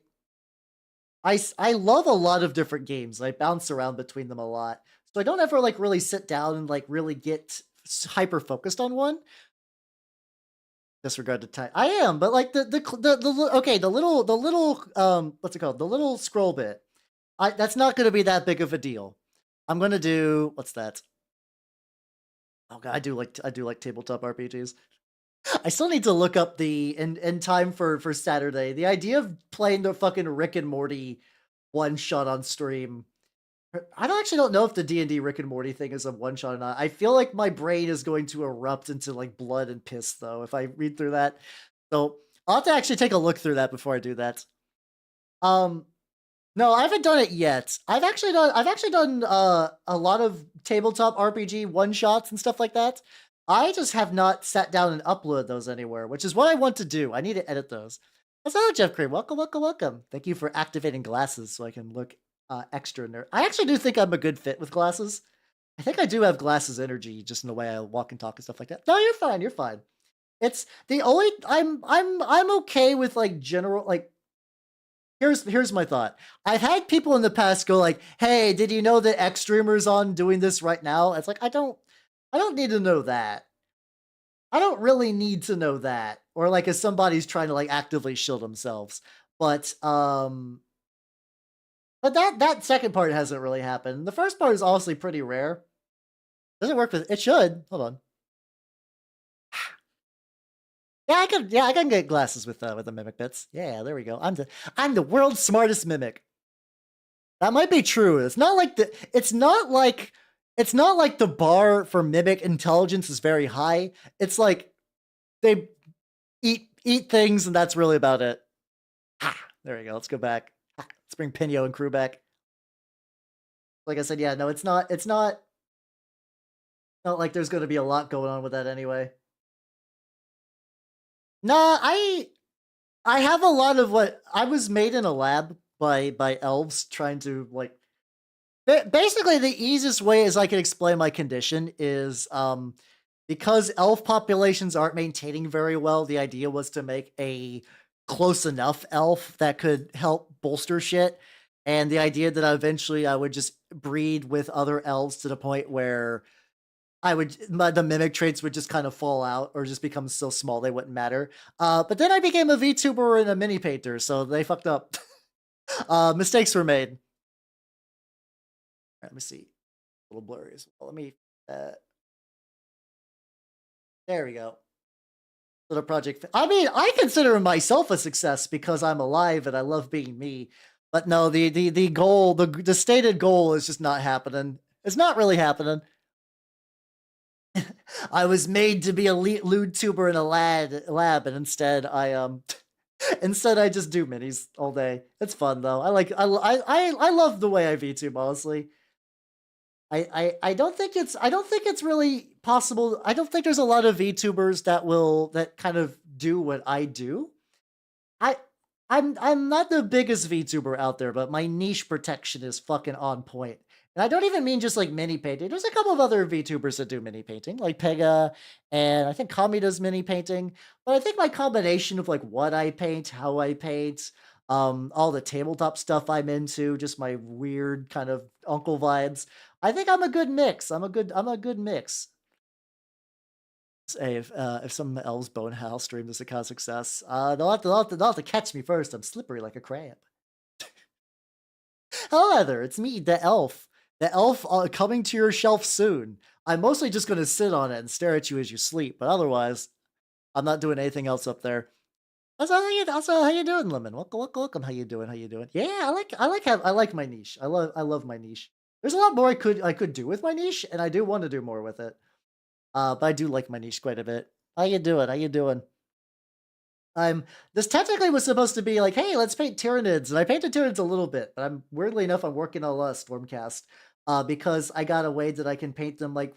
love a lot of different games. I bounce around between them a lot. So I don't ever like really sit down and like really get hyper focused on one. Disregard the time. I am, but like okay, the little what's it called? The little scroll bit. That's not going to be that big of a deal. I'm going to do what's that? Oh god, I do like tabletop RPGs. I still need to look up the in time for Saturday. The idea of playing the fucking Rick and Morty one shot on stream. I don't know if the D&D Rick and Morty thing is a one shot or not. I feel like my brain is going to erupt into like blood and piss though if I read through that. So I'll have to actually take a look through that before I do that. No, I haven't done it yet. I've actually done a lot of tabletop RPG one shots and stuff like that. I just have not sat down and uploaded those anywhere, which is what I want to do. I need to edit those. What's up, Jeff Cream? Welcome, welcome, welcome. Thank you for activating glasses so I can look extra nerd. I actually do think I'm a good fit with glasses. I think I do have glasses energy just in the way I walk and talk and stuff like that. No, you're fine. You're fine. It's the only I'm okay with like general like here's my thought. I've had people in the past go like, "Hey, did you know that X streamer's on doing this right now?" It's like I don't need to know that. I don't really need to know that. Or like if somebody's trying to like actively shield themselves. But that second part hasn't really happened. The first part is honestly pretty rare. Does it work with it should. Hold on. Yeah, I can get glasses with the mimic bits. Yeah, there we go. I'm the world's smartest mimic. That might be true. It's not like the bar for mimic intelligence is very high. It's like they eat things and that's really about it. There we go. Let's go back. Let's bring Pinio and crew back. Like I said, yeah, no, it's not like there's going to be a lot going on with that anyway. Nah, I have a lot of what I was made in a lab by elves trying to like basically the easiest way as I can explain my condition is because elf populations aren't maintaining very well, the idea was to make a close enough elf that could help bolster shit. And the idea that eventually I would just breed with other elves to the point where the mimic traits would just kind of fall out or just become so small they wouldn't matter. But then I became a VTuber and a mini painter, so they fucked up. Mistakes were made. Let me see. A little blurry as well. Let me. There we go. Little project. I mean, I consider myself a success because I'm alive and I love being me. But no, the goal, the stated goal is just not happening. It's not really happening. I was made to be a lewd tuber in a lab, and instead I just do minis all day. It's fun though. I love the way I VTube, honestly. I don't think it's really possible. I don't think there's a lot of VTubers that kind of do what I do. I'm not the biggest VTuber out there, but my niche protection is fucking on point. And I don't even mean just like mini painting. There's a couple of other VTubers that do mini painting, like Pega, and I think Kami does mini painting. But I think my combination of like what I paint, how I paint, all the tabletop stuff I'm into, just my weird kind of uncle vibes. I think I'm a good mix. I'm a good mix. Say if some elves bone house stream is a kind of success, they'll have to catch me first. I'm slippery like a crab. Hello, Heather. It's me, the elf. The elf coming to your shelf soon. I'm mostly just going to sit on it and stare at you as you sleep, but otherwise, I'm not doing anything else up there. Also, how you doing, Lemon? Welcome. How you doing? Yeah, I like my niche. I love my niche. There's a lot more I could do with my niche, and I do want to do more with it. But I do like my niche quite a bit. How you doing? How you doing? This technically was supposed to be like, hey, let's paint Tyranids, and I painted Tyranids a little bit, but I'm weirdly enough, I'm working on a Stormcast, because I got a way that I can paint them like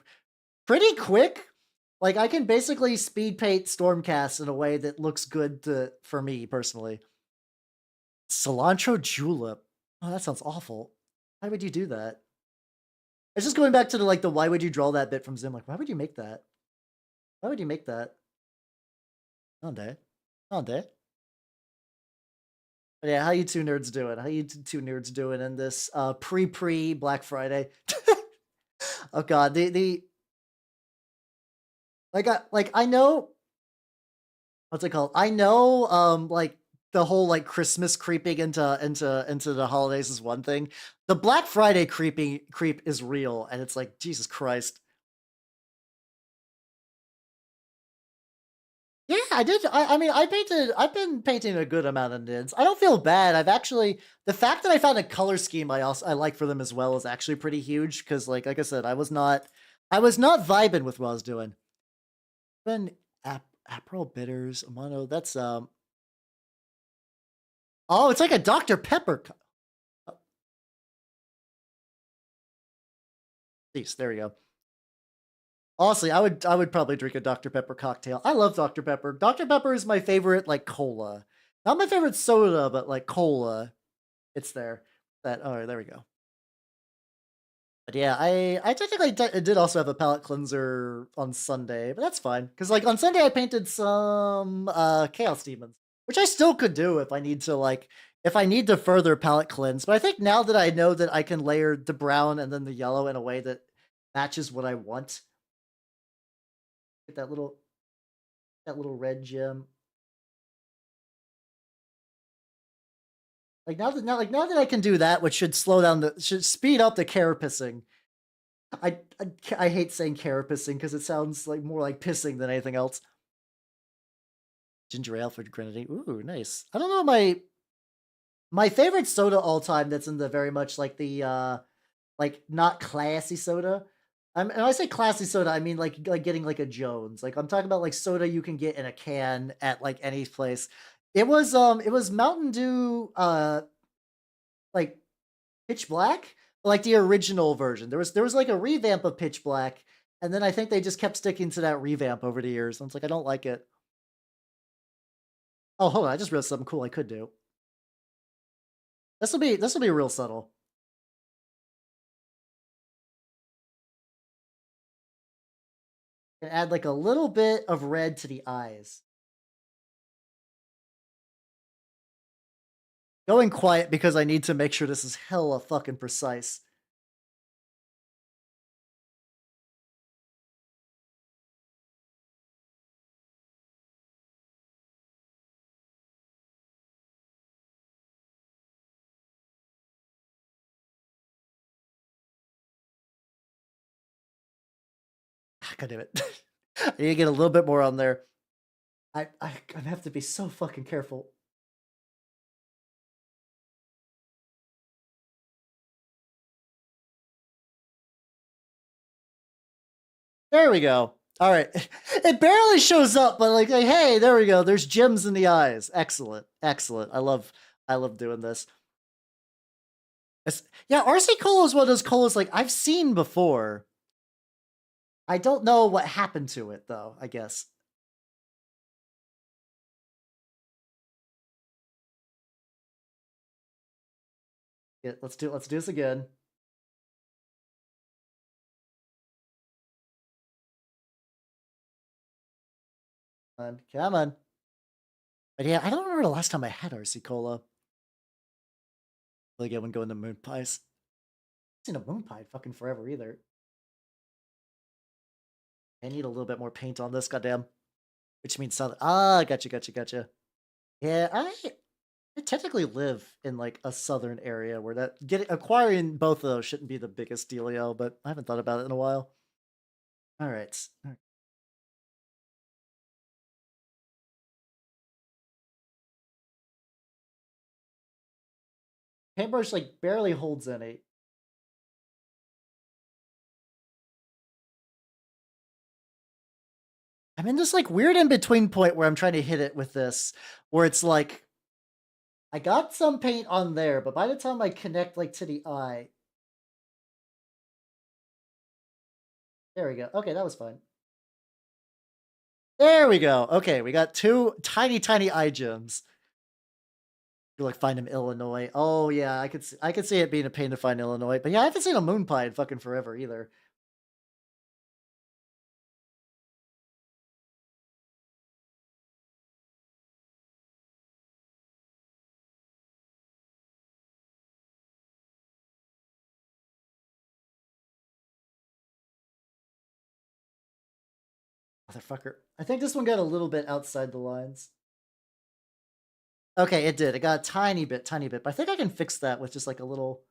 pretty quick. Like I can basically speed paint Stormcast in a way that looks good for me personally. Cilantro julep. Oh, that sounds awful. Why would you do that? It's just going back to the why would you draw that bit from Zim? Like, why would you make that? Why would you make that? Nande. Nande. But yeah, how you two nerds doing? How you two nerds doing in this pre Black Friday? Oh god, the I know what's it called? I know like the whole like Christmas creeping into the holidays is one thing. The Black Friday creep is real, and it's like Jesus Christ. Yeah, I did. I mean, I've been painting a good amount of nids. I don't feel bad. I've actually the fact that I found a color scheme I like for them as well is actually pretty huge because like I said, I was not vibing with what I was doing. Then April bitters, mono. That's oh, it's like a Dr. Pepper. Jeez, there we go. Honestly, I would probably drink a Dr. Pepper cocktail. I love Dr. Pepper. Dr. Pepper is my favorite like cola. Not my favorite soda, but like cola. It's there. That oh, there we go. But yeah, I technically did also have a palette cleanser on Sunday, but that's fine because like on Sunday I painted some chaos demons, which I still could do if I need to if I need to further palette cleanse. But I think now that I know that I can layer the brown and then the yellow in a way that matches what I want, get that little red gem. Like now that I can do that, which should slow down should speed up the carapissing. I hate saying carapissing because it sounds like more like pissing than anything else. Ginger ale for grenadine. Ooh, nice. I don't know my favorite soda all time that's in the very much like the like not classy soda. And when I say classy soda, I mean like getting like a Jones. Like I'm talking about like soda you can get in a can at like any place. It was Mountain Dew like Pitch Black, like the original version. There was like a revamp of Pitch Black, and then I think they just kept sticking to that revamp over the years. And it's like I don't like it. Oh, hold on, I just realized something cool I could do. This will be real subtle. And add like a little bit of red to the eyes. Going quiet because I need to make sure this is hella fucking precise. God damn it. I need to get a little bit more on there. I have to be so fucking careful. There we go. All right. It barely shows up, but like, hey, there we go. There's gems in the eyes. Excellent. Excellent. I love doing this. Yeah, RC Cola is one of those colas like I've seen before. I don't know what happened to it though, I guess. Yeah, let's do this again. Come on. But yeah, I don't remember the last time I had RC Cola. Really good when going to moon pies. I've seen a moon pie in fucking forever either. I need a little bit more paint on this, goddamn. Which means southern. Ah, gotcha. Yeah, I technically live in like a southern area where acquiring both of those shouldn't be the biggest dealio, but I haven't thought about it in a while. All right. All right. Paintbrush like barely holds any. I'm in this like weird in between point where I'm trying to hit it with this, where it's like I got some paint on there, but by the time I connect like to the eye, there we go. Okay, that was fine. There we go. Okay, we got two tiny, tiny eye gems. You like find them Illinois. Oh yeah, I could see it being a pain to find Illinois, but yeah, I haven't seen a moon pie in fucking forever either. Motherfucker. I think this one got a little bit outside the lines. Okay, it did. It got a tiny bit. But I think I can fix that with just like a little.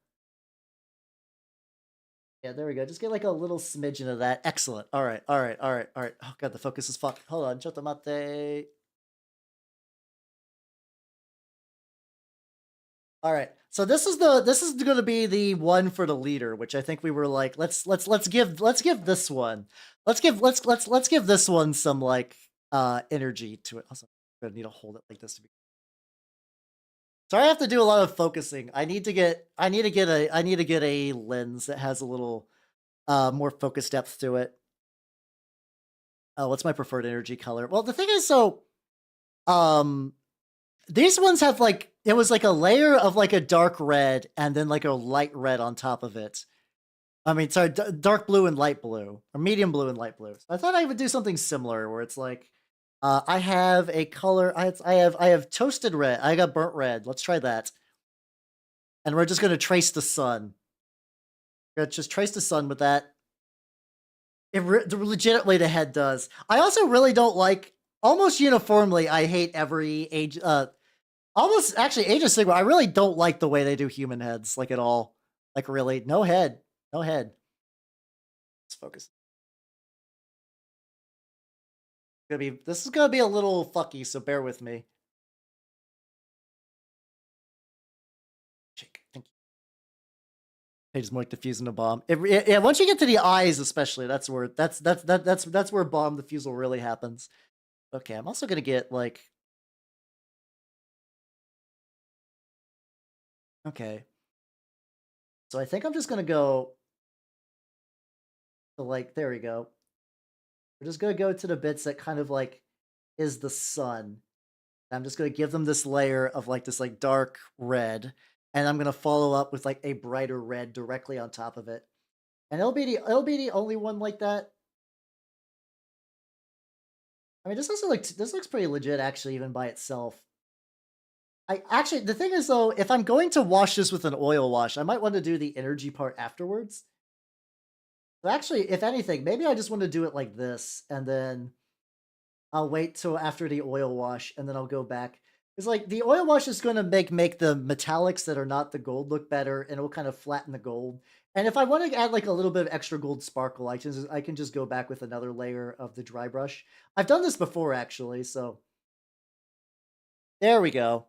Yeah, there we go. Just get like a little smidgen of that. Excellent. All right, all right, all right, all right. Oh god, the focus is fucked. Hold on, chotomate. All right. So this is going to be the one for the leader, which I think we were like, let's give this one, let's give this one some like energy to it. Also, I'm gonna need to hold it like this to be. So I have to do a lot of focusing. I need to get a lens that has a little more focus depth to it. What's my preferred energy color? Well, the thing is, so um these ones have like it was like a layer of like a dark red and then like a light red on top of it. I mean, sorry, dark blue and light blue, or medium blue and light blue. So I thought I would do something similar where it's like I have a color. I have toasted red. I got burnt red. Let's try that. And we're just gonna trace the sun. We're gonna just trace the sun with that. Legitimately the head does. I also really don't like almost uniformly. I hate every age. Almost actually Age of Sigmar. I really don't like the way they do human heads, like at all. Like really, no head, no head. Let's focus. This is gonna be a little fucky, so bear with me. Thank you. They just like defusing a bomb. Yeah, once you get to the eyes, especially, that's where that's where bomb defusal really happens. Okay, I'm also gonna get like. Okay. So I think I'm just gonna go. To like, there we go. We're just gonna go to the bits that kind of like is the sun. I'm just gonna give them this layer of like this like dark red, and I'm gonna follow up with like a brighter red directly on top of it. And it'll be the only one like that. I mean, this also like this looks pretty legit actually, even by itself. I actually the thing is though, if I'm going to wash this with an oil wash, I might want to do the energy part afterwards. But actually, if anything, maybe I just want to do it like this, and then I'll wait till after the oil wash, and then I'll go back. It's like the oil wash is going to make the metallics that are not the gold look better, and it'll kind of flatten the gold. And if I want to add like a little bit of extra gold sparkle, I can just go back with another layer of the dry brush. I've done this before actually, so there we go.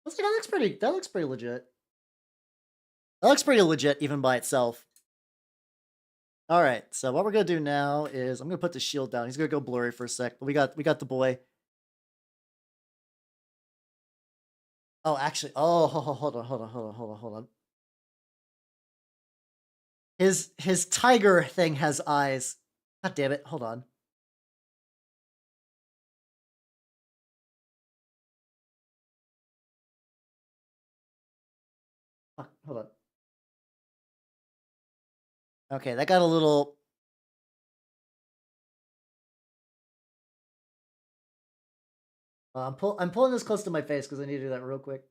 That looks pretty. That looks pretty legit. That looks pretty legit even by itself. All right, so what we're gonna do now is I'm gonna put the shield down. He's gonna go blurry for a sec, but we got the boy. Oh, actually, oh, hold on. His tiger thing has eyes. God damn it! Hold on. Hold on. Okay, that got a little. I'm pulling this close to my face because I need to do that real quick.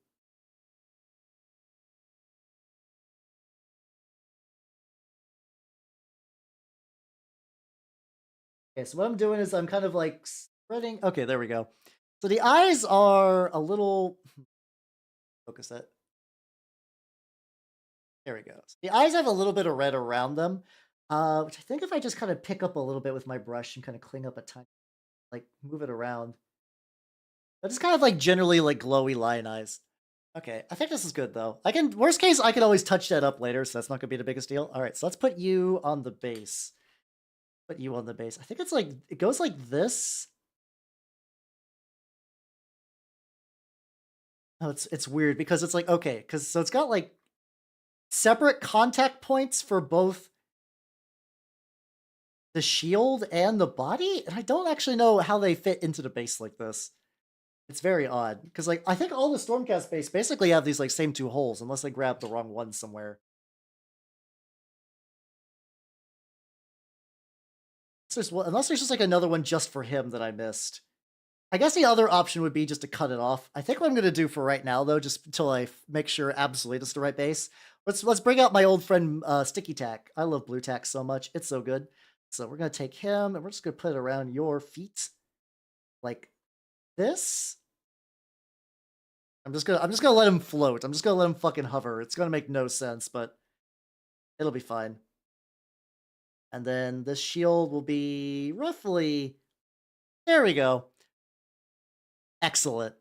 Okay, so what I'm doing is I'm kind of like spreading. Okay, there we go. So the eyes are a little. Focus that. There we go. So the eyes have a little bit of red around them, which I think if I just kind of pick up a little bit with my brush and kind of clean up a tiny, like move it around. But it's kind of like generally like glowy lion eyes. Okay, I think this is good though. I can worst case I can always touch that up later, so that's not gonna be the biggest deal. All right, so let's put you on the base. put you on the base. I think it's like, it goes like this. Oh, it's weird because it's like, okay, because so it's got like separate contact points for both the shield and the body, and I don't actually know how they fit into the base like this. It's very odd because like I think all the Stormcast base basically have these like same two holes unless I grab the wrong one somewhere. Unless there's just like another one just for him that I missed. I guess the other option would be just to cut it off. I think what I'm going to do for right now, though, just until I make sure absolutely it's the right base, let's bring out my old friend Sticky Tack. I love Blue Tack so much; it's so good. So we're going to take him and we're just going to put it around your feet, like this. I'm just gonna let him float. I'm just gonna let him fucking hover. It's gonna make no sense, but it'll be fine. And then this shield will be roughly. There we go. Excellent.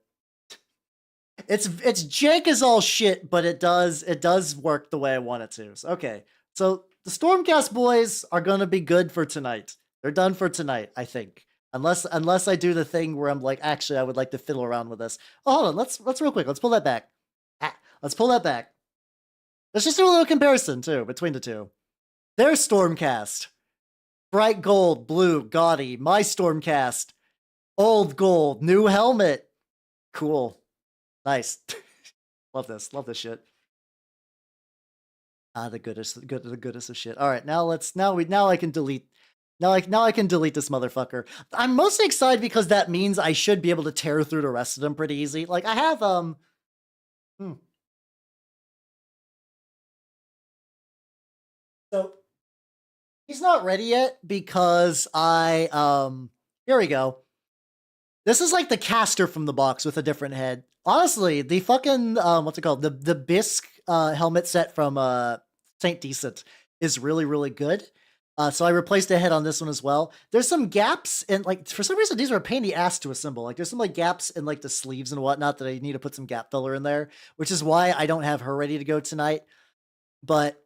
It's jank as all shit, but it does work the way I want it to. So, okay, so the Stormcast boys are gonna be good for tonight. They're done for tonight, I think. Unless I do the thing where I'm like, actually, I would like to fiddle around with this. Oh, hold on, let's real quick. Let's pull that back. Let's pull that back. Let's just do a little comparison too between the two. There's Stormcast, bright gold, blue, gaudy. My Stormcast, old gold, new helmet. Cool. Nice. Love this shit. The goodest of shit. All right, now I can delete. Now I can delete this motherfucker. I'm mostly excited because that means I should be able to tear through the rest of them pretty easy. Like I have So he's not ready yet because here we go. This is like the caster from the box with a different head. Honestly, the fucking what's it called? The bisque helmet set from Saint Decent is really good. So I replaced the head on this one as well. There's some gaps in like for some reason these are a pain in the ass to assemble. Like there's some like gaps in like the sleeves and whatnot that I need to put some gap filler in there, which is why I don't have her ready to go tonight. But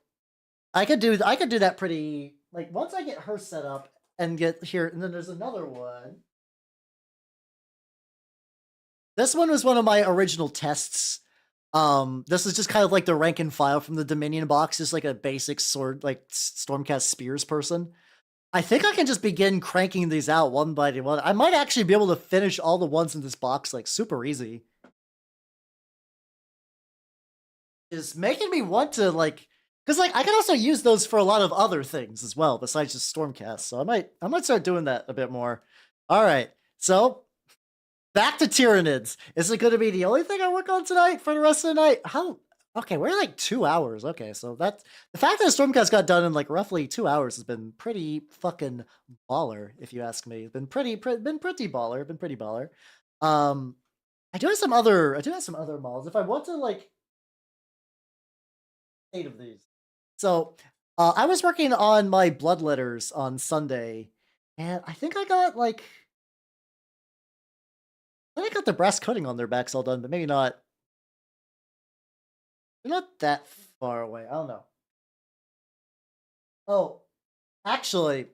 I could do that pretty like once I get her set up and get here, and then there's another one. This one was one of my original tests. This is just kind of like the rank and file from the Dominion box, just like a basic sword, like Stormcast Spears person. I think I can just begin cranking these out one by one. I might actually be able to finish all the ones in this box like super easy. Is making me want to like, because like I can also use those for a lot of other things as well besides just Stormcast. So I might start doing that a bit more. All right, so back to Tyranids. Is it going to be the only thing I work on tonight for the rest of the night? How? Okay, we're like 2 hours. Okay, so that's the fact that Stormcast got done in like roughly 2 hours has been pretty fucking baller, if you ask me. Been pretty baller. Been pretty baller. I do have some other models. If I want to like 8 of these. So I was working on my bloodletters on Sunday, and I think I got like I got the brass coating on their backs all done, but maybe not. They're not that far away. I don't know. Oh, actually,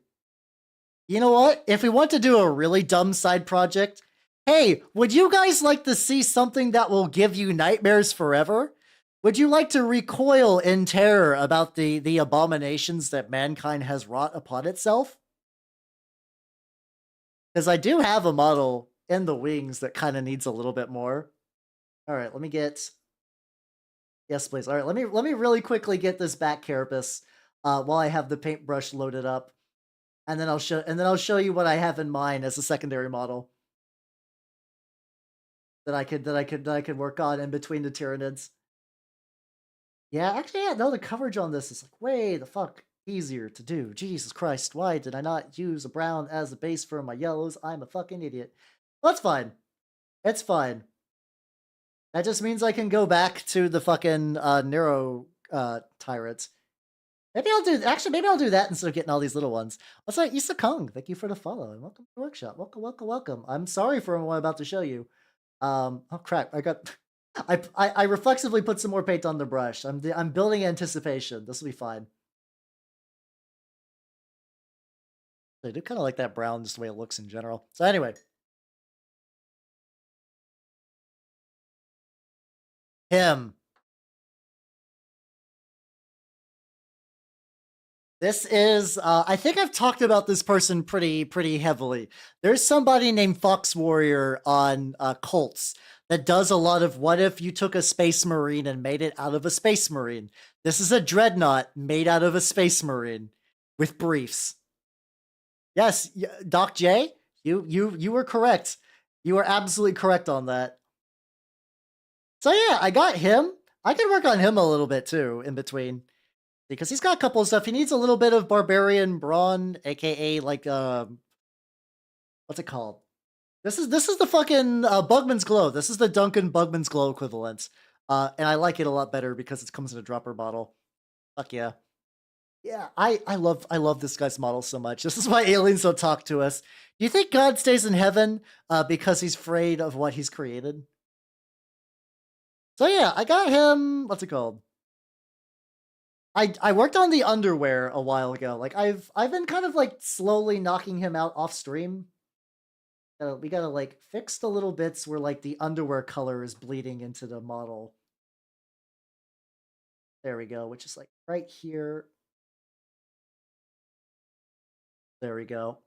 you know what? If we want to do a really dumb side project, hey, would you guys like to see something that will give you nightmares forever? Would you like to recoil in terror about the abominations that mankind has wrought upon itself? Because I do have a model in the wings that kind of needs a little bit more. All right, let me get. Yes, please. All right, let me really quickly get this back carapace while I have the paintbrush loaded up, and then I'll show you what I have in mind as a secondary model that I could work on in between the Tyranids. Yeah, actually, yeah, no, the coverage on this is like way the fuck easier to do. Jesus Christ, why did I not use a brown as a base for my yellows? I'm a fucking idiot. Well, that's fine. It's fine. That just means I can go back to the fucking Nero tyrants. Maybe I'll do that instead of getting all these little ones. Also, Issa Kung, thank you for the follow and welcome to the workshop. Welcome. I'm sorry for what I'm about to show you. Oh crap! I reflexively put some more paint on the brush. I'm building anticipation. This will be fine. I do kind of like that brown, just the way it looks in general. So anyway, him. This is, I think I've talked about this person pretty heavily. There's somebody named Fox Warrior on Colts that does a lot of what if you took a space marine and made it out of a space marine. This is a dreadnought made out of a space marine with briefs. Yes, Doc J, you were correct. You were absolutely correct on that. So yeah, I got him. I can work on him a little bit too in between because he's got a couple of stuff. He needs a little bit of barbarian brawn, aka like what's it called? This is the fucking Bugman's Glow. This is the Duncan Bugman's Glow equivalent. And I like it a lot better because it comes in a dropper bottle. Fuck yeah. Yeah, I love this guy's model so much. This is why aliens don't talk to us. Do you think God stays in heaven because he's afraid of what he's created? So yeah, I got him. What's it called? I worked on the underwear a while ago. Like I've been kind of like slowly knocking him out off stream. We gotta like fix the little bits where like the underwear color is bleeding into the model. There we go, which is like right here. There we go.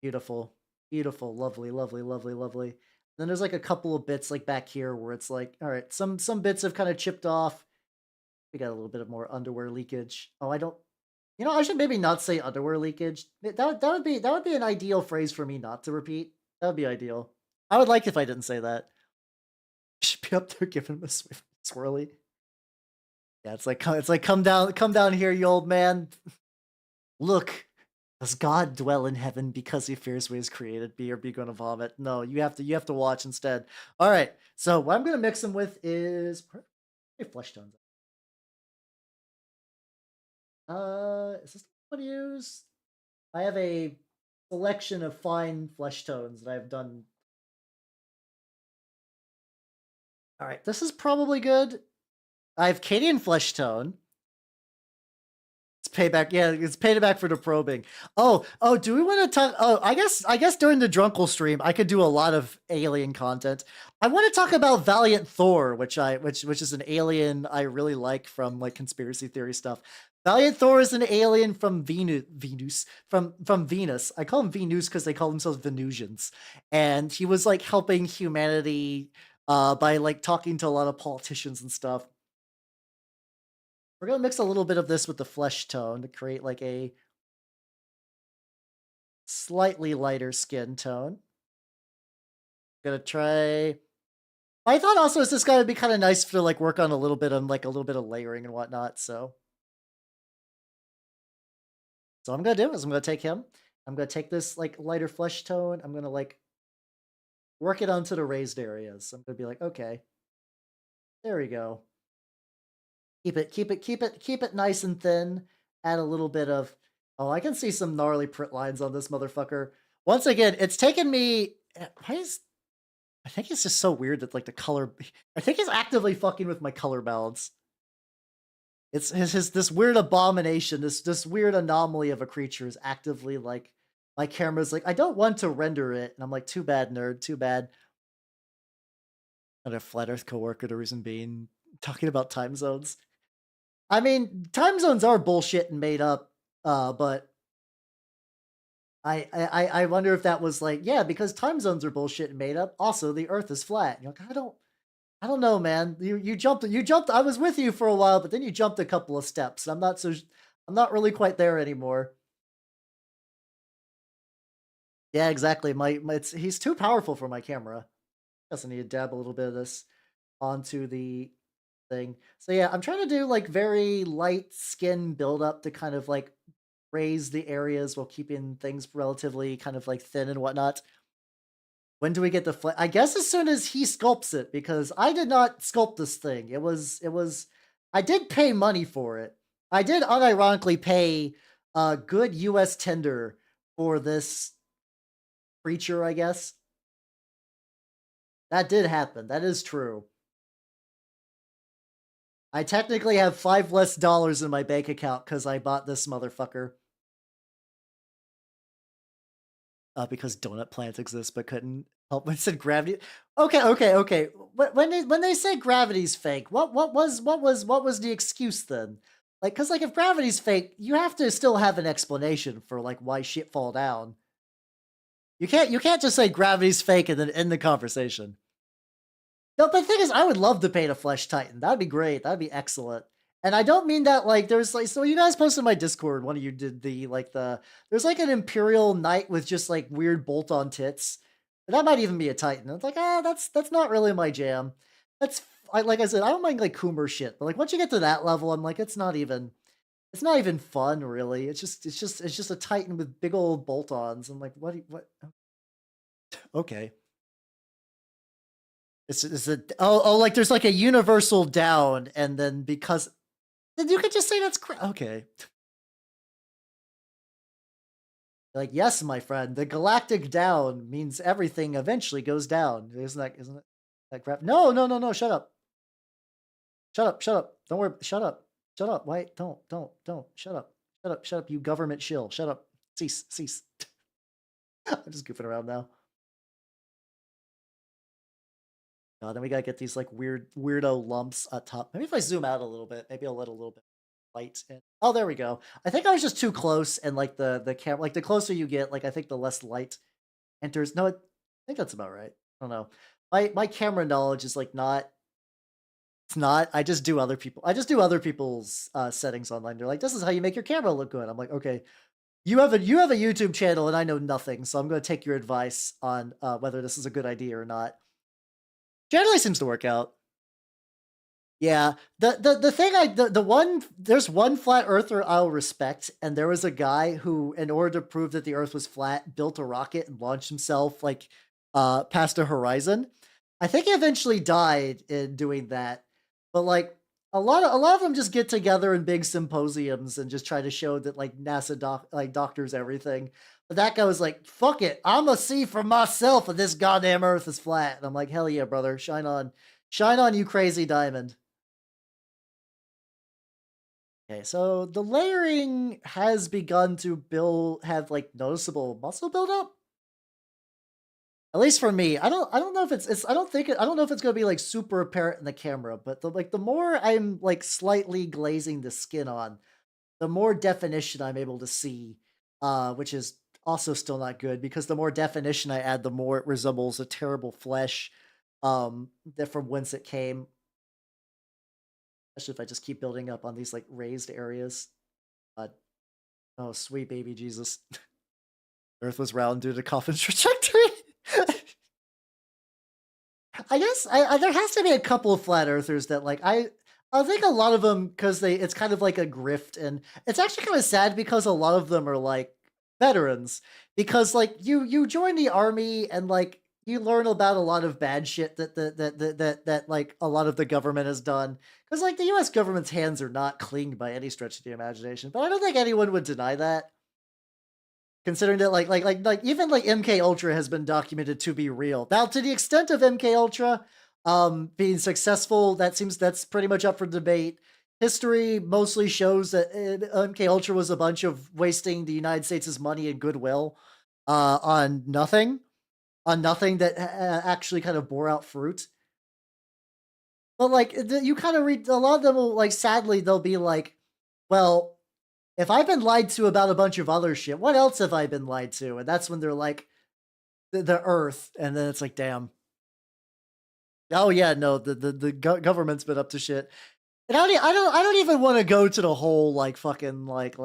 Beautiful. Beautiful. Lovely, lovely, lovely, lovely. Then there's like a couple of bits like back here where it's like, all right, some bits have kind of chipped off. We got a little bit of more underwear leakage. Oh, I don't. You know, I should maybe not say underwear leakage. That would be an ideal phrase for me not to repeat. That would be ideal. I would like if I didn't say that. Should be up there giving him a swirly. Yeah, it's like come down here, you old man. Look, does God dwell in heaven because he fears what he's created? Be or be gonna vomit? No, you have to watch instead. All right. So what I'm gonna mix them with is flesh tones. Is this what I use? I have a selection of fine flesh tones that I've done. All right, this is probably good. I have Cadian flesh tone. It's payback. Yeah, it's payback for the probing. Oh, do we want to talk? Oh, I guess during the Drunkle stream, I could do a lot of alien content. I want to talk about Valiant Thor, which is an alien I really like from like conspiracy theory stuff. Valiant Thor is an alien from from Venus. I call him Venus because they call themselves Venusians, and he was like helping humanity by like talking to a lot of politicians and stuff. We're gonna mix a little bit of this with the flesh tone to create like a slightly lighter skin tone. Gonna try. I thought also it's just gotta be kind of nice to like work on a little bit of layering and whatnot. So what I'm gonna do is I'm gonna take him. I'm gonna take this like lighter flesh tone. I'm gonna like work it onto the raised areas. I'm gonna be like, okay, there we go. Keep it nice and thin. Add a little bit of. Oh, I can see some gnarly print lines on this motherfucker. Once again, it's taken me. Why is? I think it's just so weird that like the color. I think he's actively fucking with my color balance. It's his this weird abomination, this weird anomaly of a creature is actively like my camera's like I don't want to render it, and I'm like too bad, nerd, too bad. Another flat Earth coworker, the reason being talking about time zones. I mean, time zones are bullshit and made up, but I wonder if that was like, yeah, because time zones are bullshit and made up. Also, the Earth is flat. You're like, I don't know, man. You jumped. I was with you for a while, but then you jumped a couple of steps. I'm not really quite there anymore. Yeah, exactly. He's too powerful for my camera. Guess I need to dab a little bit of this onto the thing. So yeah, I'm trying to do like very light skin buildup to kind of like raise the areas while keeping things relatively kind of like thin and whatnot. When do we get the I guess as soon as he sculpts it, because I did not sculpt this thing. It was I did pay money for it. I did unironically pay a good US tender for this creature, I guess. That did happen. That is true. I technically have $5 less in my bank account because I bought this motherfucker. because donut plants exist but couldn't help when it said gravity. Okay. When they say gravity's fake, what was the excuse then? Like, cause like if gravity's fake, you have to still have an explanation for like why shit fall down. You can't just say gravity's fake and then end the conversation. No, but the thing is, I would love to paint a flesh titan. That'd be great. That'd be excellent. And I don't mean that like there's like so you guys posted in my Discord. One of you did there's like an Imperial Knight with just like weird bolt on tits. That might even be a Titan. It's like that's not really my jam. Like I said, I don't mind like Coomer shit, but like once you get to that level, I'm like it's not even fun really. It's just a Titan with big old bolt ons. I'm like what? Okay. It's a like there's like a universal down, and then because then you could just say that's okay. Like, yes, my friend, the galactic down means everything eventually goes down. Isn't it that crap? No, no, no, no, shut up. Shut up, shut up. Don't worry, shut up. Shut up. Wait, don't. Shut up. Shut up, shut up, you government shill. Shut up. Cease. I'm just goofing around now. Then we gotta get these like weirdo lumps at top. Maybe if I zoom out a little bit, maybe I'll let a little bit light in. Oh, there we go. I think I was just too close, and like the camera, like the closer you get, like I think the less light enters. No, I think that's about right. I don't know. My camera knowledge is like not. It's not. I just do other people's settings online. They're like, this is how you make your camera look good. I'm like, okay. You have a YouTube channel, and I know nothing, so I'm going to take your advice on whether this is a good idea or not. Generally seems to work out. Yeah. The thing the one there's one flat earther I'll respect, and there was a guy who, in order to prove that the earth was flat, built a rocket and launched himself like past a horizon. I think he eventually died in doing that. But like a lot of them just get together in big symposiums and just try to show that like NASA doctors everything. But that guy was like, fuck it, I'ma see for myself if this goddamn earth is flat. And I'm like, hell yeah, brother, shine on. Shine on, you crazy diamond. Okay, so the layering has begun to have like noticeable muscle buildup. At least for me, I don't know if I don't know if it's gonna be like super apparent in the camera, but the more I'm like slightly glazing the skin on, the more definition I'm able to see, which is also still not good because the more definition I add, the more it resembles a terrible flesh, that from whence it came. Especially if I just keep building up on these like raised areas. Uh, oh, sweet baby Jesus. Earth was round due to coffin's trajectory. I guess there has to be a couple of flat earthers that like I think a lot of them because it's kind of like a grift, and it's actually kind of sad because a lot of them are like veterans because like you join the army and like you learn about a lot of bad shit that like a lot of the government has done because like the U.S. government's hands are not clean by any stretch of the imagination, but I don't think anyone would deny that. Considering that, like, even like MK Ultra has been documented to be real. Now, to the extent of MK Ultra, being successful, that's pretty much up for debate. History mostly shows that MK Ultra was a bunch of wasting the United States' money and goodwill, on nothing that actually kind of bore out fruit. But like, you kind of read a lot of them will like, sadly, they'll be like, well, if I've been lied to about a bunch of other shit, what else have I been lied to? And that's when they're like, the Earth, and then it's like, damn. Oh yeah, no, the government's been up to shit. And I don't even want to go to the whole like fucking like.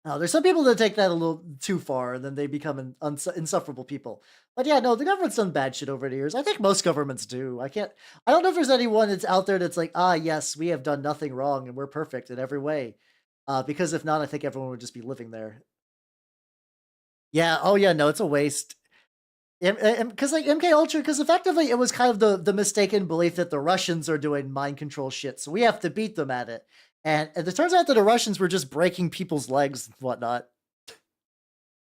Oh, there's some people that take that a little too far, and then they become insufferable people. But yeah, no, the government's done bad shit over the years. I think most governments do. I don't know if there's anyone that's out there that's like, ah, yes, we have done nothing wrong and we're perfect in every way. Because if not, I think everyone would just be living there. Yeah. Oh yeah. No, it's a waste. Because like MK Ultra, because effectively it was kind of the mistaken belief that the Russians are doing mind control shit, so we have to beat them at it. And it turns out that the Russians were just breaking people's legs and whatnot.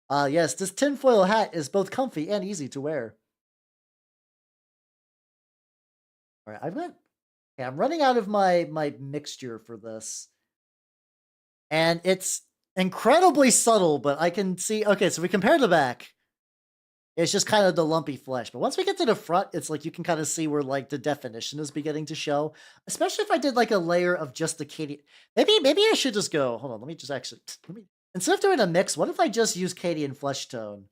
Yes, this tinfoil hat is both comfy and easy to wear. All right, I'm running out of my mixture for this, and incredibly subtle, but I can see. Okay, so we compare the back. It's just kind of the lumpy flesh. But once we get to the front, it's like you can kind of see where like the definition is beginning to show. Especially if I did like a layer of just the Cadian. Maybe I should just go. Hold on, let me just actually let me instead of doing a mix, what if I just use Cadian flesh tone?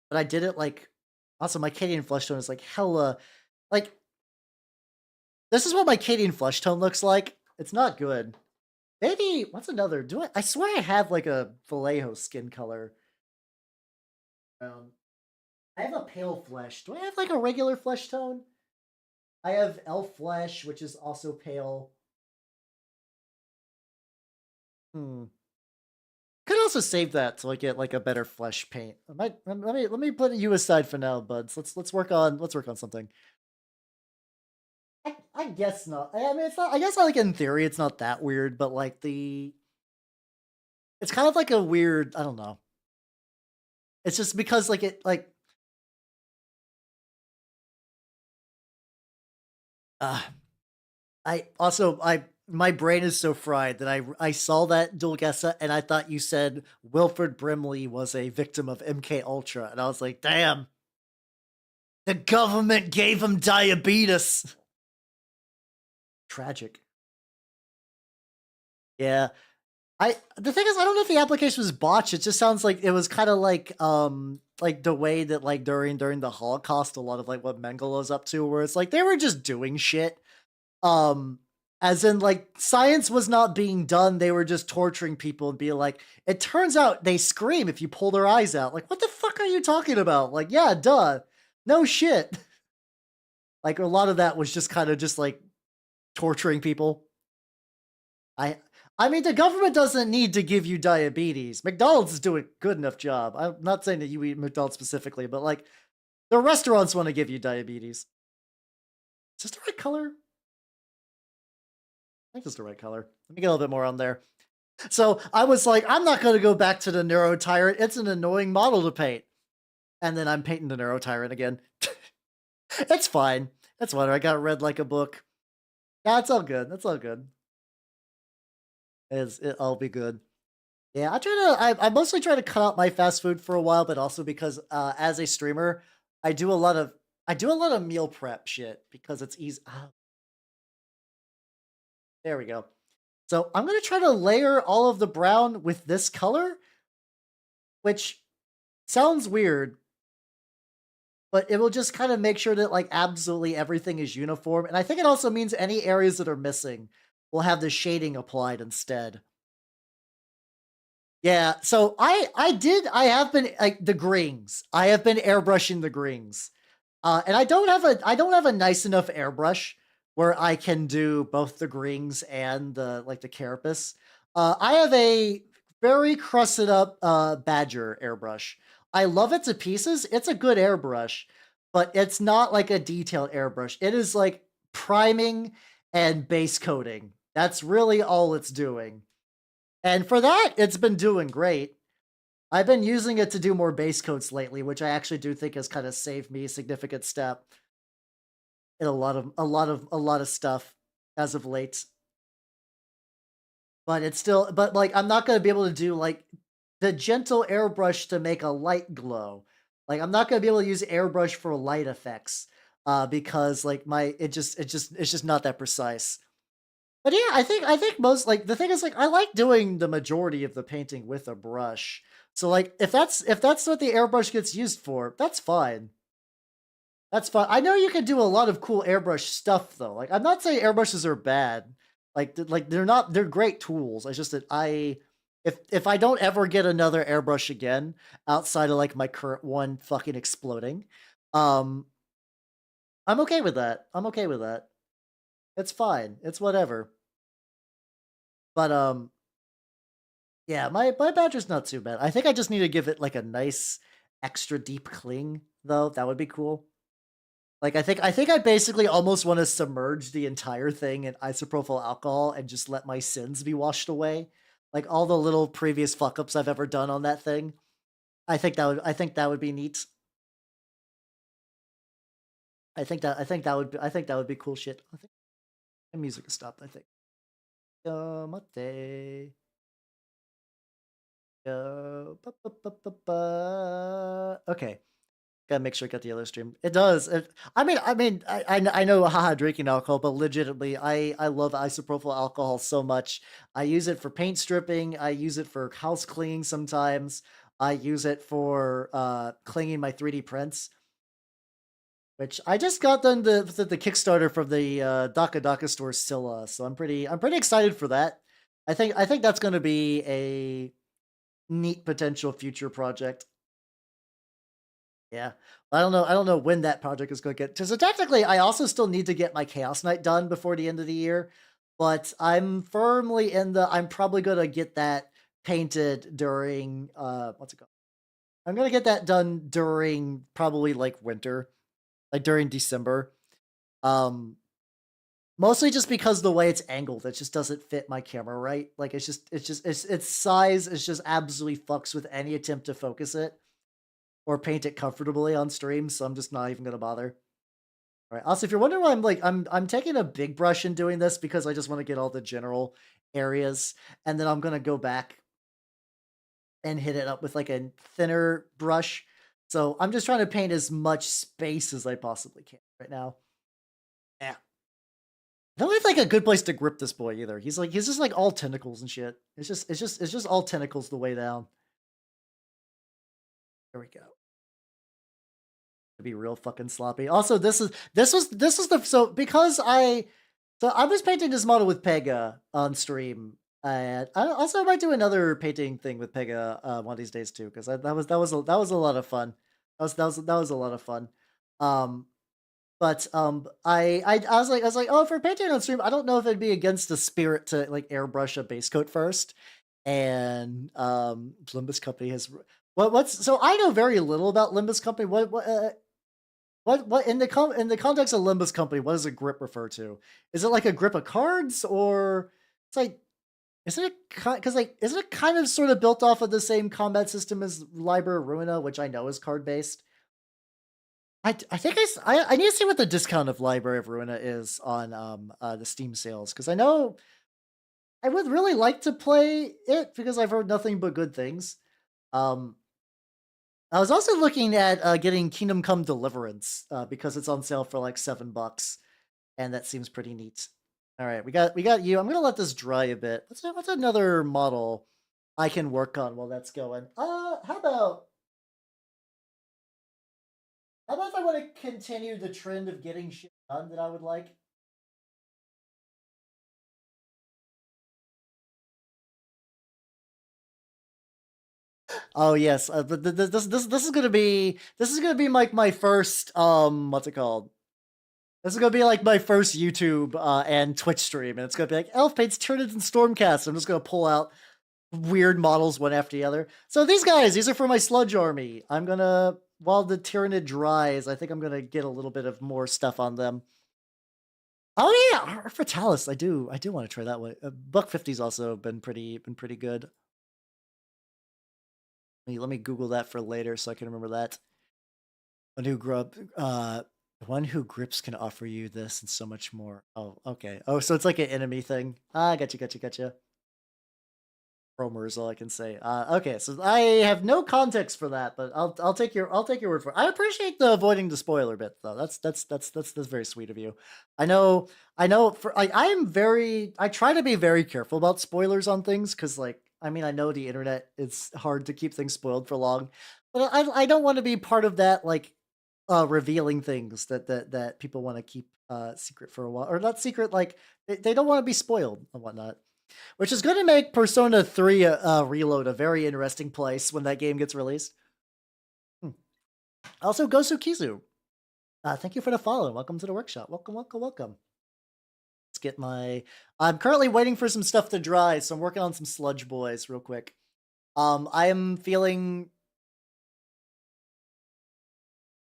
But I did it like also my Cadian flesh tone is like hella like this is what my Cadian flesh tone looks like. It's not good. Maybe what's another? Do I swear I have like a Vallejo skin color. I have a pale flesh. Do I have like a regular flesh tone? I have elf flesh, which is also pale. Hmm. Could also save that to like get like a better flesh paint. Let me put you aside for now, buds. Let's work on something. I guess not. I mean, it's not. I guess like in theory, it's not that weird, but like it's kind of like a weird. I don't know. It's just because like it like uh I my brain is so fried that I saw that Dulgessa and I thought you said Wilford Brimley was a victim of MK Ultra, and I was like, damn, the government gave him diabetes. Tragic. Yeah. The thing is, I don't know if the application was botched. It just sounds like it was kind of like the way that like during the Holocaust, a lot of like what Mengele was up to, where it's like they were just doing shit. Um, as in like science was not being done, they were just torturing people and being like, it turns out they scream if you pull their eyes out. Like, what the fuck are you talking about? Like, yeah, duh. No shit. Like a lot of that was just kind of just like torturing people. I I mean the government doesn't need to give you diabetes. McDonald's is doing a good enough job. I'm not saying that you eat McDonald's specifically, but like the restaurants want to give you diabetes. Is this the right color? I think it's the right color. Let me get a little bit more on there. So I was like, I'm not going to go back to the Neuro Tyrant. It's an annoying model to paint. And then I'm painting the Neuro Tyrant again. It's fine. That's whatever. I got read like a book. Yeah, it's all good. That's all good. It'll be good. Yeah, I mostly try to cut out my fast food for a while, but also because as a streamer, I do a lot of meal prep shit because it's easy. There we go. So I'm gonna try to layer all of the brown with this color, which sounds weird, but it will just kind of make sure that like absolutely everything is uniform. And I think it also means any areas that are missing will have the shading applied instead. Yeah, so I have been like the greens. I have been airbrushing the greens. And I don't have a nice enough airbrush where I can do both the greens and the like the carapace. I have a very crusted up Badger airbrush. I love it to pieces. It's a good airbrush, but it's not like a detailed airbrush. It is like priming and base coating. That's really all it's doing. And for that, it's been doing great. I've been using it to do more base coats lately, which I actually do think has kind of saved me a significant step in a lot of stuff as of late. But it's still but like I'm not gonna be able to do like the gentle airbrush to make a light glow. Like I'm not gonna be able to use airbrush for light effects. Because like my it's just not that precise. But yeah, I think most like the thing is like I like doing the majority of the painting with a brush. So like if that's what the airbrush gets used for, that's fine. That's fine. I know you can do a lot of cool airbrush stuff though. Like I'm not saying airbrushes are bad. Like they're not they're great tools. It's just that if I don't ever get another airbrush again outside of like my current one fucking exploding, um I'm okay with that. I'm okay with that. It's fine. It's whatever. But yeah, my badger's not too bad. I think I just need to give it like a nice extra deep cling though. That would be cool. Like I think I basically almost want to submerge the entire thing in isopropyl alcohol and just let my sins be washed away. Like all the little previous fuck ups I've ever done on that thing. I think that would be neat. I think that would be cool shit. I think the music has stopped, I think. Mate. Okay. Gotta make sure I got the other stream. It does. I know, haha, drinking alcohol, but legitimately, I love isopropyl alcohol so much. I use it for paint stripping. I use it for house cleaning sometimes. I use it for cleaning my 3D prints, which I just got done the Kickstarter from the Daka Daka store Scylla, so I'm pretty excited for that. I think that's going to be a neat potential future project. Yeah. I don't know when that project is going to get. So technically, I also still need to get my Chaos Knight done before the end of the year, but I'm firmly in the. I'm probably going to get that painted during what's it called? I'm going to get that done during probably like winter, like during December. Um, Mostly just because the way it's angled, it just doesn't fit my camera right. Like its size is just absolutely fucks with any attempt to focus it or paint it comfortably on stream, so I'm just not even gonna bother. All right. Also, if you're wondering why I'm taking a big brush and doing this because I just want to get all the general areas, and then I'm gonna go back and hit it up with like a thinner brush. So I'm just trying to paint as much space as I possibly can right now. Yeah. I don't have like a good place to grip this boy either. He's just like all tentacles and shit. It's just all tentacles the way down. There we go. To be real fucking sloppy. Also, this was the so I was painting this model with Pega on stream, and I also might do another painting thing with Pega one of these days too, because that was a lot of fun. That was a lot of fun. Um, but I was like, oh, for painting on stream, I don't know if it'd be against the spirit to like airbrush a base coat first. And Limbus Company has what's so I know very little about Limbus Company. What in the context of Limbus Company, what does a grip refer to? Is it like a grip of cards, or it's like isn't it because like isn't it kind of sort of built off of the same combat system as Liber Ruina, which I know is card based? I think I need to see what the discount of Library of Ruina is on the Steam sales, because I know I would really like to play it because I've heard nothing but good things. Um, I was also looking at getting Kingdom Come Deliverance because it's on sale for like $7, and that seems pretty neat. All right, we got you. I'm gonna let this dry a bit. What's another model I can work on while that's going? How about if I want to continue the trend of getting shit done that I would like? Oh yes, this is gonna be like my first what's it called? This is gonna be like my first YouTube and Twitch stream, and it's gonna be like Elf Paints, Tyranids, and Stormcasts. I'm just gonna pull out weird models one after the other. So these are for my sludge army. I'm gonna while the Tyranid dries, I think I'm gonna get a little bit of more stuff on them. Oh yeah, Fatalis. I do want to try that one. Buck 50's also been pretty good. Let me Google that for later so I can remember that. The one who grips can offer you this and so much more. Oh, okay. Oh, so it's like an enemy thing. Ah, gotcha. Romer is all I can say. Okay, so I have no context for that, but I'll take your word for it. I appreciate the avoiding the spoiler bit though. That's very sweet of you. I know for like I try to be very careful about spoilers on things because like I know the internet it's hard to keep things spoiled for long, but I don't want to be part of that like revealing things that people want to keep secret for a while or not secret like they don't want to be spoiled and whatnot. Which is going to make Persona 3 Reload a very interesting place when that game gets released. Hmm. Also, Gosu Kizu. Thank you for the follow. Welcome to the workshop. Welcome. Let's get my. I'm currently waiting for some stuff to dry, so I'm working on some sludge boys real quick. I am feeling.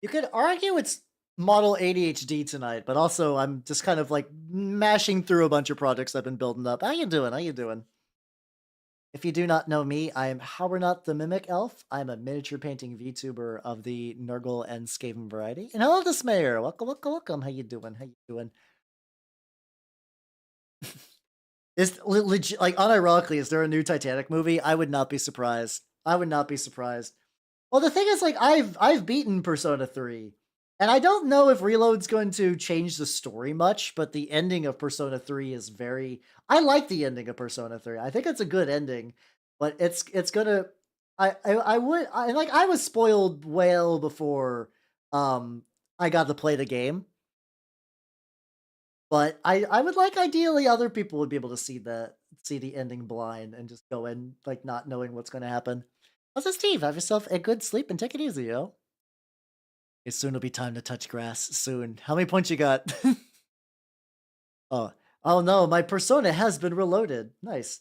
You could argue it's model ADHD tonight, but also I'm just kind of like mashing through a bunch of projects I've been building up. How you doing? If you do not know me, I am Howernut the Mimic Elf. I'm a miniature painting VTuber of the Nurgle and Skaven variety. And hello, Dismayer. Welcome. How you doing? Is legit like unironically, is there a new Titanic movie? I would not be surprised. I would not be surprised. Well, the thing is, like, I've beaten Persona 3, and I don't know if Reload's going to change the story much, but the ending of Persona 3 is very I like the ending of Persona 3. I think it's a good ending, but it's gonna I was spoiled well before I got to play the game. But I would like ideally other people would be able to see the ending blind and just go in like not knowing what's gonna happen. What's this, Steve? Have yourself a good sleep and take it easy, yo. It soon will be time to touch grass. Soon. How many points you got? Oh. Oh no, my persona has been reloaded. Nice.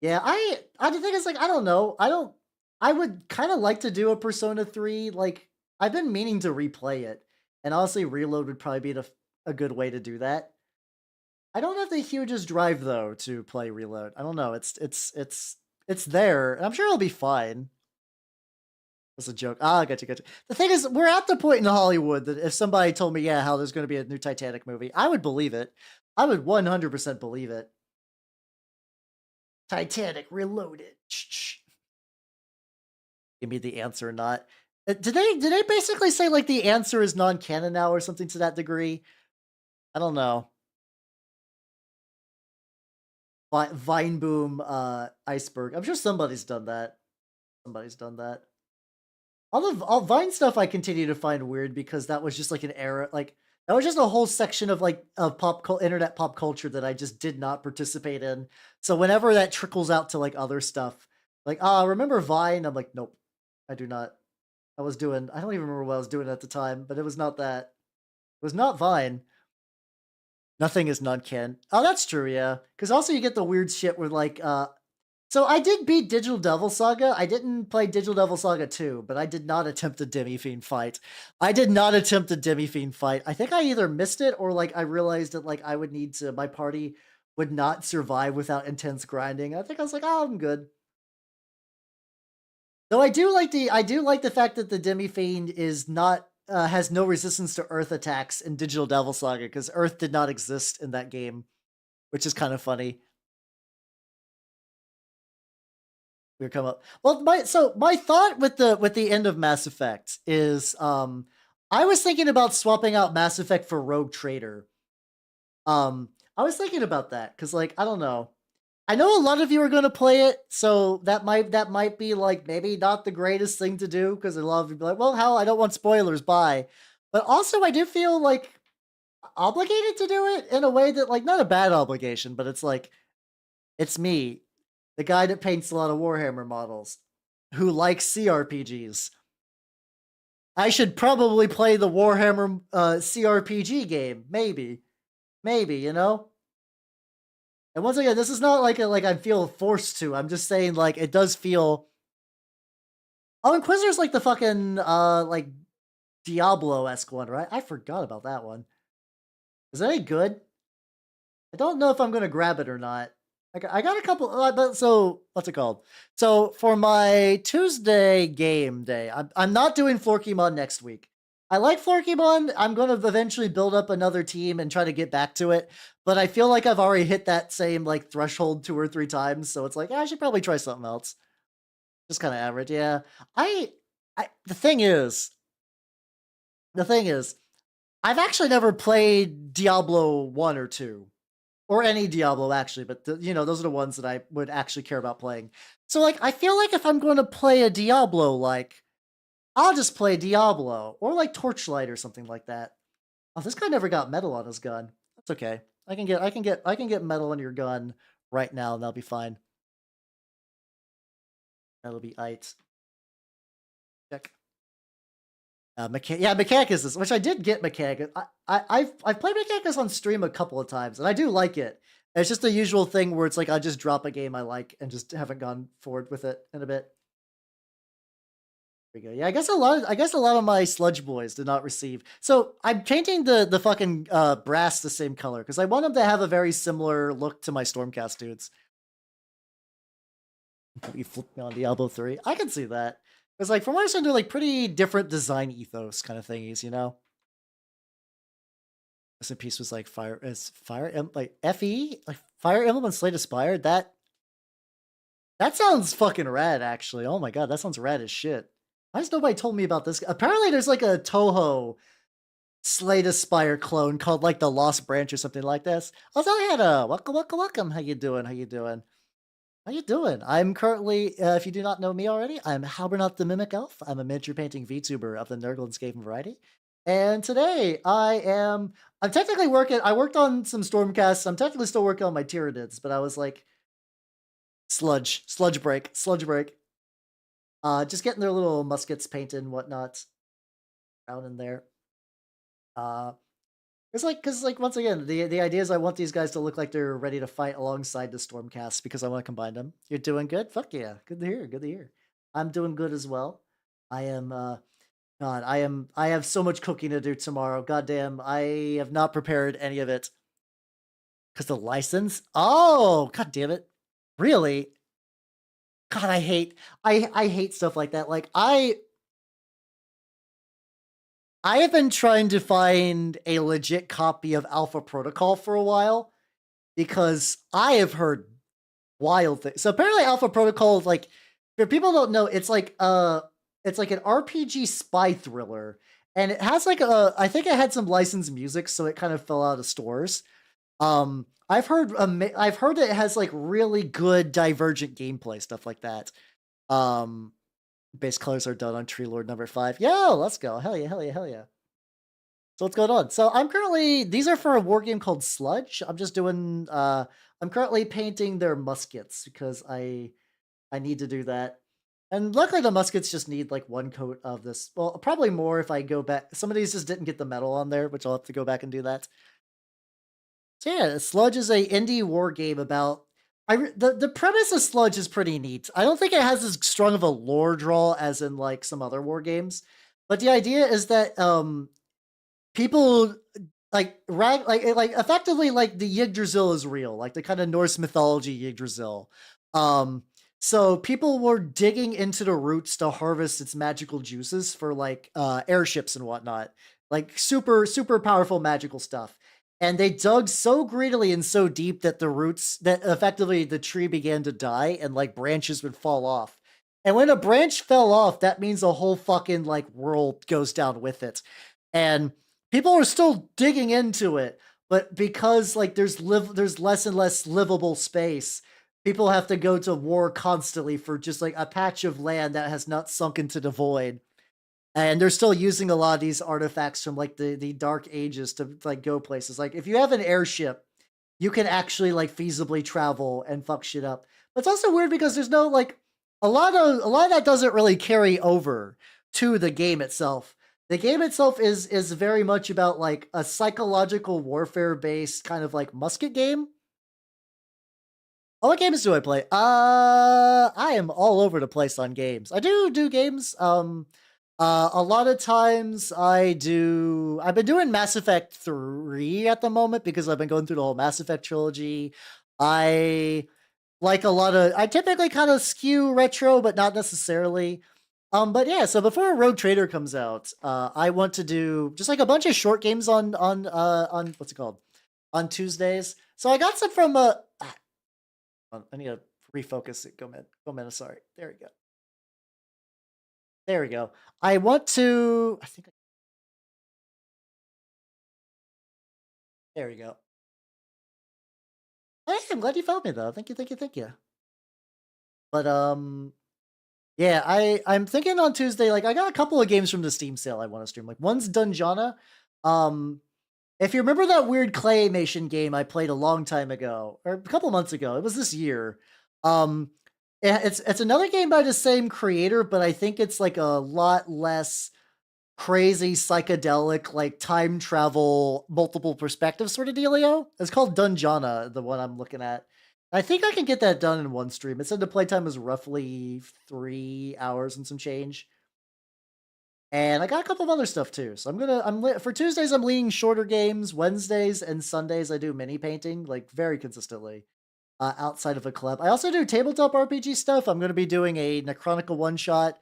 Yeah, I the thing is like I don't know. I would kind of like to do a Persona 3. Like I've been meaning to replay it. And honestly, reload would probably be a good way to do that. I don't have the hugest drive though to play Reload. I don't know. It's there. And I'm sure it'll be fine. That's a joke. Ah, gotcha. The thing is, we're at the point in Hollywood that if somebody told me, yeah, how there's going to be a new Titanic movie, I would believe it. I would 100% believe it. Titanic Reloaded. Shh. Give me the answer or not. Did they basically say like the answer is non-canon now or something to that degree? I don't know. Vine Boom Iceberg. I'm sure somebody's done that. Somebody's done that. All Vine stuff I continue to find weird because that was just like an era, like that was just a whole section of like of internet pop culture that I just did not participate in. So whenever that trickles out to like other stuff, like remember Vine? I'm like, nope, I do not. I don't even remember what I was doing at the time, but it was not that. It was not Vine. Nothing is non-canon. Oh, that's true, yeah. Because also you get the weird shit where like so I did beat Digital Devil Saga. I didn't play Digital Devil Saga 2, but I did not attempt a Demi-Fiend fight. I did not attempt a Demi-Fiend fight. I think I either missed it or like I realized that like I would need to my party would not survive without intense grinding. I think I was like, oh, I'm good. Though I do like the fact that the Demi-Fiend is not has no resistance to Earth attacks in Digital Devil Saga because Earth did not exist in that game, which is kind of funny. We come up. Well, my thought with the end of Mass Effect is I was thinking about swapping out Mass Effect for Rogue Trader. I was thinking about that because like I don't know. I know a lot of you are going to play it, so that might be like maybe not the greatest thing to do because a lot of you be like, well, hell, I don't want spoilers. Bye. But also, I do feel like obligated to do it in a way that like not a bad obligation, but it's like it's me, the guy that paints a lot of Warhammer models, who likes CRPGs. I should probably play the Warhammer CRPG game, maybe, you know. And once again, this is not like I feel forced to. I'm just saying like it does feel. Oh, Inquisitor's like the fucking like Diablo-esque one, right? I forgot about that one. Is that any good? I don't know if I'm gonna grab it or not. I got a couple, but so what's it called? So for my Tuesday game day, I'm not doing Florkymon next week. I like Florkymon. I'm going to eventually build up another team and try to get back to it. But I feel like I've already hit that same like threshold 2 or 3 times. So it's like, I should probably try something else. Just kind of average. Yeah. The thing is, I've actually never played Diablo 1 or 2. Or any Diablo, actually, but those are the ones that I would actually care about playing. So, like, I feel like if I'm going to play a Diablo, like, I'll just play Diablo or like Torchlight or something like that. Oh, this guy never got metal on his gun. That's okay. I can get metal on your gun right now, and that'll be fine. That'll be it. Check. Mechanicus, which I did get Mechanicus. I've played Mechanicus on stream a couple of times, and I do like it. It's just the usual thing where it's like I just drop a game I like and just haven't gone forward with it in a bit. There we go. Yeah, I guess a lot of my sludge boys did not receive. So I'm painting the fucking brass the same color because I want them to have a very similar look to my Stormcast dudes. You flip me on Diablo 3. I can see that. Because like from what I understand, they're like pretty different design ethos kind of thingies, you know? Rest in Peace was like like FE? Like Fire Emblem and Slay the Spire? That sounds fucking rad, actually. Oh my god, that sounds rad as shit. Why has nobody told me about this? Apparently there's like a Toho Slay the Spire clone called like the Lost Branch or something like this. Also, Hannah, welcome, welcome, welcome. How you doing? How you doing? How you doing? I'm currently, if you do not know me already, I'm Halbernaut the Mimic Elf. I'm a miniature painting VTuber of the Nerdlandscape variety. And today I'm technically I worked on some Stormcasts. I'm technically still working on my Tyranids, but I was like, sludge break, sludge break. Just getting their little muskets painted and whatnot down in there. Because like once again, the idea is I want these guys to look like they're ready to fight alongside the Stormcasts because I want to combine them. You're doing good? Fuck yeah. Good to hear. Good to hear. I'm doing good as well. I am God, I have so much cooking to do tomorrow. Goddamn, I have not prepared any of it. Because the license? Oh, god damn it. Really? God, I hate stuff like that. Like I have been trying to find a legit copy of Alpha Protocol for a while because I have heard wild things. So apparently Alpha Protocol is like, for people who don't know, it's like an RPG spy thriller. And it has like I think it had some licensed music, so it kind of fell out of stores. I've heard that it has like really good divergent gameplay, stuff like that. Base colors are done on Tree Lord number 5. Yo, let's go. Hell yeah, hell yeah, hell yeah. So what's going on? So these are for a war game called Sludge. I'm just doing I'm currently painting their muskets because I need to do that. And luckily the muskets just need like one coat of this. Well, probably more if I go back. Some of these just didn't get the metal on there, which I'll have to go back and do that. So yeah, Sludge is a indie war game about the premise of Sludge is pretty neat. I don't think it has as strong of a lore draw as in like some other war games. But the idea is that people like effectively like the Yggdrasil is real, like the kind of Norse mythology Yggdrasil. So people were digging into the roots to harvest its magical juices for like airships and whatnot, like super powerful magical stuff. And they dug so greedily and so deep that effectively the tree began to die and like branches would fall off. And when a branch fell off, that means a whole fucking like world goes down with it. And people are still digging into it, but because like there's less and less livable space, people have to go to war constantly for just like a patch of land that has not sunk into the void. And they're still using a lot of these artifacts from like the dark ages to like go places. Like if you have an airship, you can actually like feasibly travel and fuck shit up. But it's also weird because there's no like a lot of that doesn't really carry over to the game itself. The game itself is very much about like a psychological warfare based kind of like musket game. What games do I play? I am all over the place on games. I do games. A lot of times I've been doing Mass Effect 3 at the moment because I've been going through the whole Mass Effect trilogy. I typically kind of skew retro, but not necessarily. But yeah, so before Rogue Trader comes out, I want to do just like a bunch of short games on what's it called? On Tuesdays. So I got some from I need to refocus it. Go man, sorry. There we go. There we go. I want to there we go. Hey, I'm glad you found me though. Thank you, thank you, thank you. But yeah, I'm thinking on Tuesday, like I got a couple of games from the Steam sale I want to stream. Like one's Dungeona. If you remember that weird claymation game I played a long time ago, or a couple months ago, it was this year. It's another game by the same creator, but I think it's like a lot less crazy psychedelic, like time travel, multiple perspective sort of dealio. It's called Dungeona, the one I'm looking at. I think I can get that done in one stream. It said the playtime is roughly 3 hours and some change. And I got a couple of other stuff too. So for Tuesdays, I'm leaning shorter games. Wednesdays and Sundays, I do mini painting, like very consistently, outside of a club. I also do tabletop RPG stuff. I'm going to be doing a Necronica one shot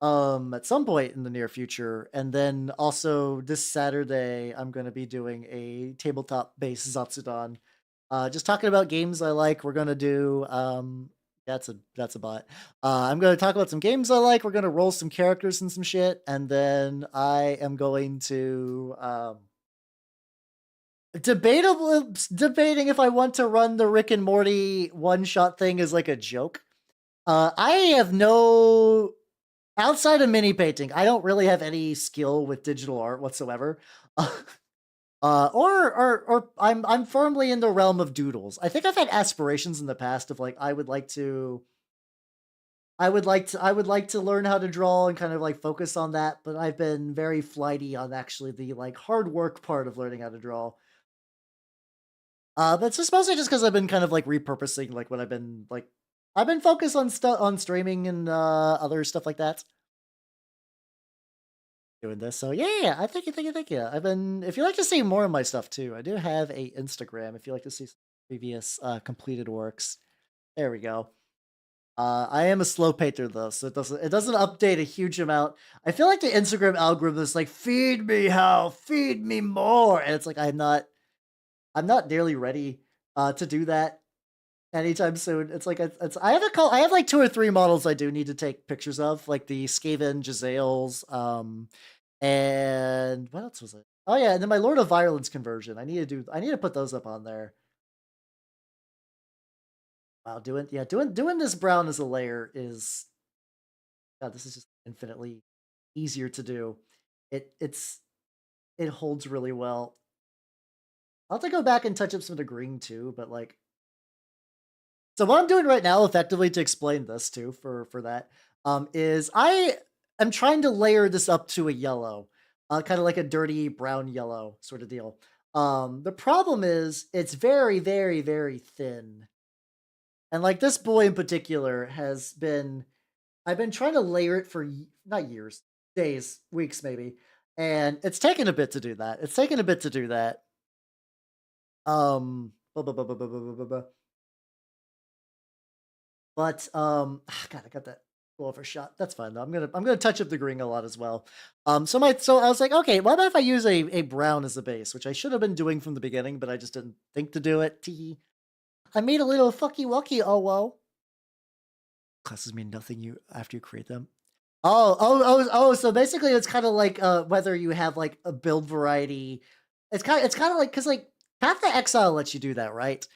at some point in the near future. And then also this Saturday, I'm going to be doing a tabletop based Zatsudan. Just talking about games I like. We're gonna do that's a bot. I'm gonna talk about some games I like. We're gonna roll some characters and some shit, and then I am going to debating if I want to run the Rick and Morty one shot thing as like a joke. I have no outside of mini painting. I don't really have any skill with digital art whatsoever. Or I'm firmly in the realm of doodles. I think I've had aspirations in the past of like I would like to learn how to draw and kind of like focus on that, but I've been very flighty on actually the like hard work part of learning how to draw. But it's just mostly just because I've been kind of like repurposing like what I've been focused on stuff on streaming and other stuff like that. Doing this. So yeah, I thank you. I've been if you like to see more of my stuff too, I do have a Instagram if you like to see some previous completed works. There we go. I am a slow painter though, so it doesn't update a huge amount. I feel like the Instagram algorithm is like, feed me how, feed me more. And it's like I'm not nearly ready to do that anytime soon. It's like I have like 2 or 3 models I do need to take pictures of, like the Skaven Jezzails, and what else was it? Oh yeah, and then my Lord of Violence conversion. I need to put those up on there. Wow, doing this brown as a layer is God, this is just infinitely easier to do. It holds really well. I'll have to go back and touch up some of the green too, but like so what I'm doing right now effectively to explain this too for that is I am trying to layer this up to a yellow. Kind of like a dirty brown yellow sort of deal. The problem is it's very very very thin. And like this boy in particular has been I've been trying to layer it for not years, days, weeks maybe, and it's taken a bit to do that. It's taken a bit to do that. Buh, buh, buh, buh, buh, buh, buh, buh, buh. But God, I got that overshot. That's fine though. I'm gonna touch up the green a lot as well. So I was like, okay, what about if I use a brown as a base, which I should have been doing from the beginning, but I just didn't think to do it. Tee. I made a little fucky wucky. Oh whoa. Classes mean nothing you after you create them. So basically it's kind of like whether you have like a build variety. It's kind of like because like Path to Exile lets you do that, right?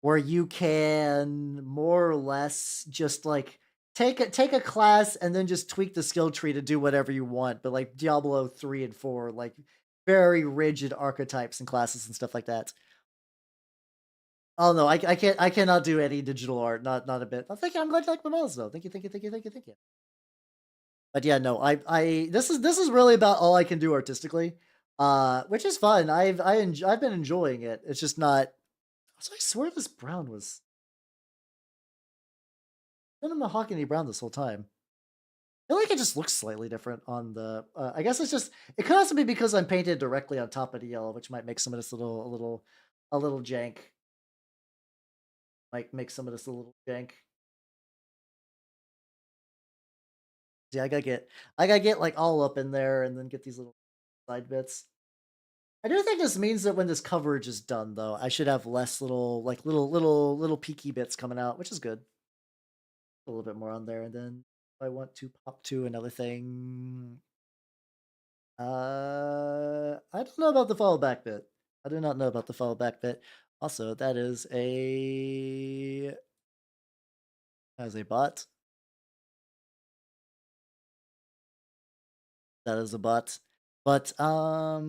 Where you can more or less just like take a class and then just tweak the skill tree to do whatever you want. But like Diablo 3 and 4, like very rigid archetypes and classes and stuff like that. Oh no, I cannot do any digital art, not a bit. I'm glad you like my models though. Thank you. But yeah, no, this is really about all I can do artistically, which is fun. I've been enjoying it. It's just not. So I swear this brown was been a mahogany brown this whole time. I feel like it just looks slightly different on the. I guess it's just it could also be because I'm painted directly on top of the yellow, which might make some of this a little jank. Might make some of this a little jank. Yeah, I gotta get like all up in there and then get these little side bits. I do think this means that when this coverage is done, though, I should have less little peaky bits coming out, which is good. A little bit more on there, and then if I want to pop to another thing, I don't know about the follow back bit. I do not know about the follow back bit. Also, that is a bot. That is a bot. But I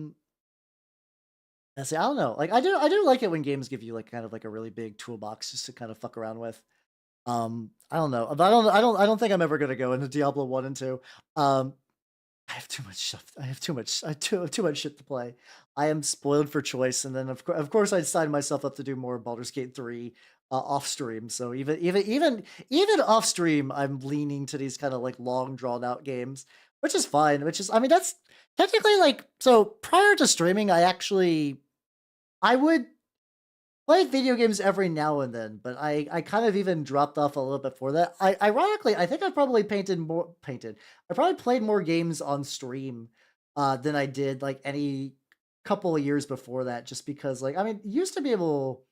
see. I don't know. Like I do like it when games give you like kind of like a really big toolbox just to kind of fuck around with. I don't know. But I don't think I'm ever gonna go into Diablo 1 and 2. I have too much stuff. I have too much shit to play. I am spoiled for choice, and then of course I signed myself up to do more Baldur's Gate 3 off stream. So even off stream, I'm leaning to these kind of like long drawn out games, which is fine. Which is I mean that's technically like so prior to streaming, I would play video games every now and then, but I kind of even dropped off a little bit for that. Ironically, I think I probably painted. I probably played more games on stream than I did like any couple of years before that, just because like I mean, used to be able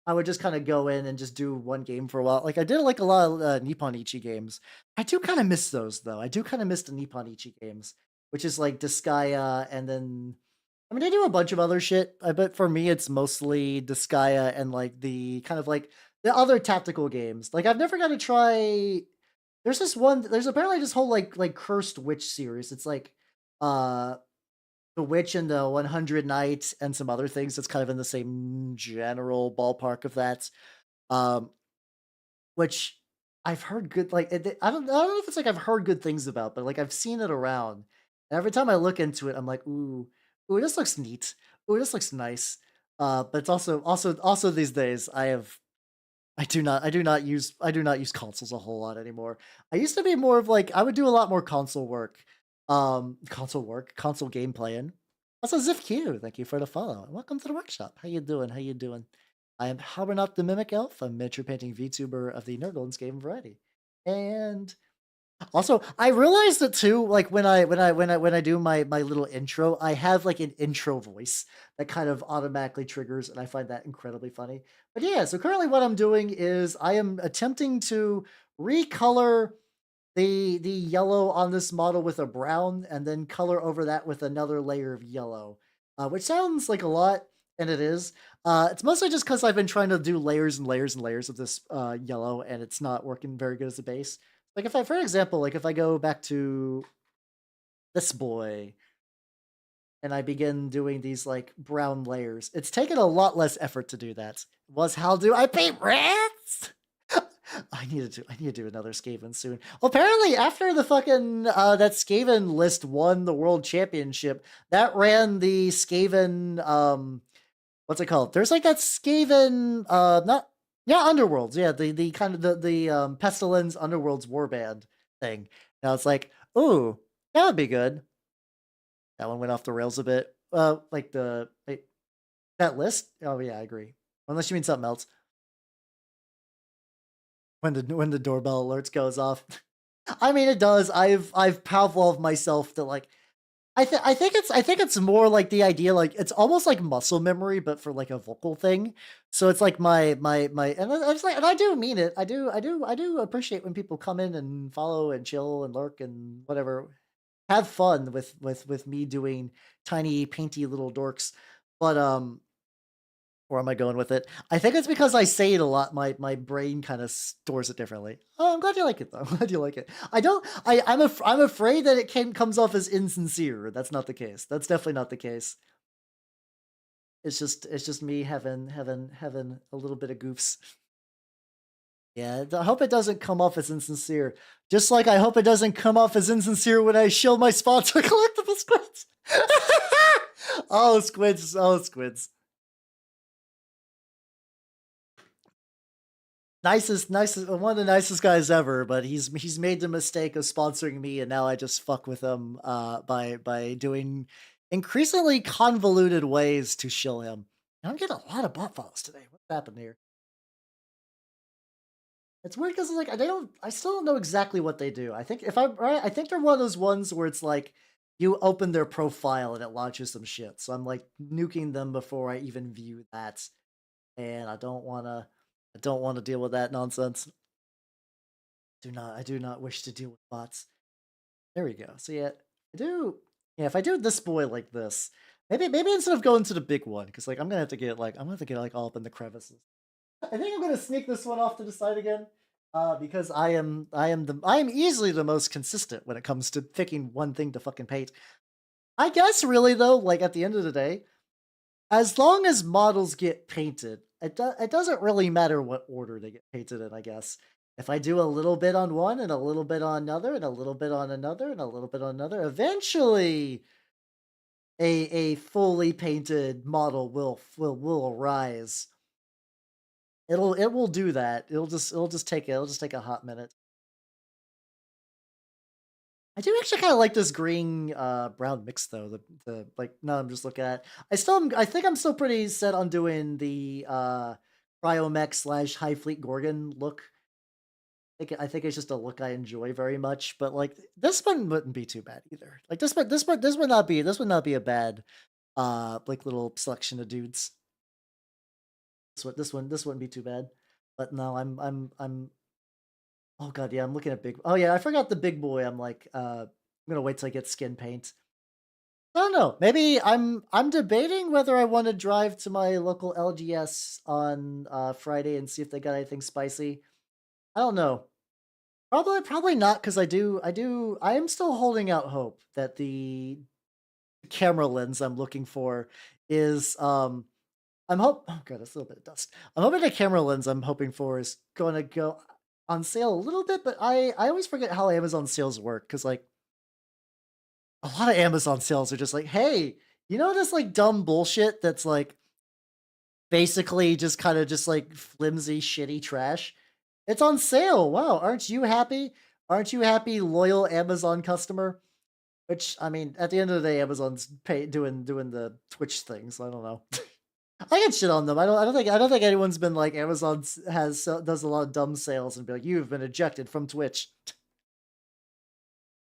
I would just kind of go in and just do one game for a while. Like I did like a lot of Nippon Ichi games. I do kind of miss those though. I do kind of miss the Nippon Ichi games, which is like Disgaea and then I mean, they do a bunch of other shit, but for me, it's mostly Disgaea and like the kind of like the other tactical games. Like I've never got to try. There's this one. There's apparently this whole like cursed witch series. It's like uh the witch and the 100 Nights and some other things. That's kind of in the same general ballpark of that. Um, which I've heard good. Like I don't know if it's like I've heard good things about, but like I've seen it around. And every time I look into it, I'm like, ooh, this looks neat. Ooh, this looks nice. But it's also these days I do not use consoles a whole lot anymore. I used to be more of like I would do a lot more console work. Console game playing. Also ZipQ, thank you for the follow. Welcome to the workshop. How you doing? How you doing? I am Hobberknock the Mimic Elf, a miniature painting VTuber of the Nerdlands game variety. And also, I realized that too, like when I do my little intro, I have like an intro voice that kind of automatically triggers, and I find that incredibly funny. But yeah, so currently what I'm doing is I am attempting to recolor the yellow on this model with a brown, and then color over that with another layer of yellow, which sounds like a lot, and it is. It's mostly just because I've been trying to do layers and layers and layers of this yellow, and it's not working very good as a base. Like if I, for example, like if I go back to this boy and I begin doing these like brown layers, it's taken a lot less effort to do that. Was how do I paint rats? I need to do another Skaven soon. Well, apparently after the fucking that Skaven list won the world championship, that ran the Skaven what's it called? There's like that Skaven not yeah, Underworlds. Yeah, the kind of the Pestilence Underworlds warband thing. Now it's like, ooh, that would be good. That one went off the rails a bit. Like the wait, that list? Oh yeah, I agree. Unless you mean something else. When the doorbell alerts goes off. I mean it does. I've Pavlov myself to like I think it's more like the idea like it's almost like muscle memory but for like a vocal thing. So it's like my and I was like and I do mean it. I do appreciate when people come in and follow and chill and lurk and whatever. Have fun with me doing tiny painty little dorks. But where am I going with it? I think it's because I say it a lot. My brain kind of stores it differently. Oh, I'm glad you like it though. I'm glad you like it. I don't. I'm afraid that comes off as insincere. That's not the case. That's definitely not the case. It's just me having a little bit of goofs. Yeah, I hope it doesn't come off as insincere. Just like I hope it doesn't come off as insincere when I shield my sponsor collectible squids. Oh, squids. Oh, squids. Nicest, one of the nicest guys ever. But he's made the mistake of sponsoring me, and now I just fuck with him by doing increasingly convoluted ways to shill him. And I'm getting a lot of bot files today. What's happened here? It's weird because like they don't. I still don't know exactly what they do. I think if I'm right, I think they're one of those ones where it's like you open their profile and it launches some shit. So I'm like nuking them before I even view that, and I don't wanna. I don't want to deal with that nonsense. I do not wish to deal with bots. There we go. So yeah, I do. Yeah, if I do this boy like this, maybe instead of going to the big one, because like I'm gonna have to get like I'm gonna have to get like all up in the crevices. I think I'm gonna sneak this one off to the side again, because I am easily the most consistent when it comes to picking one thing to fucking paint. I guess really though, like at the end of the day, as long as models get painted, it doesn't really matter what order they get painted in, I guess. If I do a little bit on one and a little bit on another and a little bit on another and a little bit on another, eventually a fully painted model will arise. It will do that. It'll just take a hot minute. I do actually kind of like this green brown mix though. The like now I'm just looking at. I think I'm still pretty set on doing the Cryomech slash High Fleet Gorgon look. I think it's just a look I enjoy very much, but like this one wouldn't be too bad either. Like this would not be a bad like little selection of dudes. This wouldn't be too bad. But no, I'm oh god, yeah, I'm looking at big. Oh yeah, I forgot the big boy. I'm like I'm gonna wait till I get skin paint. I don't know. Maybe I'm debating whether I want to drive to my local LGS on Friday and see if they got anything spicy. I don't know. Probably not because I am still holding out hope that the camera lens I'm looking for is oh god, that's a little bit of dust. I'm hoping the camera lens I'm hoping for is gonna go on sale a little bit, but I always forget how Amazon sales work because like a lot of Amazon sales are just like, hey, you know this like dumb bullshit that's like basically just kind of just like flimsy, shitty trash. It's on sale. Wow, aren't you happy? Aren't you happy, loyal Amazon customer? Which I mean, at the end of the day, Amazon's doing the Twitch thing, so I don't know. I get shit on them. I don't think anyone's been like Amazon does a lot of dumb sales and be like, you've been ejected from Twitch.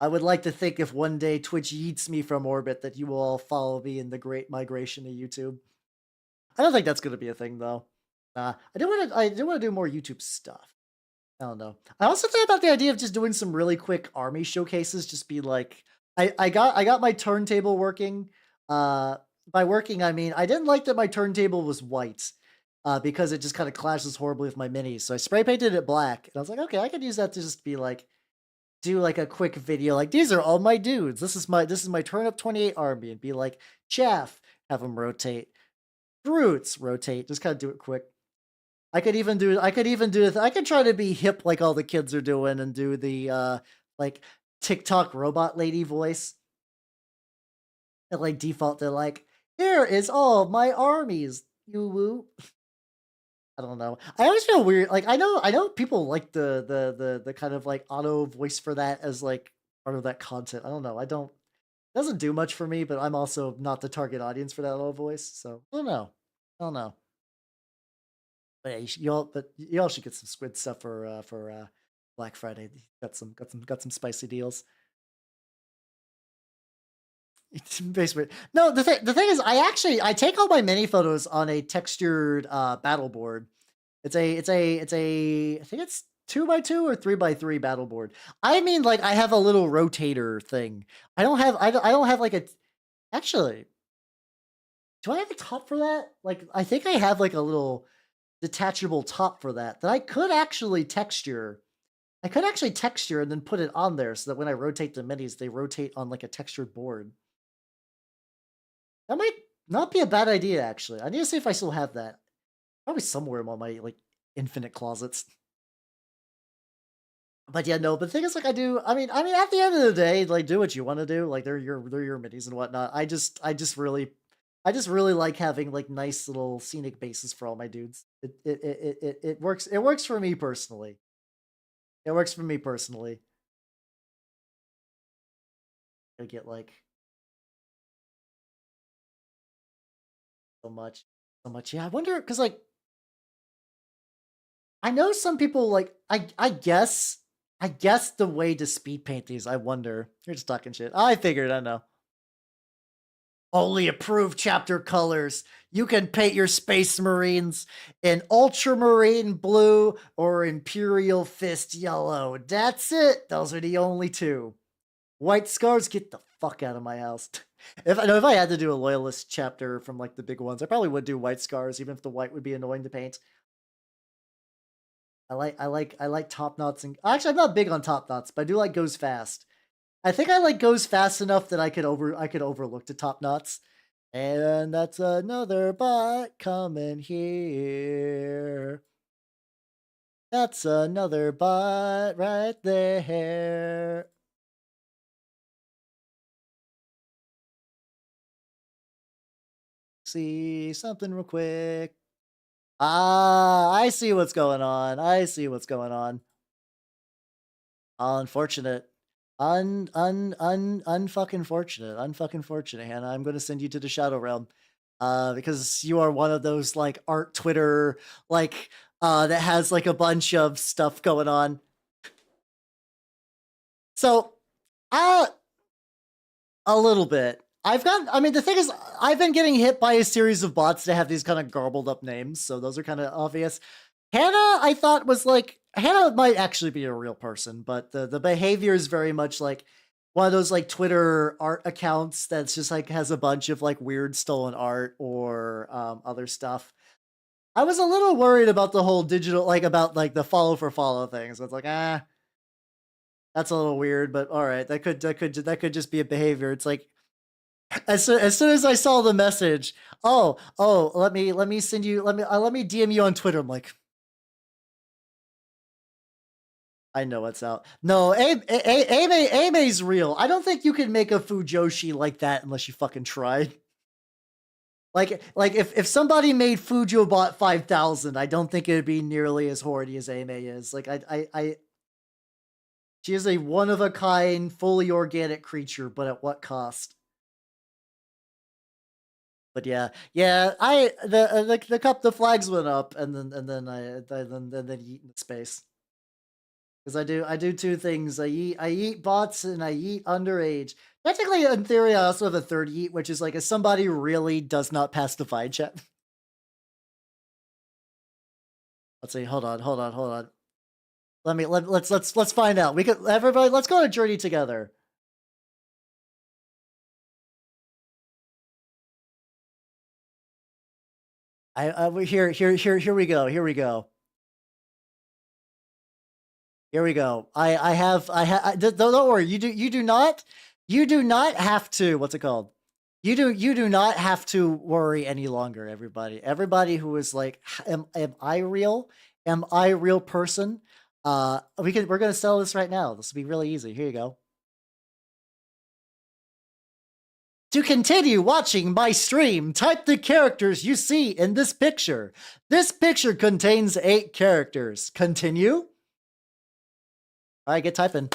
I would like to think if one day Twitch yeets me from orbit that you will all follow me in the great migration to YouTube. I don't think that's gonna be a thing though. I do want to do more YouTube stuff. I don't know. I also thought about the idea of just doing some really quick army showcases. Just be like, I got my turntable working. Uh, by working, I mean I didn't like that my turntable was white, because it just kind of clashes horribly with my minis. So I spray painted it black, and I was like, okay, I could use that to just be like, do like a quick video, like these are all my dudes. This is my turn up 28 army, and be like, chaff, have them rotate, brutes rotate, just kind of do it quick. I could try to be hip like all the kids are doing and do the like TikTok robot lady voice. And like default they're like, here is all my armies. You woo. I don't know. I always feel weird. Like I know people like the kind of like auto voice for that as like part of that content. I don't know. I don't it doesn't do much for me, but I'm also not the target audience for that auto voice. So I don't know. I don't know. But yeah, you all should get some squid stuff for Black Friday. Got some spicy deals. It's basically no. The thing is, I take all my mini photos on a textured battle board. It's a I think it's 2x2 or 3x3 battle board. I mean, like I have a little rotator thing. I don't have like a actually. Do I have a top for that? Like I think I have like a little detachable top for that I could actually texture. I could actually texture and then put it on there so that when I rotate the minis, they rotate on like a textured board. That might not be a bad idea, actually. I need to see if I still have that. Probably somewhere in one of my like infinite closets. But yeah, no. But the thing is, like, I mean, at the end of the day, like, do what you want to do. Like, they're your minis and whatnot. I just really like having like nice little scenic bases for all my dudes. It works. It works for me personally. It works for me personally. I get like so much, so much. Yeah, I wonder because like I know some people like I guess the way to speed paint these. I wonder. You're just talking shit. I figured. I know. Only approved chapter colors. You can paint your Space Marines in Ultramarine blue or Imperial Fist yellow. That's it. Those are the only two. White scars, get the fuck out of my house. If I had to do a loyalist chapter from like the big ones, I probably would do white scars, even if the white would be annoying to paint. I like top knots and actually I'm not big on top knots, but I do like goes fast. I think I like goes fast enough that I could overlook the top knots. And that's another bot coming here. That's another bot right there. See something real quick. Ah, I see what's going on. I see what's going on. Unfortunate. Unfucking fortunate. Unfucking fortunate, Hannah. I'm gonna send you to the Shadow Realm. Because you are one of those like art Twitter, like that has like a bunch of stuff going on. So uh a little bit. I mean, the thing is, I've been getting hit by a series of bots that have these kind of garbled up names, so those are kind of obvious. Hannah, I thought was like, Hannah might actually be a real person, but the behavior is very much like one of those like Twitter art accounts that's just like has a bunch of like weird stolen art or other stuff. I was a little worried about the whole digital, like about like the follow for follow thing. So it's like, that's a little weird, but all right, that could just be a behavior. It's like as soon as I saw the message, oh, let me send you, let me DM you on Twitter. I'm like, I know what's out. No, Aime's real. I don't think you can make a Fujoshi like that unless you fucking tried. Like if somebody made Fujobot 5000, I don't think it'd be nearly as horny as Aime is. Like she is a one of a kind, fully organic creature, but at what cost? But yeah, the flags went up, and then eat into space. Because I do two things. I eat bots and I eat underage. Technically, in theory, I also have a third eat, which is like if somebody really does not pass the fight check. Let's see. Hold on. Let's find out. We could everybody. Let's go on a journey together. Here we go. Here we go. Here we go. Don't worry. You do not have to. What's it called? You do not have to worry any longer. Everybody who is like, am I real? Am I a real person? We're gonna sell this right now. This will be really easy. Here you go. To continue watching my stream, type the characters you see in this picture. This picture contains 8 characters. Continue. All right, get typing.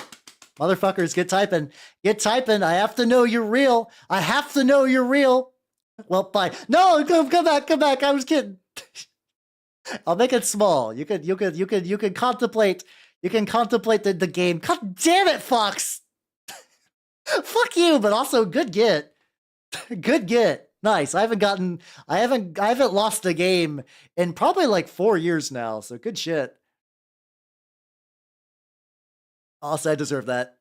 Motherfuckers, get typing. Get typing. I have to know you're real. I have to know you're real. Well, bye. No, come back. I was kidding. I'll make it small. You can contemplate. You can contemplate the game. God damn it, Fox. Fuck you, but also good get. Good get. Nice. I haven't lost a game in probably like 4 years now. So good shit. Also, I deserve that.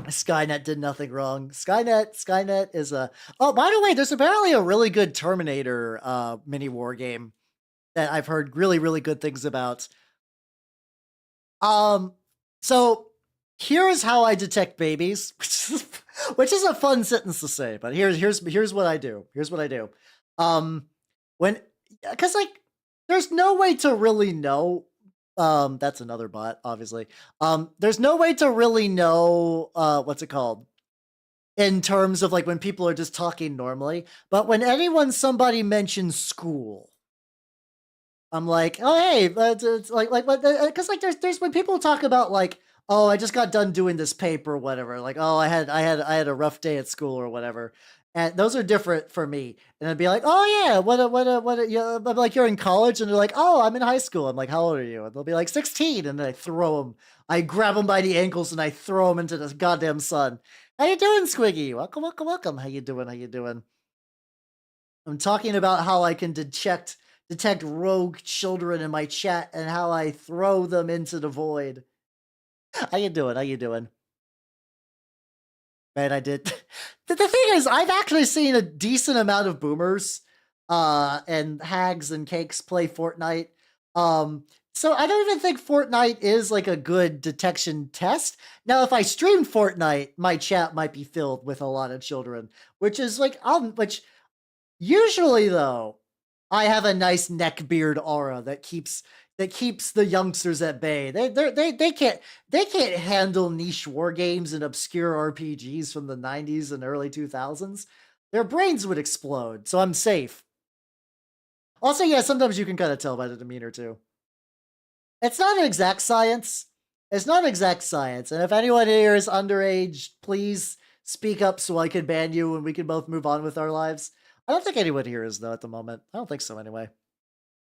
Skynet did nothing wrong. Skynet is a. Oh, by the way, there's apparently a really good Terminator mini war game that I've heard really good things about. So here's how I detect babies, which is a fun sentence to say, but here's what I do. Here's what I do. When because like there's no way to really know. That's another bot, obviously. There's no way to really know what's it called? In terms of like when people are just talking normally, but when somebody mentions school, I'm like, oh hey, it's like because like there's when people talk about like, oh, I just got done doing this paper or whatever, like, oh, I had a rough day at school or whatever, and those are different for me. And I'd be like, oh yeah, yeah, I'm like, you're in college, and they're like, oh, I'm in high school. I'm like, how old are you? And they'll be like 16, and then I grab them by the ankles and I throw them into the goddamn sun. How you doing, Squiggy? Welcome. How you doing? I'm talking about how I can detect rogue children in my chat and how I throw them into the void. How you doing? Man, I did. The thing is, I've actually seen a decent amount of boomers and hags and cakes play Fortnite. So I don't even think Fortnite is like a good detection test. Now, if I streamed Fortnite, my chat might be filled with a lot of children, which is like, which usually though, I have a nice neck beard aura that keeps the youngsters at bay. They can't handle niche war games and obscure RPGs from the 90s and early 2000s. Their brains would explode, so I'm safe. Also, yeah, sometimes you can kind of tell by the demeanor too. It's not an exact science. It's not exact science, and if anyone here is underage, please speak up so I can ban you and we can both move on with our lives. I don't think anyone here is though at the moment. I don't think so anyway.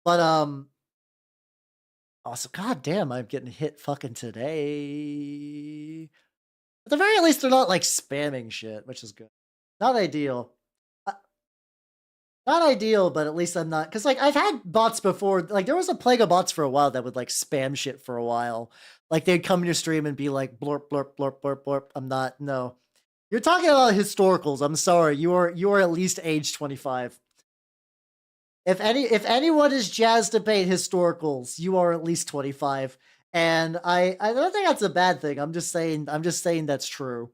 But also, god damn, I'm getting hit fucking today. At the very least, they're not like spamming shit, which is good. Not ideal. Uh, Not ideal, but at least I'm not, because like I've had bots before. Like there was a plague of bots for a while that would like spam shit for a while. Like they'd come to your stream and be like blurp blurp blurp blurp blurp. I'm not. No, you're talking about historicals. I'm sorry. You are at least age 25. If anyone is jazzed to paint historicals, you are at least 25. And I don't think that's a bad thing. I'm just saying that's true.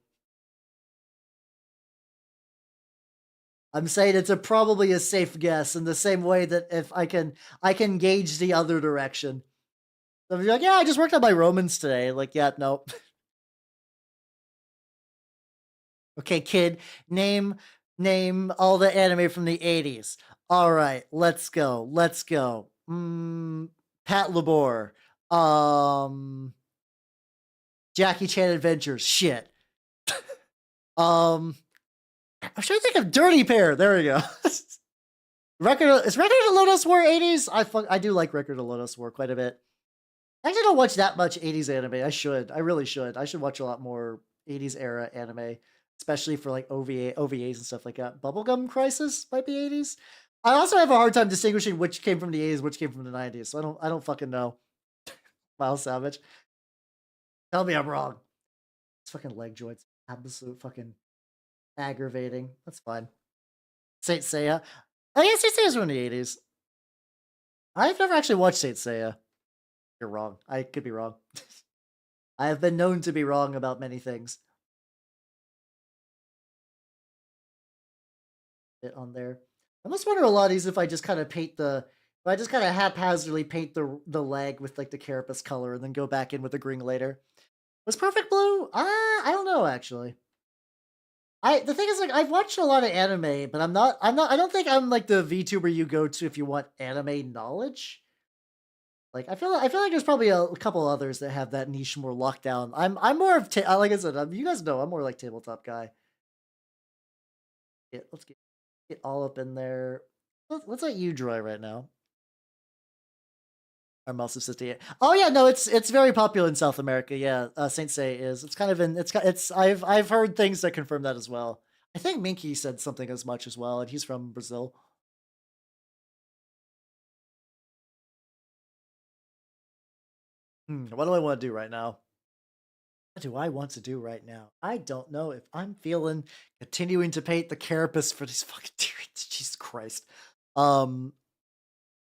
I'm saying it's probably a safe guess in the same way that if I can gauge the other direction. So if you're like, yeah, I just worked on my Romans today. Like, yeah, no. Okay, kid, name all the anime from the 80s. All right, let's go. Let's go. Pat Labor. Um Jackie Chan Adventures. Shit. I'm trying to think of Dirty Pair. There we go. Is Record of Lodoss War 80s? I do like Record of Lodoss War quite a bit. I actually don't watch that much 80s anime. I should. I really should. I should watch a lot more 80s era anime, especially for like OVAs and stuff like that. Bubblegum Crisis might be 80s. I also have a hard time distinguishing which came from the 80s, which came from the 90s. So I don't fucking know. Miles Savage. Tell me I'm wrong. It's fucking leg joints. Absolute fucking aggravating. That's fine. Saint Seiya. Oh yeah, Saint Seiya's from the 80s. I've never actually watched Saint Seiya. You're wrong. I could be wrong. I have been known to be wrong about many things. It on there. I must wonder a lot is if I just kind of haphazardly paint the leg with like the carapace color and then go back in with the green later. Was Perfect Blue? I don't know actually. The thing is like I've watched a lot of anime, but I don't think I'm like the VTuber you go to if you want anime knowledge. Like I feel like there's probably a couple others that have that niche more locked down. I'm more of like I said, you guys know I'm more like tabletop guy. Yeah, let's get all up in there. Let's let you dry right now. Our mouse is 58. Oh yeah, no, it's very popular in South America. Yeah, Saint Seiya is. It's kind of in. It's. I've heard things that confirm that as well. I think Minky said something as much as well, and he's from Brazil. What do I want to do right now? What do I want to do right now? I don't know if I'm feeling continuing to paint the carapace for these fucking Tyranids. Jesus Christ. I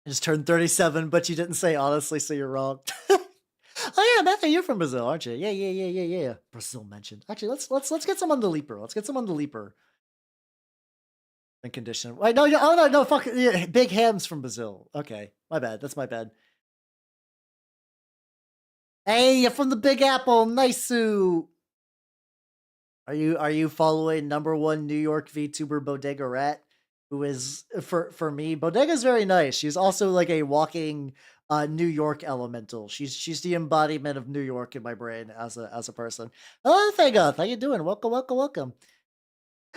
just turned 37, but you didn't say honestly, so you're wrong. Oh yeah, Matthew, you're from Brazil, aren't you? Yeah. Brazil mentioned. Actually, let's get some on the leaper. Let's get some on the leaper. In condition. Wait, no, oh no, fuck. Yeah, Big Ham's from Brazil. Okay, my bad. That's my bad. Hey, you're from the Big Apple. Nice. Are you following #1 New York VTuber Bodega Rat? Who is for me, Bodega's very nice. She's also like a walking New York elemental. She's the embodiment of New York in my brain as a person. Hello, Fagoth. How you doing? Welcome.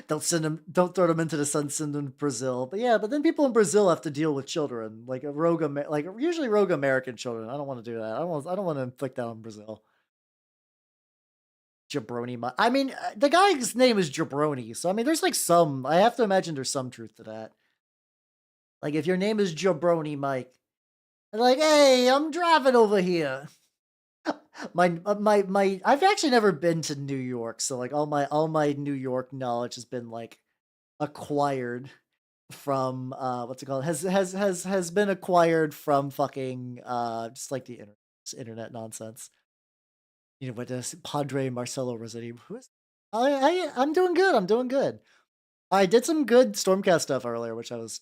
Don't throw them into the sun. Send them to Brazil. But yeah, but then people in Brazil have to deal with children, like usually rogue American children. I don't want to do that. I don't want to inflict that on Brazil. Jabroni. I mean, the guy's name is Jabroni, so I mean, there's like some. I have to imagine there's some truth to that. Like, if your name is Jabroni Mike, and like, hey, I'm driving over here. my. I've actually never been to New York, so like all my New York knowledge has been like acquired from what's it called? Has been acquired from fucking just like the internet nonsense. You know, what does Padre Marcelo Rossetti? Who is? I'm doing good. I'm doing good. I did some good Stormcast stuff earlier, which I was.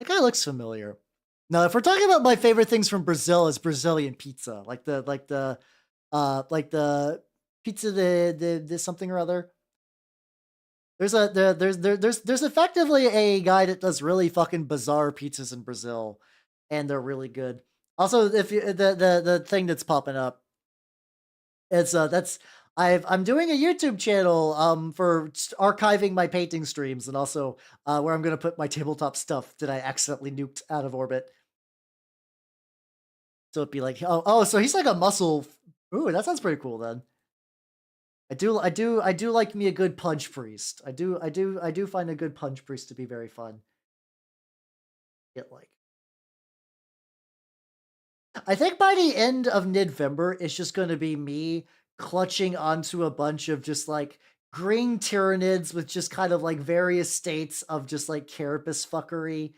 That guy looks familiar. Now, if we're talking about my favorite things from Brazil, is Brazilian pizza, like the pizza the something or other. There's effectively a guy that does really fucking bizarre pizzas in Brazil, and they're really good. Also, if you the thing that's popping up, it's that's I'm doing a YouTube channel for archiving my painting streams, and also where I'm gonna put my tabletop stuff that I accidentally nuked out of orbit. So it'd be like, so he's like a muscle. Ooh, that sounds pretty cool then. I do like me a good punch priest. I do find a good punch priest to be very fun. It like. I think by the end of Nidvember, it's just going to be me clutching onto a bunch of just like green Tyranids with just kind of like various states of just like carapace fuckery.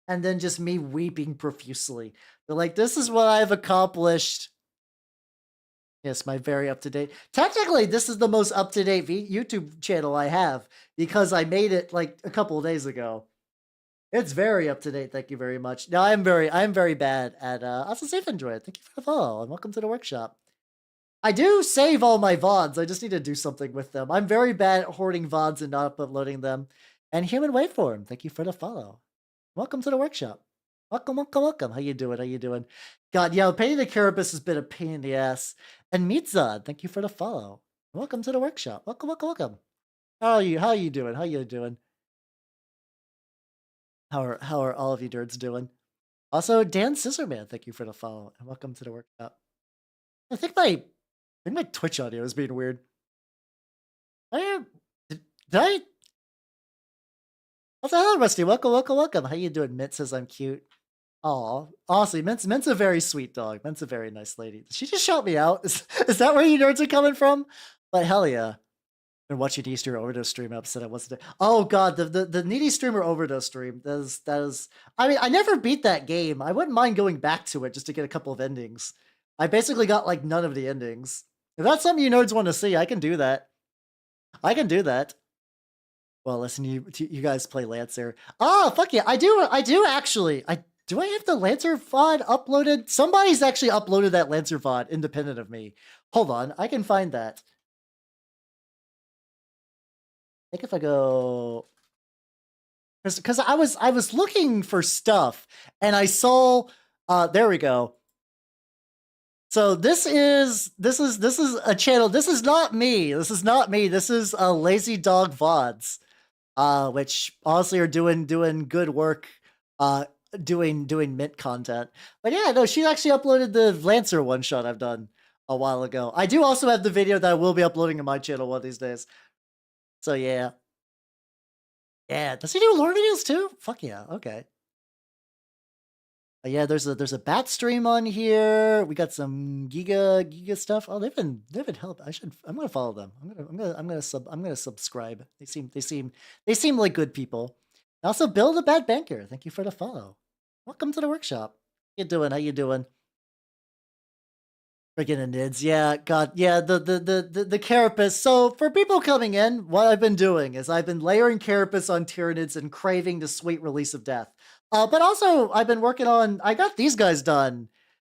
And then just me weeping profusely. They're like, this is what I've accomplished. Yes, my very up-to-date. Technically, this is the most up-to-date YouTube channel I have because I made it like a couple of days ago. It's very up to date. Thank you very much. No, I'm very bad at also safe enjoy it. Thank you for the follow and welcome to the workshop. I do save all my VODs. I just need to do something with them. I'm very bad at hoarding VODs and not uploading them. And Human Waveform, thank you for the follow. Welcome to the workshop. Welcome, welcome, welcome. How you doing? How you doing? God, yeah, painting the carapace has been a pain in the ass. And Meatzad, thank you for the follow. Welcome to the workshop. Welcome, welcome, welcome. How are you? How are you doing? How you doing? How are all of you nerds doing? Also, Dan Scissorman, thank you for the follow and welcome to the workshop. I think my Twitch audio is being weird. Did I? What's the hell, Rusty? Welcome, welcome, welcome. How you doing? Mint says I'm cute. Aw, honestly, Mint's a very sweet dog. Mint's a very nice lady. Did she just shout me out? Is that where you nerds are coming from? But hell yeah. Been watching Easter Overdose stream episode. I wasn't there. Oh god, the Needy Streamer Overdose stream. That is. I mean, I never beat that game. I wouldn't mind going back to it just to get a couple of endings. I basically got like none of the endings. If that's something you nerds want to see, I can do that. I can do that. Well, listen, you guys play Lancer. Oh fuck yeah, I do actually. Do I have the Lancer VOD uploaded? Somebody's actually uploaded that Lancer VOD independent of me. Hold on, I can find that. I think if I go, because I was looking for stuff and I saw, there we go. So this is a channel. This is not me. This is not me. This is Lazy Dog VODs, which honestly are doing good work, doing mint content. But yeah, no, she actually uploaded the Lancer one shot I've done a while ago. I do also have the video that I will be uploading on my channel one of these days. So yeah. Yeah, does he do lore videos too? Fuck yeah, okay. Yeah, there's a bat stream on here. We got some Giga stuff. Oh, they've been help. I'm gonna follow them. I'm gonna subscribe. They seem like good people. Also, Bill the Bad Banker. Thank you for the follow. Welcome to the workshop. How you doing? How you doing? Freaking Nids, yeah, God, yeah, the carapace. So for people coming in, what I've been doing is I've been layering carapace on Tyranids and craving the sweet release of death. But also I've been working on. I got these guys done.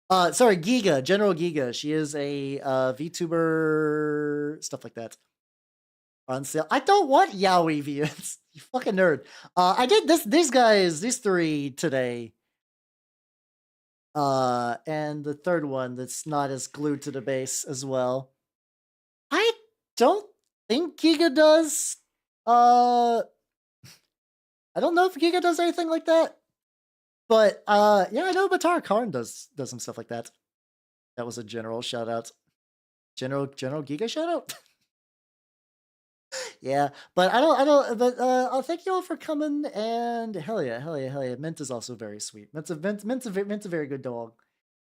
Sorry, General Giga. She is a VTuber, stuff like that. On sale. I don't want Yaoi views. You fucking nerd. I did these three today. And the third one that's not as glued to the base as well. I don't think Giga does. I don't know if Giga does anything like that. But yeah, I know Batar Karn does some stuff like that. That was a general shout out. General Giga shout out. Yeah, but I'll thank you all for coming, and hell yeah. Mint is also very sweet. Mint's a very good dog.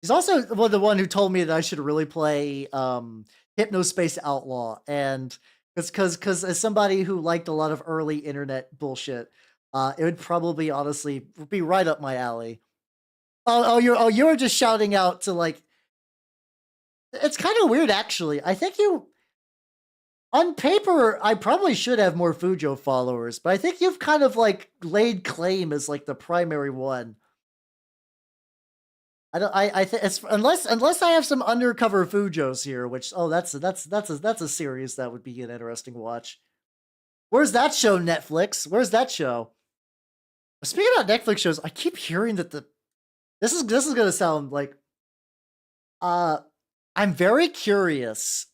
He's also the one who told me that I should really play Hypnospace Outlaw, and because as somebody who liked a lot of early internet bullshit, it would probably honestly be right up my alley. You're just shouting out to like. It's kind of weird actually. I think you. On paper, I probably should have more Fujo followers, but I think you've kind of like laid claim as like the primary one. I think it's unless I have some undercover Fujos here, which that's a series that would be an interesting watch. Where's that show, Netflix? Where's that show? Speaking about Netflix shows, I keep hearing that This is gonna sound like uh I'm very curious.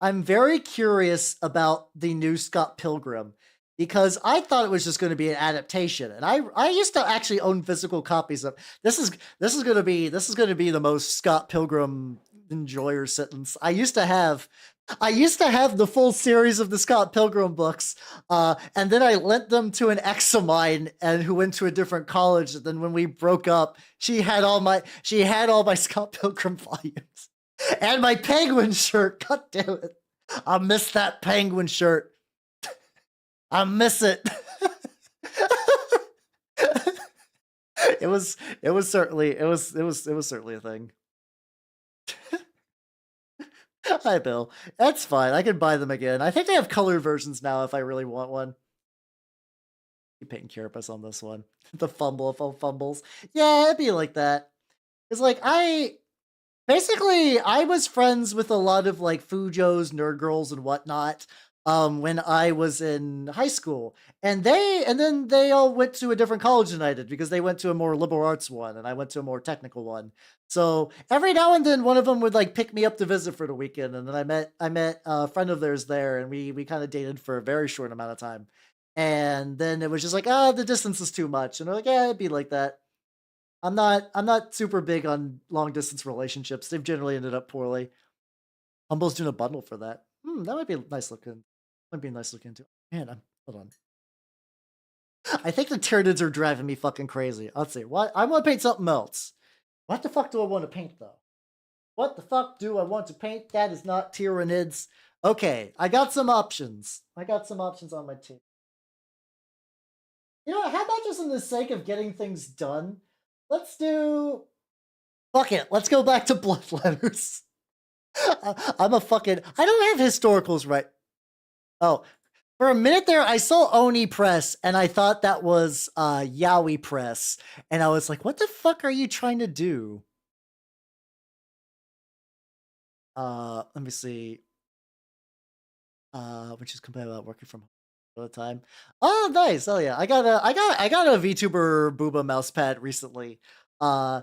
I'm very curious about the new Scott Pilgrim because I thought it was just going to be an adaptation, and I used to actually own physical copies of this is going to be the most Scott Pilgrim enjoyer sentence. I used to have the full series of the Scott Pilgrim books, and then I lent them to an ex of mine and who went to a different college. And then when we broke up, she had all my Scott Pilgrim volumes and my penguin shirt. God damn it. I miss that penguin shirt. I miss it. it was certainly a thing. Hi Bill. That's fine. I can buy them again. I think they have colored versions now if I really want one. Keep painting carapace on this one. The fumble of all fumbles. Yeah, it'd be like that. It's like basically, I was friends with a lot of like Fujos, nerd girls, and whatnot. When I was in high school, and then they all went to a different college than I did because they went to a more liberal arts one, and I went to a more technical one. So every now and then, one of them would like pick me up to visit for the weekend, and then I met a friend of theirs there, and we kind of dated for a very short amount of time, and then it was just like, the distance is too much, and they're like, yeah, it'd be like that. I'm not super big on long distance relationships. They've generally ended up poorly. Humble's doing a bundle for that. That might be nice looking. Might be nice looking too. Man, hold on. I think the Tyranids are driving me fucking crazy. Let's see. What I want to paint something else. What the fuck do I want to paint though? What the fuck do I want to paint? That is not Tyranids. Okay, I got some options. I got some options on my team. You know what? How about just in the sake of getting things done? Let's do. Fuck it. Let's go back to bloodletters. I'm a fucking. I don't have historicals right. Oh, for a minute there, I saw Oni Press, and I thought that was Yowie Press, and I was like, "What the fuck are you trying to do?" Let me see. Which is complaining about working from home all the time. Oh, nice. Oh yeah, I got a VTuber Booba mouse pad recently. Uh,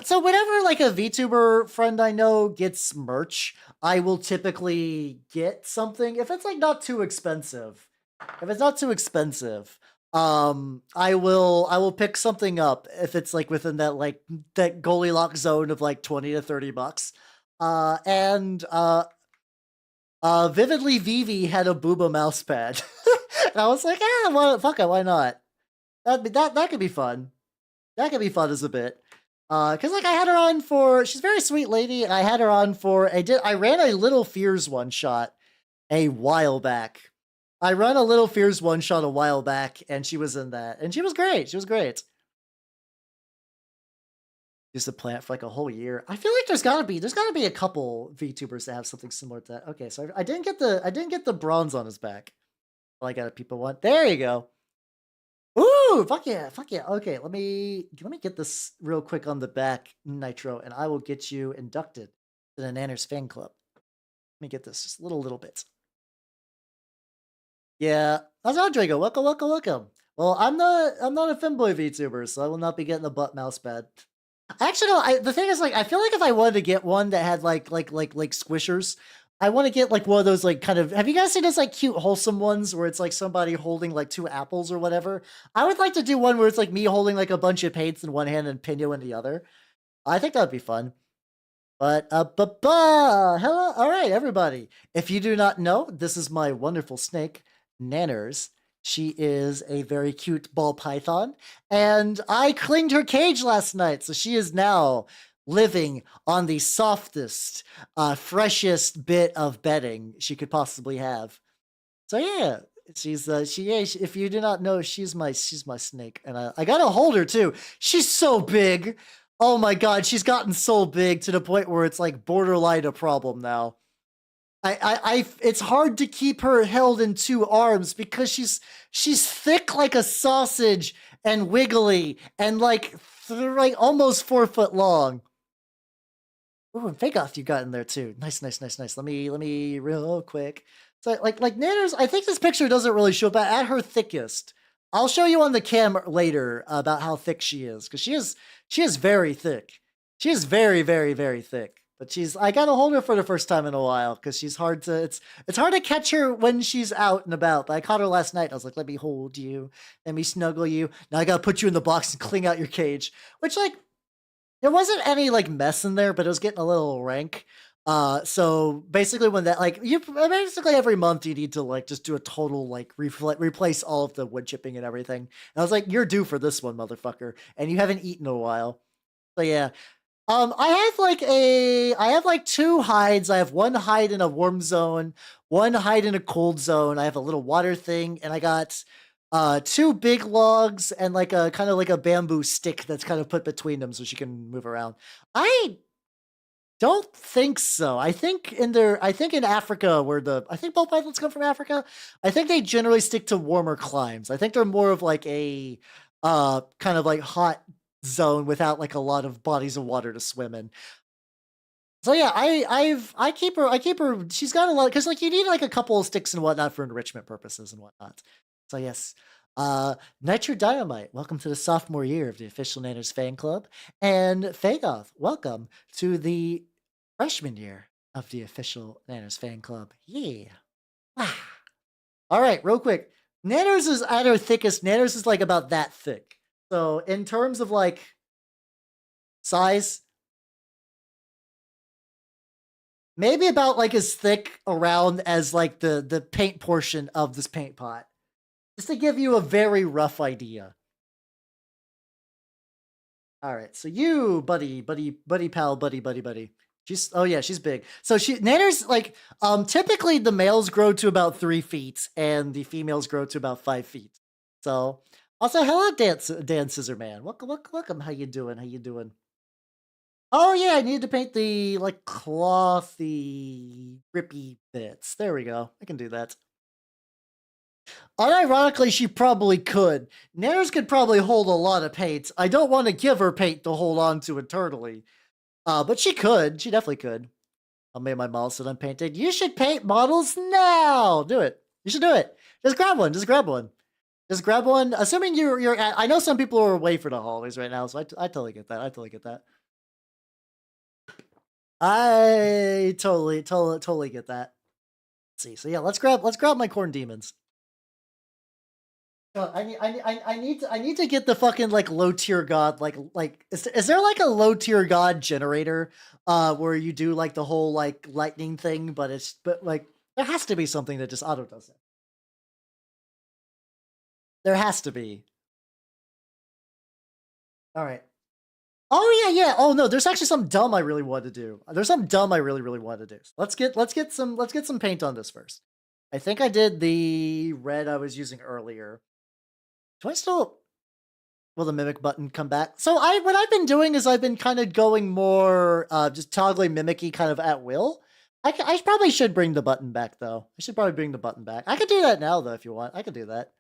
so whenever like a VTuber friend I know gets merch, I will typically get something if it's like not too expensive. If it's not too expensive, I will pick something up if it's like within that Goldilocks zone of like 20 to 30 bucks. And Vividly Vivi had a Booba mouse pad. And I was like, fuck it, why not? That could be fun. That could be fun as a bit. Cause like I had her on for she's a very sweet lady, and I had her on for I ran a Little Fears one shot a while back. I ran a Little Fears one shot a while back, and she was in that, and she was great. She was great. Used to plant for like a whole year. I feel like there's gotta be a couple VTubers that have something similar to that. Okay, so I didn't get the bronze on his back. Well, I got a people one. There you go. Ooh, fuck yeah, fuck yeah. Okay, let me get this real quick on the back, Nitro, and I will get you inducted to the Nanners fan club. Let me get this just a little bit. Yeah, how's it, Drago? Welcome, welcome, welcome. Well, I'm not a femboy VTuber, so I will not be getting the butt mouse pad. Actually, no. The thing is, like, I feel like if I wanted to get one that had like squishers, I want to get like one of those like kind of. Have you guys seen those like cute wholesome ones where it's like somebody holding like two apples or whatever? I would like to do one where it's like me holding like a bunch of paints in one hand and Pino in the other. I think that would be fun. But hello, all right, everybody. If you do not know, this is my wonderful snake, Nanners. She is a very cute ball python, and I cleaned her cage last night, so she is now living on the softest, freshest bit of bedding she could possibly have. So yeah, if you do not know, she's my snake, and I gotta hold her too. She's so big. Oh my god, she's gotten so big to the point where it's like borderline a problem now. It's hard to keep her held in two arms because she's thick like a sausage and wiggly and like almost 4 foot long. Ooh, and fake off you got in there too. Nice, nice, nice, nice. Let me real quick. So like Nanners, I think this picture doesn't really show, but at her thickest, I'll show you on the cam later about how thick she is, because she is very thick. She is very, very, very thick. But I gotta hold her for the first time in a while because she's hard to. It's hard to catch her when she's out and about. But I caught her last night. I was like, let me hold you, let me snuggle you. Now I gotta put you in the box and clean out your cage. Which like there wasn't any like mess in there, but it was getting a little rank. So basically when that like you basically every month you need to like just do a total like replace all of the wood chipping and everything. And I was like, you're due for this one, motherfucker, and you haven't eaten in a while. So yeah. I have like two hides. I have one hide in a warm zone, one hide in a cold zone. I have a little water thing, and I got two big logs and like a kind of like a bamboo stick that's kind of put between them so she can move around. I don't think so. I think in Africa where I think ball pythons come from Africa. I think they generally stick to warmer climes. I think they're more of like a kind of like hot zone without like a lot of bodies of water to swim in. So yeah, I keep her. She's got a lot because like you need like a couple of sticks and whatnot for enrichment purposes and whatnot. So yes, Nitro Dynamite, welcome to the sophomore year of the official Nanners fan club, and Fagoth, welcome to the freshman year of the official Nanners fan club. Yeah. All right, real quick. Nanners is at her thickest. Nanners is like about that thick. So in terms of like size, maybe about like as thick around as like the paint portion of this paint pot. Just to give you a very rough idea. All right, so you, buddy, pal, buddy. Oh yeah, she's big. So Nanners like typically the males grow to about 3 feet and the females grow to about 5 feet. So also hello Dan Scissorman. Welcome. How you doing? Oh yeah, I needed to paint the like clothy, grippy bits. There we go. I can do that. Unironically, she probably could. Nanners could probably hold a lot of paint. I don't want to give her paint to hold on to eternally. But she could. She definitely could. I'll make my model sit unpainted. You should paint models now. Do it. You should do it. Just grab one. Just grab one. Assuming you're at, I know some people are away for the holidays right now, so I totally get that. I totally get that. I totally get that. Let's see. So yeah, let's grab my corn demons. I need to get the fucking like low tier god like is there like a low tier god generator where you do like the whole like lightning thing but like there has to be something that just auto does it. There has to be. All right. Oh yeah. Oh no, there's actually some dumb I really want to do. There's some dumb I really want to do. So let's get some paint on this first. I think I did the red I was using earlier. Do I still will the mimic button come back? So what I've been doing is I've been kind of going more just toggling mimicky kind of at will. I probably should bring the button back though. I should probably bring the button back. I could do that now though if you want. I could do that.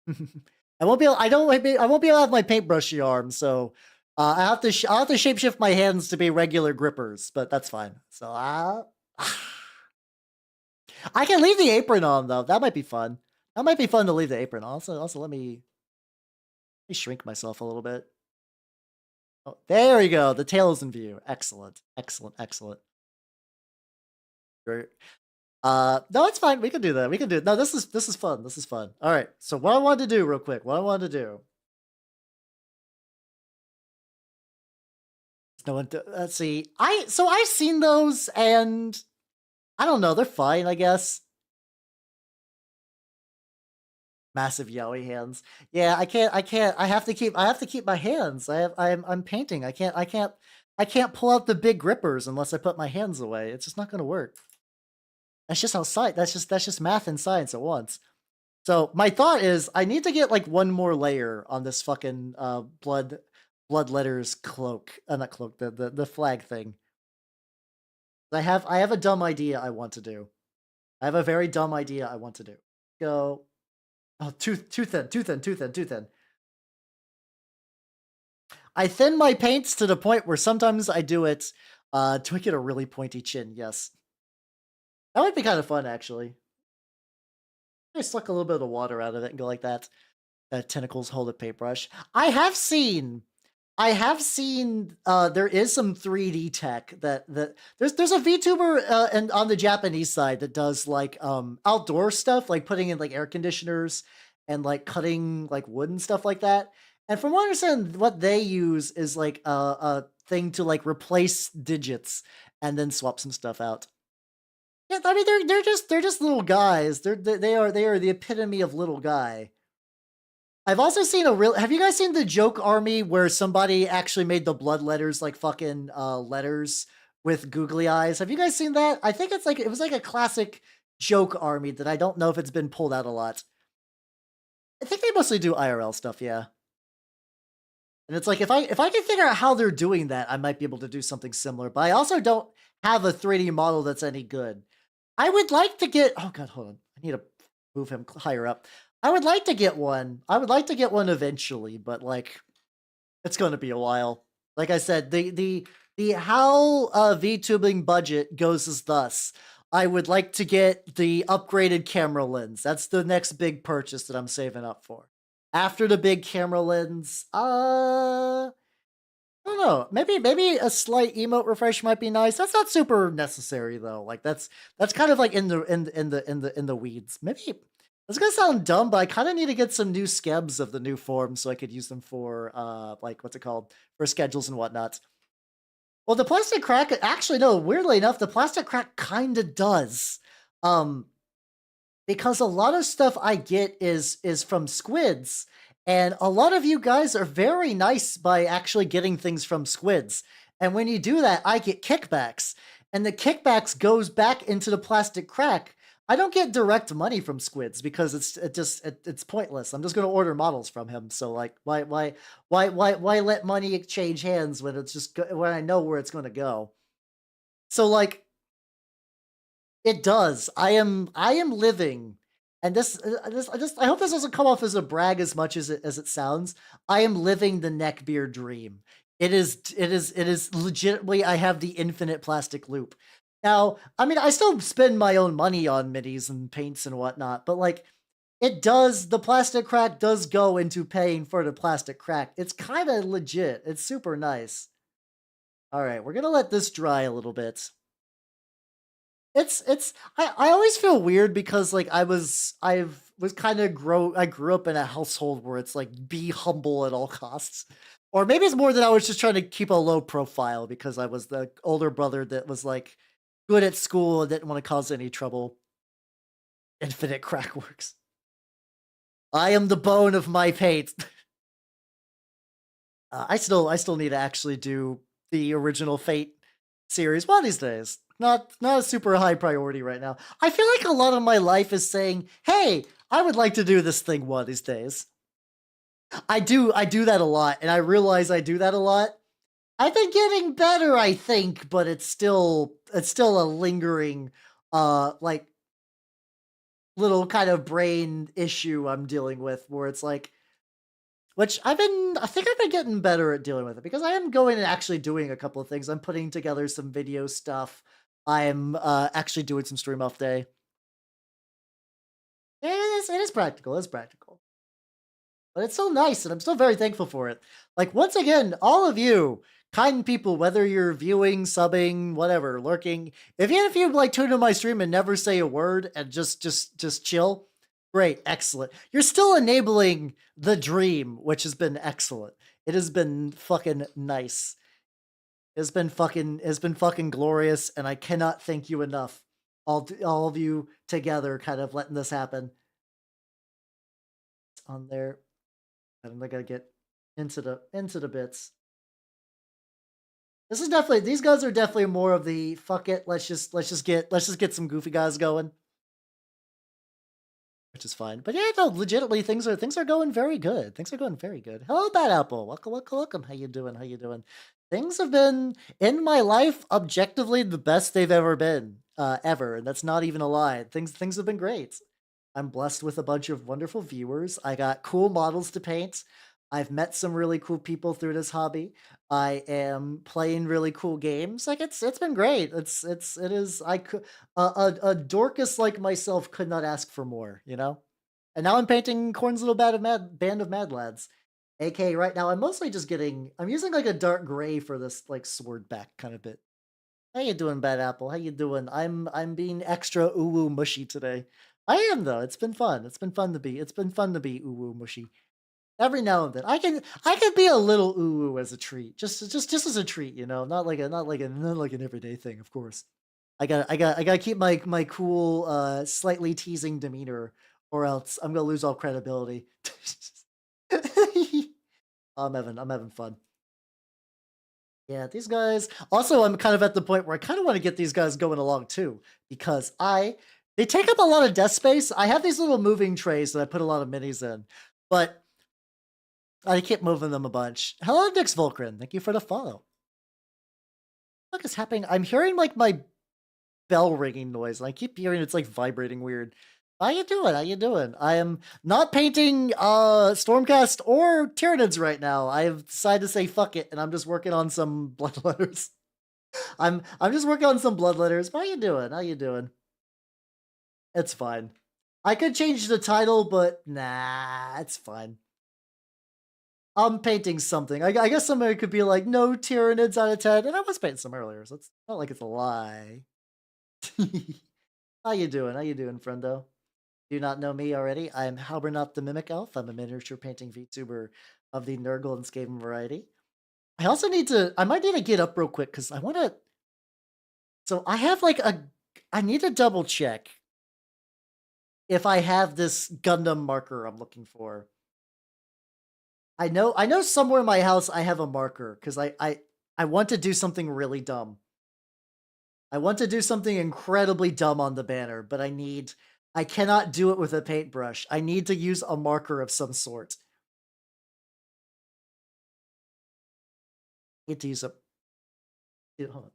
I won't be able. I won't be able to have my paintbrushy arm, so I have to. I'll have to shapeshift my hands to be regular grippers, but that's fine. So I can leave the apron on though. That might be fun. That might be fun to leave the apron on. Also, let me shrink myself a little bit. Oh, there we go. The tail is in view. Excellent. Great. No, it's fine. We can do that. No, this is fun. All right. So what I wanted to do real quick. No one. Let's see. So I've seen those, and I don't know. They're fine, I guess. Massive yaoi hands. Yeah, I can't. I have to keep my hands. I'm painting. I can't pull out the big grippers unless I put my hands away. It's just not gonna work. That's just that's just math and science at once. So my thought is I need to get like one more layer on this fucking blood letters cloak. Not cloak, the flag thing. I have a dumb idea I want to do. I have a very dumb idea I want to do. Go. Oh, too thin. I thin my paints to the point where sometimes I do it to get a really pointy chin. Yes. That would be kind of fun, actually. I suck a little bit of the water out of it and go like that. that tentacles hold a paintbrush. I have seen there is some 3D tech that there's a VTuber and on the Japanese side that does like outdoor stuff, like putting in like air conditioners and like cutting like wood and stuff like that. And from what I understand, what they use is like a thing to like replace digits and then swap some stuff out. Yeah, I mean they're just little guys. They are the epitome of little guy. I've also seen a real. Have you guys seen the joke army where somebody actually made the blood letters like fucking letters with googly eyes? Have you guys seen that? I think it was like a classic joke army that I don't know if it's been pulled out a lot. I think they mostly do IRL stuff, yeah. And it's like if I can figure out how they're doing that, I might be able to do something similar. But I also don't have a 3D model that's any good. I would like to get. Oh god, hold on. I need to move him higher up. I would like to get one. I would like to get one eventually, but like it's going to be a while. Like I said, the how VTubing budget goes is thus. I would like to get the upgraded camera lens. That's the next big purchase that I'm saving up for. After the big camera lens, I don't know. Maybe a slight emote refresh might be nice. That's not super necessary though. Like that's kind of like in the weeds. Maybe it's gonna sound dumb, but I kind of need to get some new skebs of the new form so I could use them for like what's it called, for schedules and whatnot. Well, the plastic crack actually no. Weirdly enough, the plastic crack kind of does. Um, because a lot of stuff I get is from squids, and a lot of you guys are very nice by actually getting things from squids. And when you do that, I get kickbacks, and the kickbacks goes back into the plastic crack. I don't get direct money from squids because it's pointless. I'm just going to order models from him. So like, why let money exchange hands when it's just when I know where it's going to go? So like, it does. I am living, and I hope this doesn't come off as a brag as much as it sounds. I am living the neckbeard dream. It is legitimately. I have the infinite plastic loop. Now, I mean, I still spend my own money on minis and paints and whatnot, but like it does, the plastic crack does go into paying for the plastic crack. It's kind of legit. It's super nice. All right, we're gonna let this dry a little bit. I always feel weird because like I was kind of I grew up in a household where it's like be humble at all costs. Or maybe it's more that I was just trying to keep a low profile because I was the older brother that was like good at school and didn't want to cause any trouble. Infinite crack works. I am the bone of my paint. I still need to actually do the original Fate series one of these days. Not a super high priority right now. I feel like a lot of my life is saying, "Hey, I would like to do this thing one of these days." I do that a lot, and I realize I do that a lot. I've been getting better, I think, but it's still a lingering like little kind of brain issue I'm dealing with where it's like which I think I've been getting better at dealing with it because I am going and actually doing a couple of things. I'm putting together some video stuff. I'm actually doing some stream off day. It is practical. It's practical. But it's so nice, and I'm still very thankful for it. Like once again, all of you kind people, whether you're viewing, subbing, whatever, lurking, if you like tune into my stream and never say a word and just chill, great, excellent. You're still enabling the dream, which has been excellent. It has been fucking nice. It's been fucking glorious, and I cannot thank you enough. All of you together, kind of letting this happen. It's on there. I'm not gonna get into the bits. This is definitely these guys are definitely more of the fuck it. Let's just get some goofy guys going, which is fine. But yeah, no, legitimately things are going very good. Things are going very good. Hello, Bad Apple. Welcome, welcome, welcome. How you doing? How you doing? Things have been in my life objectively the best they've ever been, ever, and that's not even a lie. Things have been great. I'm blessed with a bunch of wonderful viewers. I got cool models to paint. I've met some really cool people through this hobby. I am playing really cool games. Like it's been great. It is I could a Dorcas like myself could not ask for more, you know? And now I'm painting Korn's little band of mad lads. AK right now I'm mostly just I'm using like a dark gray for this like sword back kind of bit. How you doing, Bad Apple? How you doing? I'm being extra ooh mushy today. I am though. It's been fun. It's been fun to be ooh mushy. Every now and then, I can be a little ooh as a treat, just as a treat, you know, not like an everyday thing, of course. I gotta keep my cool, slightly teasing demeanor, or else I'm gonna lose all credibility. I'm having fun. Yeah, these guys. Also, I'm kind of at the point where I kind of want to get these guys going along too, because they take up a lot of desk space. I have these little moving trays that I put a lot of minis in, but I keep moving them a bunch. Hello, Dix Volcrin. Thank you for the follow. What is happening? I'm hearing like my bell ringing noise, and I keep hearing it's like vibrating weird. How you doing? How you doing? I am not painting Stormcast or Tyranids right now. I have decided to say fuck it, and I'm just working on some blood letters. I'm just working on some blood letters. How you doing? How you doing? It's fine. I could change the title, but nah, it's fine. I'm painting something. I guess somebody could be like, no Tyranids out of 10, and I was painting some earlier, so it's not like it's a lie. How you doing? How you doing, friendo? Do you not know me already? I am Halbernot the Mimic Elf. I'm a miniature painting VTuber of the Nurgle and Skaven variety. I might need to get up real quick because I want to, so I have like I need to double check if I have this Gundam marker I'm looking for. I know somewhere in my house I have a marker because I want to do something really dumb. I want to do something incredibly dumb on the banner, but I cannot do it with a paintbrush. I need to use a marker of some sort. I need to use a hold on.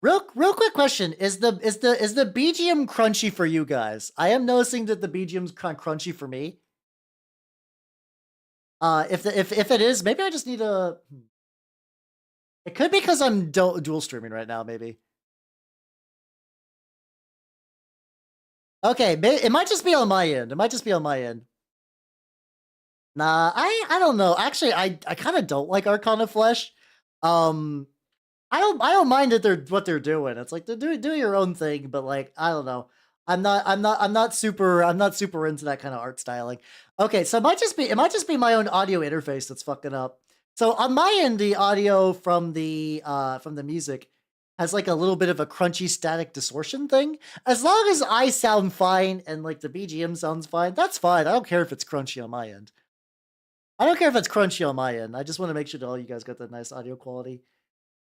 Real quick question: Is the BGM crunchy for you guys? I am noticing that the BGM's kind of crunchy for me. If it is, maybe I just need a. It could be because I'm dual streaming right now. Maybe. Okay, it might just be on my end. It might just be on my end. Nah, I don't know. Actually, I kind of don't like Arcana Flesh. I don't mind that what they're doing. It's like do your own thing, but like I don't know. I'm not super into that kind of art styling. Okay, so it might just be my own audio interface that's fucking up. So on my end, the audio from the music has like a little bit of a crunchy static distortion thing. As long as I sound fine and like the BGM sounds fine, that's fine. I don't care if it's crunchy on my end. I don't care if it's crunchy on my end. I just want to make sure that all you guys got the nice audio quality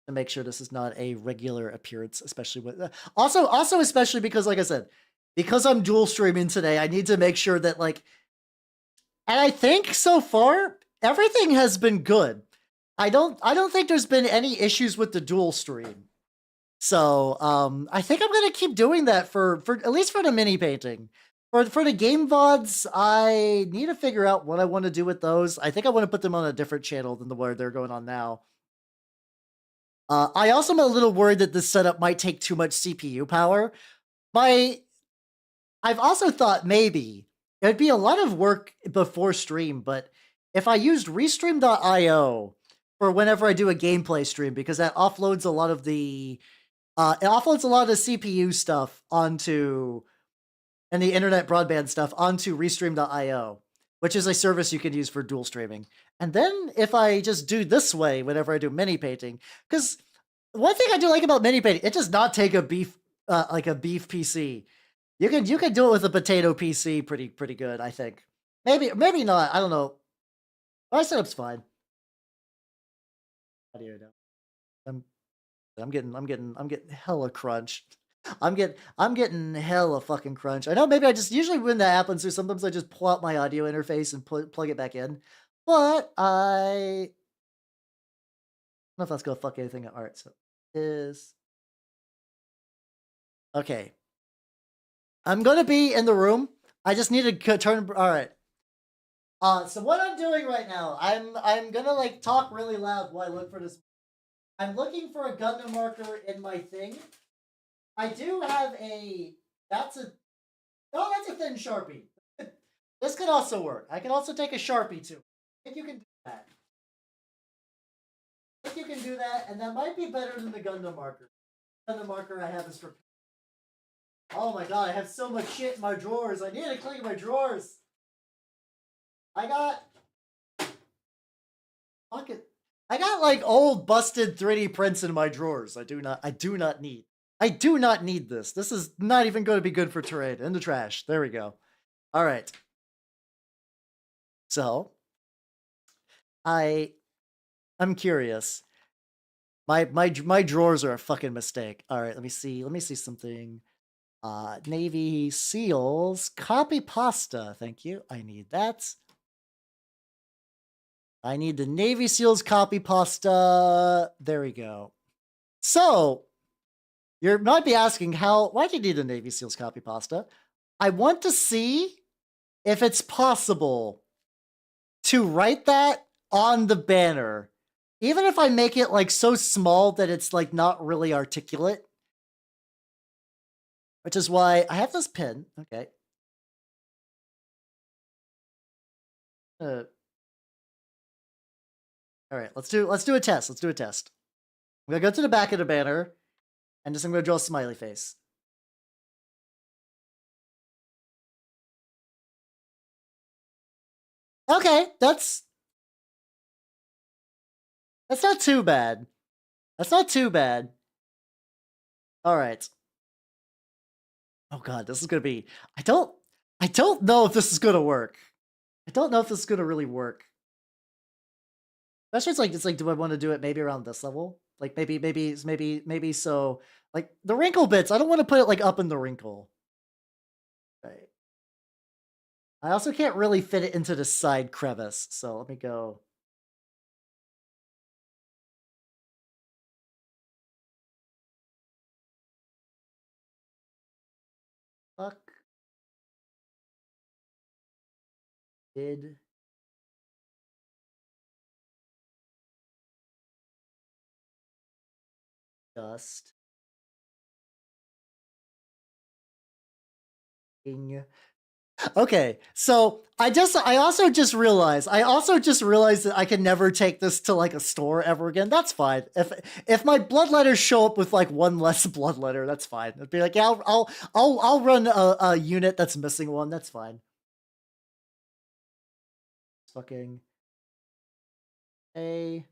to make sure this is not a regular appearance, especially with also especially because like I said, because I'm dual streaming today, I need to make sure that like, and I think so far everything has been good. I don't think there's been any issues with the dual stream. So I think I'm gonna keep doing that for at least for the mini painting. For the game VODs, I need to figure out what I want to do with those. I think I want to put them on a different channel than the where they're going on now. I also am a little worried that this setup might take too much CPU power. I've also thought maybe it'd be a lot of work before stream, but if I used Restream.io for whenever I do a gameplay stream, because that offloads a lot of the CPU stuff onto and the internet broadband stuff onto Restream.io, which is a service you can use for dual streaming. And then if I just do this way whenever I do mini painting, because one thing I do like about mini painting, it does not take a beef beef PC. You can do it with a potato PC pretty good, I think. Maybe not. I don't know. My setup's fine. How do you know? I'm getting hella crunch. I'm getting hella fucking crunch. I know maybe I just usually when that happens, sometimes I just pull out my audio interface and plug it back in. But I don't know if that's gonna fuck anything up. Alright, so is okay. I'm gonna be in the room. I just need to turn. Alright. So what I'm doing right now, I'm gonna like talk really loud while I look for this. I'm looking for a Gundam marker in my thing. I do have a. That's a. Oh, that's a thin Sharpie. This could also work. I can also take a Sharpie too. I think you can do that. I think you can do that, and that might be better than the Gundam marker. The Gundam marker I have is for. Oh my god, I have so much shit in my drawers. I need to clean my drawers. I got. Fuck it. I got like old busted 3D prints in my drawers. I do not need. I do not need this. This is not even going to be good for terrain. In the trash. There we go. All right. So, I'm curious. My drawers are a fucking mistake. All right, let me see something. Navy SEALs copy pasta. Thank you. I need that. I need the Navy SEALs copy pasta. There we go. So, you might be asking why do you need a Navy SEALs copy pasta? I want to see if it's possible to write that on the banner, even if I make it like so small that it's like not really articulate. Which is why I have this pin. Okay. All right, let's do a test. Let's do a test. I'm gonna go to the back of the banner, and I'm gonna draw a smiley face. Okay, that's not too bad. That's not too bad. All right. Oh god, this is gonna be. I don't know if this is gonna work. I don't know if this is gonna really work. Especially it's like, do I want to do it maybe around this level? Like maybe so like the wrinkle bits. I don't want to put it like up in the wrinkle. Right. I also can't really fit it into the side crevice, so let me go. Fuck. Did. Just. Okay, so I also just realized that I can never take this to like a store ever again. That's fine. If my blood letters show up with like one less blood letter, that's fine. It'd be like, yeah, I'll run a unit that's missing one. That's fine. Fucking A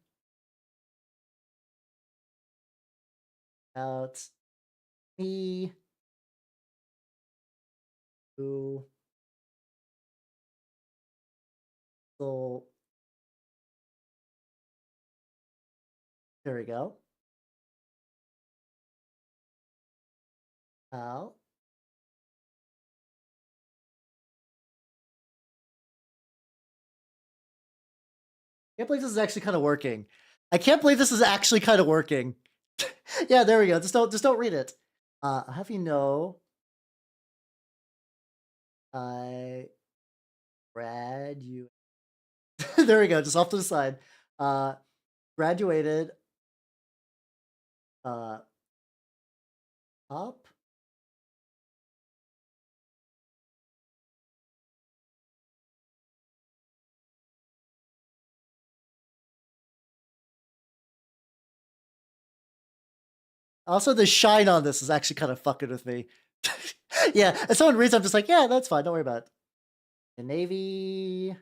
out me who so there we go. Out. I can't believe this is actually kind of working. I can't believe this is actually kind of working. Yeah, there we go. Just don't read it. I'll have you know, I graduated. There we go. Just off to the side. Graduated. Up. Also, the shine on this is actually kind of fucking with me. Yeah, and someone reads, I'm just like, yeah, that's fine. Don't worry about it. The Navy.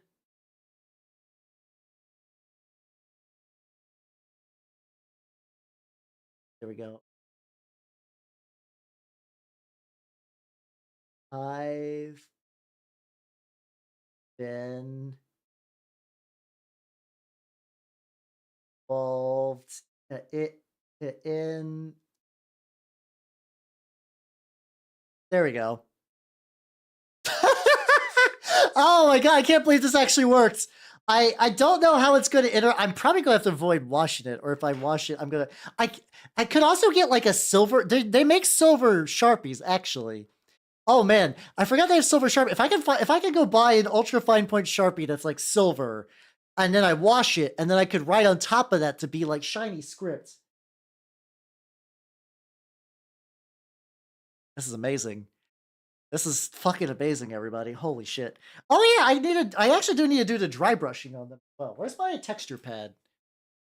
There we go. I've been involved in. There we go. Oh my god, I can't believe this actually works. I don't know how it's going to enter. I'm probably going to have to avoid washing it, or if I wash it, I'm going to. I could also get like a silver. They make silver Sharpies actually. Oh man, I forgot they have silver Sharpie. If I can go buy an ultra fine point Sharpie that's like silver, and then I wash it, and then I could write on top of that to be like shiny script. This is amazing. This is fucking amazing, everybody. Holy shit. Oh yeah, I actually do need to do the dry brushing on them. Well, where's my texture pad?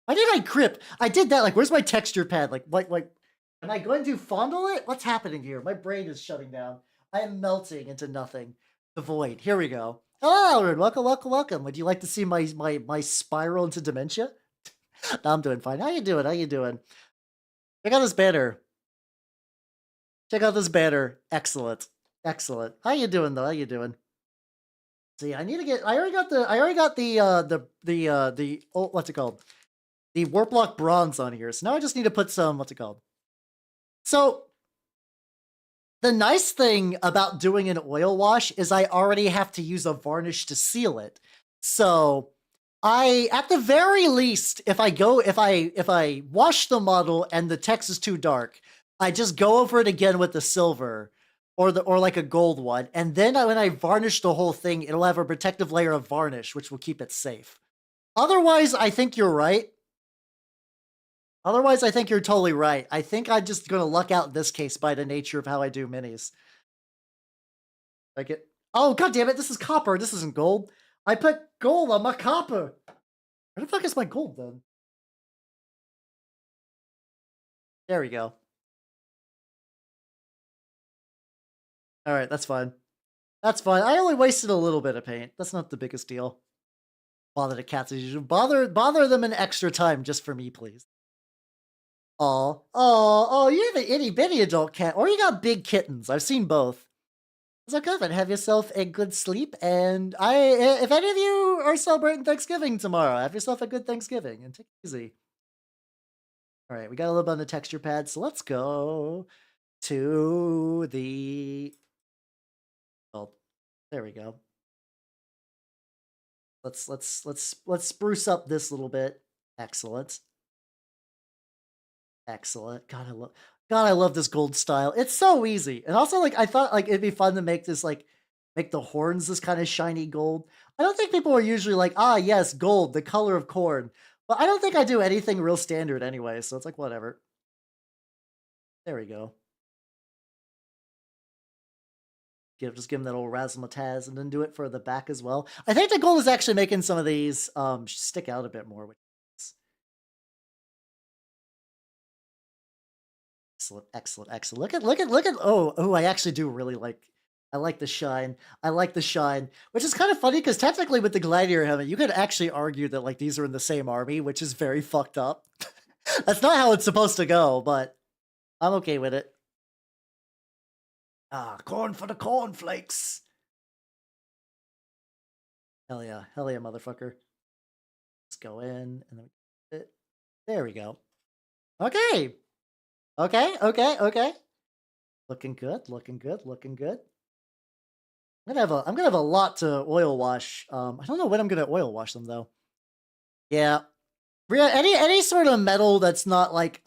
Why did I grip? I did that. Like, where's my texture pad? Like, am I going to fondle it? What's happening here? My brain is shutting down. I am melting into nothing. The void. Here we go. Hello, Alred. Welcome, welcome, welcome. Would you like to see my spiral into dementia? No, I'm doing fine. How you doing? How you doing? Check out this banner. Check out this banner. Excellent. Excellent. How you doing though? How you doing? See, I need to get. I already got the oh, what's it called? The Warplock bronze on here. So now I just need to put some. What's it called? So the nice thing about doing an oil wash is I already have to use a varnish to seal it. So at the very least, if I wash the model and the text is too dark, I just go over it again with the silver or like a gold one, and then when I varnish the whole thing, it'll have a protective layer of varnish, which will keep it safe. Otherwise, I think you're right. Otherwise, I think you're totally right. I think I'm just gonna luck out in this case by the nature of how I do minis. Like it. Oh god damn it! This is copper. This isn't gold. I put gold on my copper. Where the fuck is my gold then? There we go. All right, that's fine. That's fine. I only wasted a little bit of paint. That's not the biggest deal. Bother the cats as usual. Bother them an extra time just for me, please. Oh, you have an itty bitty adult cat, or you got big kittens. I've seen both. So Kevin, have yourself a good sleep, and if any of you are celebrating Thanksgiving tomorrow, have yourself a good Thanksgiving and take it easy. All right, we got a little bit on the texture pad, so let's go to the. Oh, there we go. Let's spruce up this little bit. Excellent. Excellent. God, I love this gold style. It's so easy. And also, like, I thought like it'd be fun to make this make the horns this kind of shiny gold. I don't think people are usually like, ah, yes, gold, the color of corn. But I don't think I do anything real standard anyway, so it's like whatever. There we go. Just give them that old razzmatazz and then do it for the back as well. I think the gold is actually making some of these stick out a bit more, which is excellent, excellent, excellent. Look at oh, I actually do really like I like the shine. I like the shine, which is kind of funny because technically with the gladiator helmet, you could actually argue that like these are in the same army, which is very fucked up. That's not how it's supposed to go, but I'm okay with it. Ah, corn for the cornflakes. Hell yeah, motherfucker. Let's go in and then there we go. Okay. Okay. Looking good, looking good, looking good. I'm gonna have a lot to oil wash. I don't know when I'm gonna oil wash them though. Yeah. Yeah, any sort of metal that's not like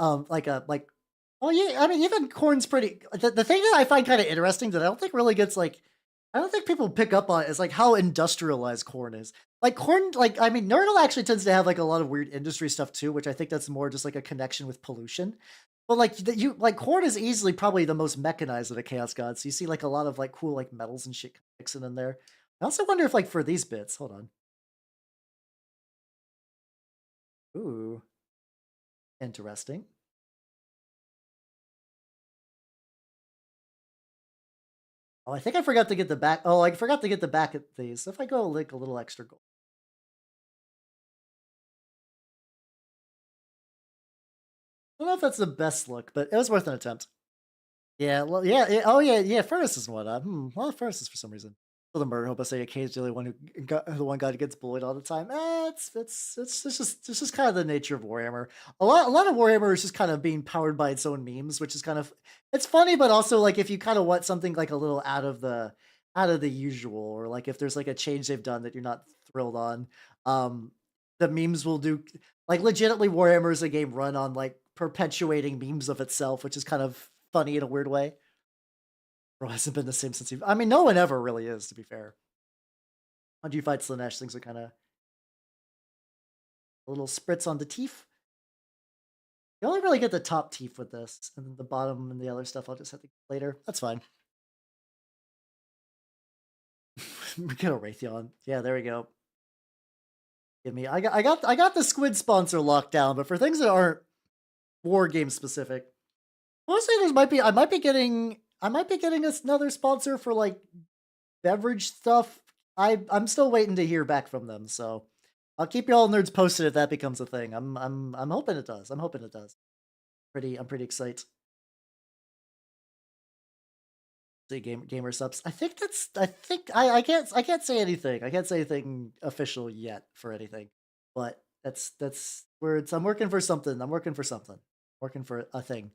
oh yeah, I mean even corn's pretty the thing that I find kind of interesting that I don't think really gets like I don't think people pick up on is like how industrialized corn is. Like corn, like I mean, Nerdle actually tends to have like a lot of weird industry stuff too, which I think that's more just like a connection with pollution. But like you like corn is easily probably the most mechanized of the Chaos Gods. So you see like a lot of like cool like metals and shit mixing in there. I also wonder if like for these bits, hold on. Ooh, interesting. Oh, I think I forgot to get the back. Oh, I forgot to get the back of these. If I go like a little extra gold. I don't know if that's the best look, but it was worth an attempt. Yeah, well, yeah, oh yeah, Furnace is one. Well, Furnace is for some reason. For the murder hope I say occasionally one the one guy who gets bullied all the time. It's just kind of the nature of Warhammer. A lot of Warhammer is just kind of being powered by its own memes, which is kind of it's funny, but also like if you kind of want something like a little out of the usual, or like if there's like a change they've done that you're not thrilled on, um, the memes will do like legitimately Warhammer is a game run on like perpetuating memes of itself, which is kind of funny in a weird way. Bro hasn't been the same since I mean, no one ever really is, to be fair. How do you fight Slanesh? Things are kind of a little spritz on the teeth. You only really get the top teeth with this, and then the bottom and the other stuff I'll just have to get later. That's fine. We get a Raytheon. Yeah, there we go. Give me. I got the squid sponsor locked down, but for things that aren't war game specific, mostly there's might be I might be getting another sponsor for like beverage stuff. I'm still waiting to hear back from them, so I'll keep you all nerds posted if that becomes a thing. I'm hoping it does. I'm hoping it does. I'm pretty excited. The gamer subs. I think I can't say anything. I can't say anything official yet for anything. But that's where it's I'm working for something. I'm working for something. Working for a thing.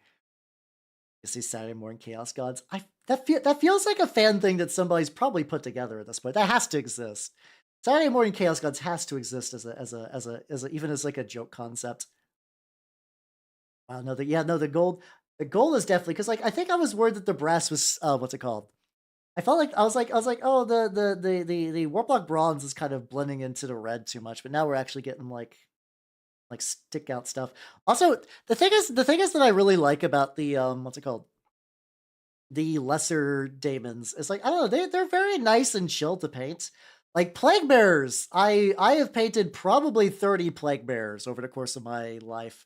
You see Saturday morning Chaos Gods. That feels like a fan thing that somebody's probably put together at this point. That has to exist. Saturday morning Chaos Gods has to exist as a even as like a joke concept. Wow, no, the gold is definitely because like I think I was worried that the brass was what's it called? I felt like I was like, oh, the Warplock bronze is kind of blending into the red too much, but now we're actually getting like stick out stuff. Also, the thing is that I really like about the what's it called? The lesser daemons is like I don't know, they're very nice and chill to paint. Like plague bearers, I have painted probably 30 plague bearers over the course of my life.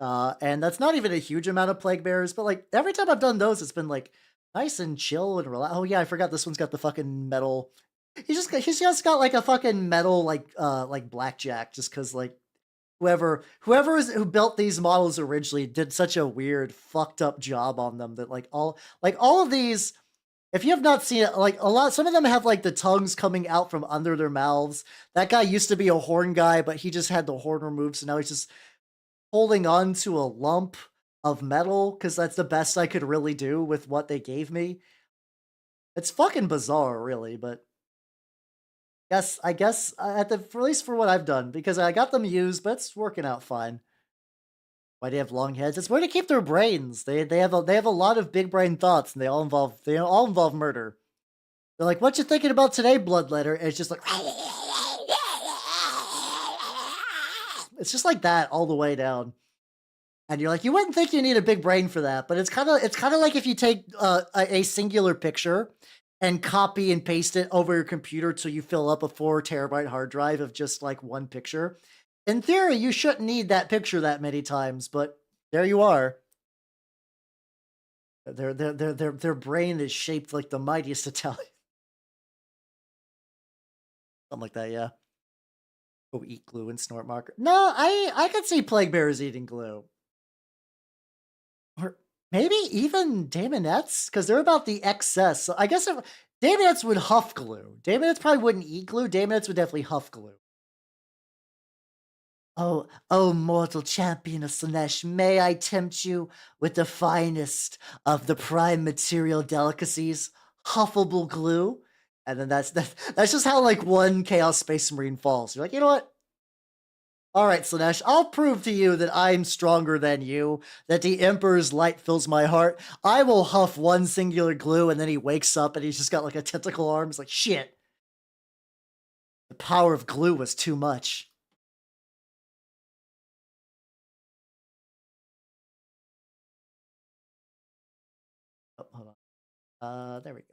And that's not even a huge amount of plague bearers, but like every time I've done those, it's been like nice and chill and relax. Oh yeah, I forgot this one's got the fucking metal. He's just got like a fucking metal like blackjack, just because like who built these models originally did such a weird fucked up job on them that like all of these. If you have not seen it, like some of them have like the tongues coming out from under their mouths. That guy used to be a horn guy, but he just had the horn removed, so now he's just holding on to a lump of metal because that's the best I could really do with what they gave me. It's fucking bizarre, really, but I guess at least for what I've done, because I got them used, but it's working out fine. Why do they have long heads? It's where to keep their brains. They have a lot of big brain thoughts, and they all involve murder. They're like, "What you thinking about today, Bloodletter?" And it's just like, it's just like that all the way down. And you're like, you wouldn't think you need a big brain for that, but it's kind of like if you take a singular picture and copy and paste it over your computer till you fill up a 4 terabyte hard drive of just like one picture. In theory, you shouldn't need that picture that many times, but there you are. Their brain is shaped like the mightiest Italian. Something like that, yeah. Oh, eat glue and snort marker. No, I could see plague bearers eating glue. Or maybe even Daemonettes, because they're about the excess. So I guess if Daemonettes would huff glue. Daemonettes probably wouldn't eat glue. Daemonettes would definitely huff glue. Oh, mortal champion of Slaanesh, may I tempt you with the finest of the prime material delicacies, huffable glue? And then that's just how like one Chaos Space Marine falls. You're like, you know what? All right, Slaanesh, I'll prove to you that I'm stronger than you, that the Emperor's light fills my heart. I will huff one singular glue, and then he wakes up and he's just got like a tentacle arm. It's like, shit. The power of glue was too much. Oh, hold on. There we go.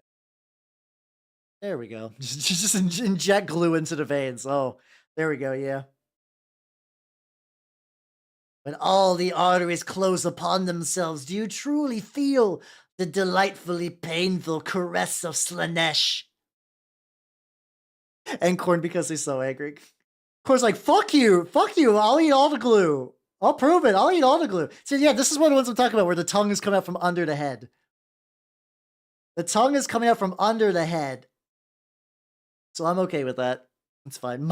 There we go. Just inject glue into the veins. Oh, there we go, yeah. When all the arteries close upon themselves, do you truly feel the delightfully painful caress of Slaanesh? And Corn because he's so angry. Corn's like, fuck you, I'll eat all the glue. I'll prove it, I'll eat all the glue. So yeah, this is one of the ones I'm talking about where the tongue is coming out from under the head. The tongue is coming out from under the head. So I'm okay with that. It's fine.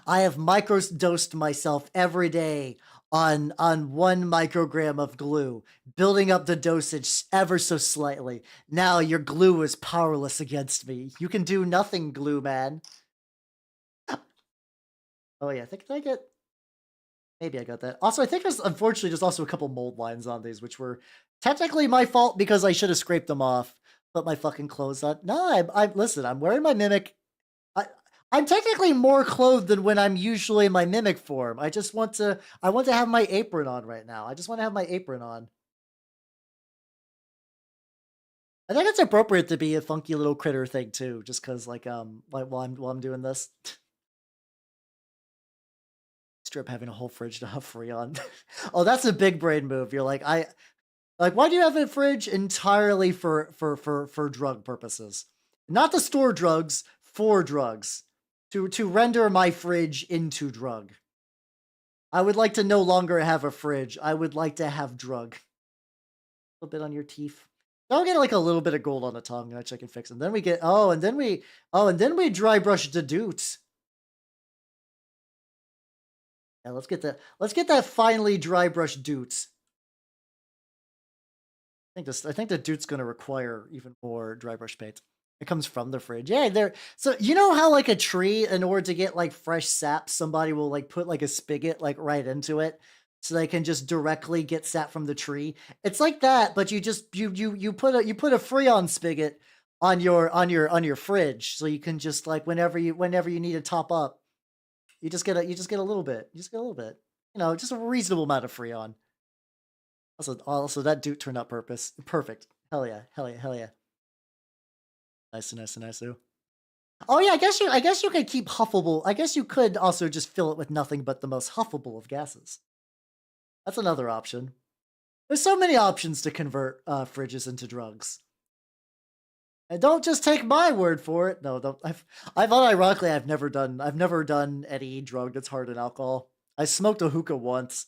I have microdosed myself every day on 1 microgram of glue, building up the dosage ever so slightly. Now your glue is powerless against me. You can do nothing, glue man. Oh yeah, did I get... Maybe I got that. Also, I think there's unfortunately just also a couple mold lines on these, which were technically my fault because I should have scraped them off. Put my fucking clothes on. No, I listen, I'm wearing my Mimic. I'm technically more clothed than when I'm usually in my mimic form. I want to have my apron on right now. I just want to have my apron on. I think it's appropriate to be a funky little critter thing too, just because like while I'm doing this. Strip having a whole fridge to have free on. Oh, that's a big brain move. You're like, why do you have a fridge entirely for drug purposes? Not to store drugs, for drugs. To render my fridge into drug. I would like to no longer have a fridge. I would like to have drug. A little bit on your teeth. I'll get like a little bit of gold on the tongue, which I can fix. And then we get and then we dry brush the doots. Yeah, let's get that finely dry brush doots. I think the dude's gonna require even more dry brush paint. It comes from the fridge. Yeah, there. So you know how like a tree, in order to get like fresh sap, somebody will like put like a spigot like right into it, so they can just directly get sap from the tree. It's like that, but you put a Freon spigot on your fridge, so you can just like whenever you need to top up, you just get a little bit. You just get a little bit. You know, just a reasonable amount of Freon. Also, that dude turned out perfect. Hell yeah, hell yeah, hell yeah. Nice, nice, nice. Oh yeah, I guess you could keep huffable. I guess you could also just fill it with nothing but the most huffable of gases. That's another option. There's so many options to convert fridges into drugs. And don't just take my word for it. No, don't. I've unironically, I've never done any drug that's hard in alcohol. I smoked a hookah once,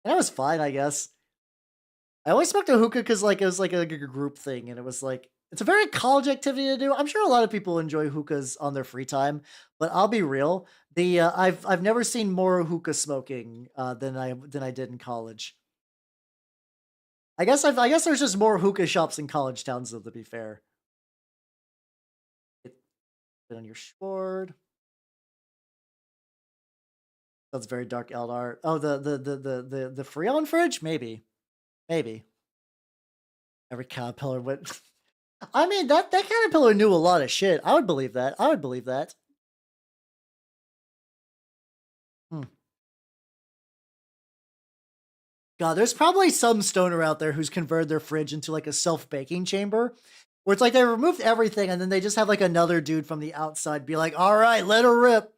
and that was fine, I guess. I always smoked a hookah because like it was like a group thing, and it was like it's a very college activity to do. I'm sure a lot of people enjoy hookahs on their free time, but I'll be real. I've never seen more hookah smoking than I did in college. I guess there's just more hookah shops in college towns, though. To be fair, put on your sword. That's very dark Eldar. Oh, the Freon fridge, maybe every caterpillar went. I mean, that caterpillar knew a lot of shit. I would believe that. I would believe that. Hmm. God, there's probably some stoner out there who's converted their fridge into like a self-baking chamber, where it's like they removed everything and then they just have like another dude from the outside be like, "All right, let her rip,"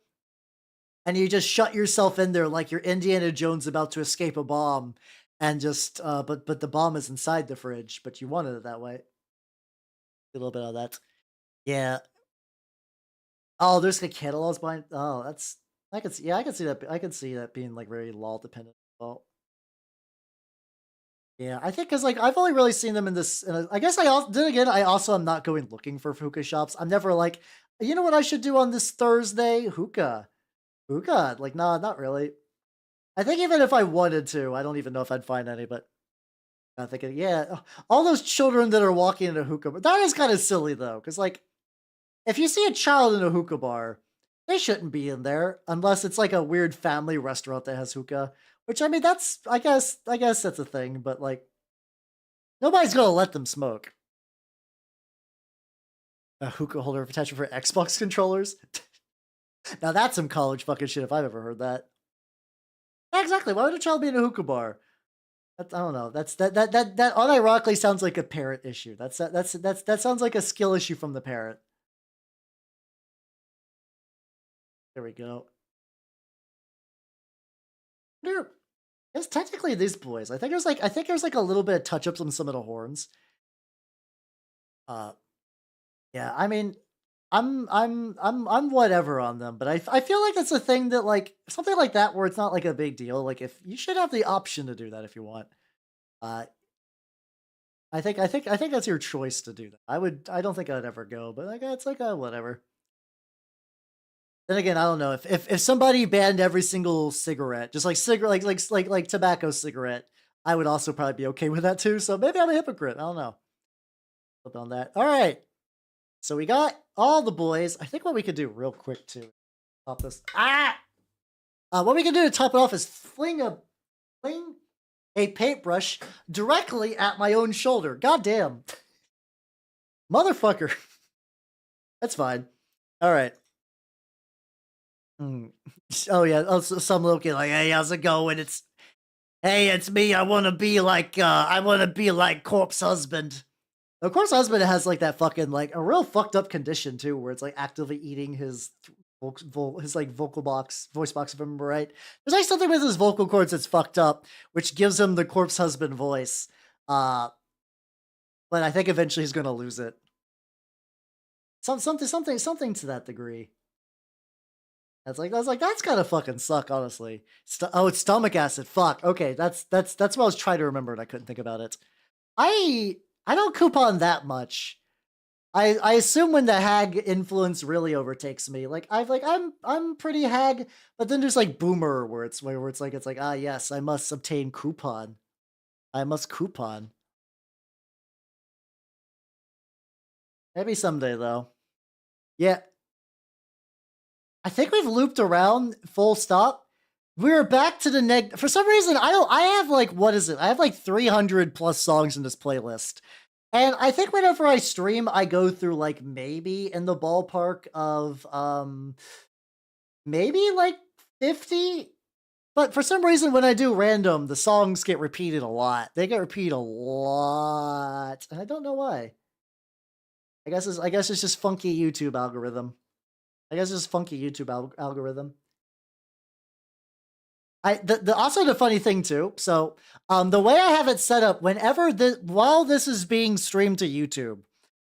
and you just shut yourself in there like you're Indiana Jones about to escape a bomb, and just but the bomb is inside the fridge, but you wanted it that way. A little bit of that. Yeah. Oh, there's the catalogs behind. Oh, that's yeah, I can see that. I can see that being like very law dependent. Well, yeah, I think because like I've only really seen them in this. I guess I also then again I also am not going looking for hookah shops. I'm never like, you know what I should do on this Thursday? Hookah. Like, nah, not really. I think even if I wanted to, I don't even know if I'd find any. But I'm thinking, yeah, all those children that are walking in a hookah. But that is kind of silly though, because like if you see a child in a hookah bar, they shouldn't be in there unless it's like a weird family restaurant that has hookah. Which I mean, that's I guess that's a thing, but like nobody's gonna let them smoke. A hookah holder attachment for Xbox controllers. Now that's some college fucking shit if I've ever heard that. Yeah, exactly. Why would a child be in a hookah bar? I don't know. That unironically sounds like a parent issue. That sounds like a skill issue from the parent. There we go. There, it's technically these boys. I think there's like a little bit of touch ups on some of the horns. Uh, yeah. I mean, I'm whatever on them, but I feel like it's a thing that like something like that where it's not like a big deal. Like if you should have the option to do that if you want. Uh, I think that's your choice to do that. I don't think I'd ever go, but like it's like a whatever. Then again, I don't know if somebody banned every single cigarette, just like cigarette, like tobacco cigarette, I would also probably be okay with that too. So maybe I'm a hypocrite. I don't know. Flip on that. All right. So we got all the boys. I think what we could do real quick to top this. What we can do to top it off is fling a paintbrush directly at my own shoulder. God damn, motherfucker. That's fine. All right. Mm. Oh yeah. Oh, some little kid like, hey, how's it going? Hey, it's me. I want to be like Corpse Husband. Of course, husband has like that fucking like a real fucked up condition too, where it's like actively eating his his like vocal box, voice box, if I remember right. There's like something with his vocal cords that's fucked up, which gives him the corpse husband voice. Uh, but I think eventually he's gonna lose it. Something to that degree. That's gotta fucking suck, honestly. Oh, it's stomach acid. Fuck. Okay, that's what I was trying to remember and I couldn't think about it. I don't coupon that much. I assume when the hag influence really overtakes me, like I'm pretty hag, but then there's like boomer where it's like ah yes, I must obtain coupon. I must coupon. Maybe someday though. Yeah, I think we've looped around full stop. We're back to the neg. For some reason, I have like, what is it? I have like 300 plus songs in this playlist. And I think whenever I stream, I go through like maybe in the ballpark of maybe like 50. But for some reason, when I do random, the songs get repeated a lot. They get repeated a lot. And I don't know why. I guess it's just funky YouTube algorithm. I guess it's just funky YouTube algorithm. Also the funny thing too. So the way I have it set up, while this is being streamed to YouTube,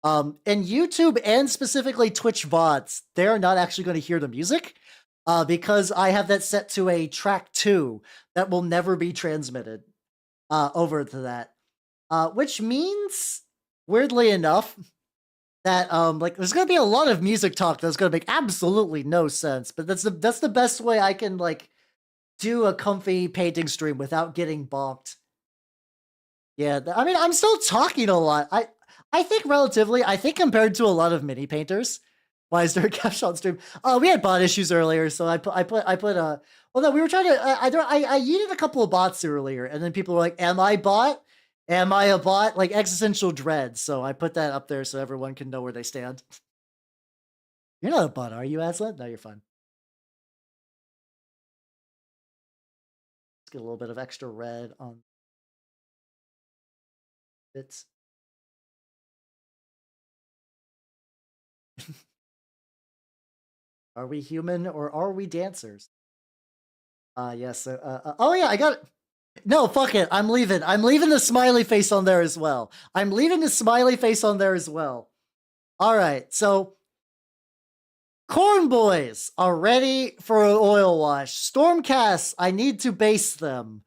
and YouTube and specifically Twitch VODs, they're not actually going to hear the music because I have that set to a track 2 that will never be transmitted over to that. Which means, weirdly enough, that like there's gonna be a lot of music talk that's gonna make absolutely no sense. But that's the best way I can like do a comfy painting stream without getting bonked. Yeah, I mean, I'm still talking a lot. I think relatively, I think compared to a lot of mini painters. Why is there a caption on stream? We had bot issues earlier, so I put a. Well, no, we were trying to. I yeeted a couple of bots earlier, and then people were like, "Am I bot? Am I a bot?" Like existential dread. So I put that up there so everyone can know where they stand. You're not a bot, are you, Aslan? No, you're fine. Let's get a little bit of extra red on bits. Are we human or are we dancers? Yes. Oh yeah, I got it. No, fuck it. I'm leaving. I'm leaving the smiley face on there as well. I'm leaving the smiley face on there as well. All right. So, corn boys are ready for an oil wash. Stormcasts, I need to base them.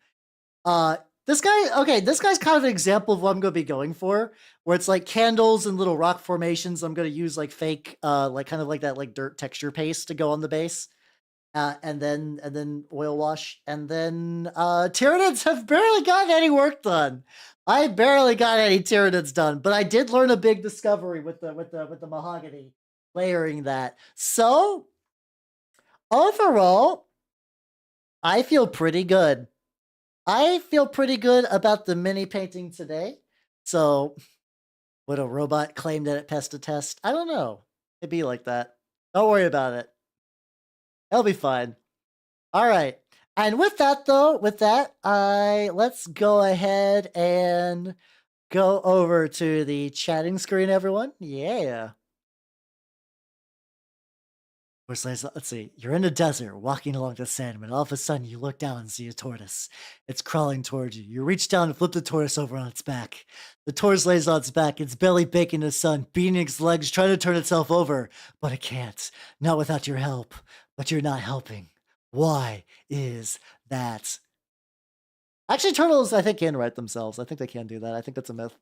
This guy's kind of an example of what I'm going to be going for, where it's like candles and little rock formations. I'm going to use like fake, like kind of like that like dirt texture paste to go on the base. And then oil wash, and then Tyranids have barely gotten any work done. I barely got any Tyranids done, but I did learn a big discovery with the mahogany layering that. So overall, I feel pretty good. I feel pretty good about the mini painting today. So would a robot claim that it passed a test? I don't know. It'd be like that. Don't worry about it. It'll be fine. All right. And with that, let's go ahead and go over to the chatting screen, everyone. Yeah. Let's see. You're in a desert, walking along the sand, when all of a sudden you look down and see a tortoise. It's crawling towards you. You reach down and flip the tortoise over on its back. The tortoise lays on its back, its belly baking in the sun, beating its legs, trying to turn itself over, but it can't. Not without your help. But you're not helping. Why is that? Actually, turtles, I think, can write themselves. I think they can do that. I think that's a myth.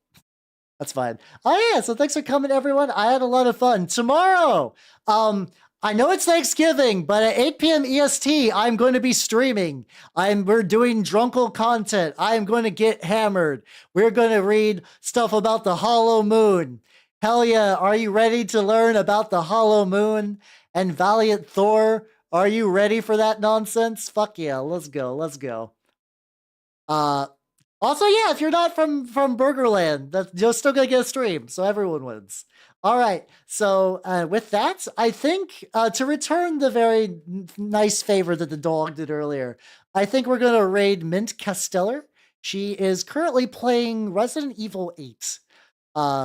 That's fine. Oh yeah, so thanks for coming, everyone. I had a lot of fun. Tomorrow, I know it's Thanksgiving, but at 8 p.m. EST, I'm going to be streaming. We're doing drunkle content. I am going to get hammered. We're going to read stuff about the Hollow Moon. Hell yeah, are you ready to learn about the Hollow Moon and Valiant Thor? Are you ready for that nonsense? Fuck yeah, let's go. Also, yeah, if you're not from Burgerland, that you're still gonna get a stream, so everyone wins. All right. So with that, I think to return the very nice favor that the dog did earlier, I think we're gonna raid Mint Casteller. She is currently playing Resident Evil 8.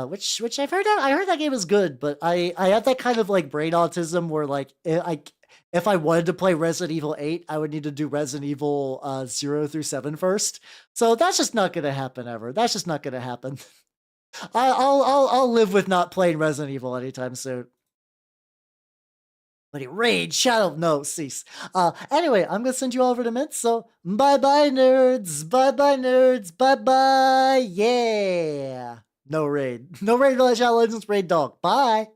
Which I heard that game is good, but I have that kind of like brain autism where like if I wanted to play Resident Evil 8, I would need to do Resident Evil 0 through 7 first. So that's just not gonna happen ever. That's just not gonna happen. I'll live with not playing Resident Evil anytime soon. But rage, shadow, no, cease. Anyway, I'm gonna send you all over to Mint. So bye bye nerds, bye bye nerds, bye bye, yeah. No raid, no raid. Village Legends raid dog. Bye.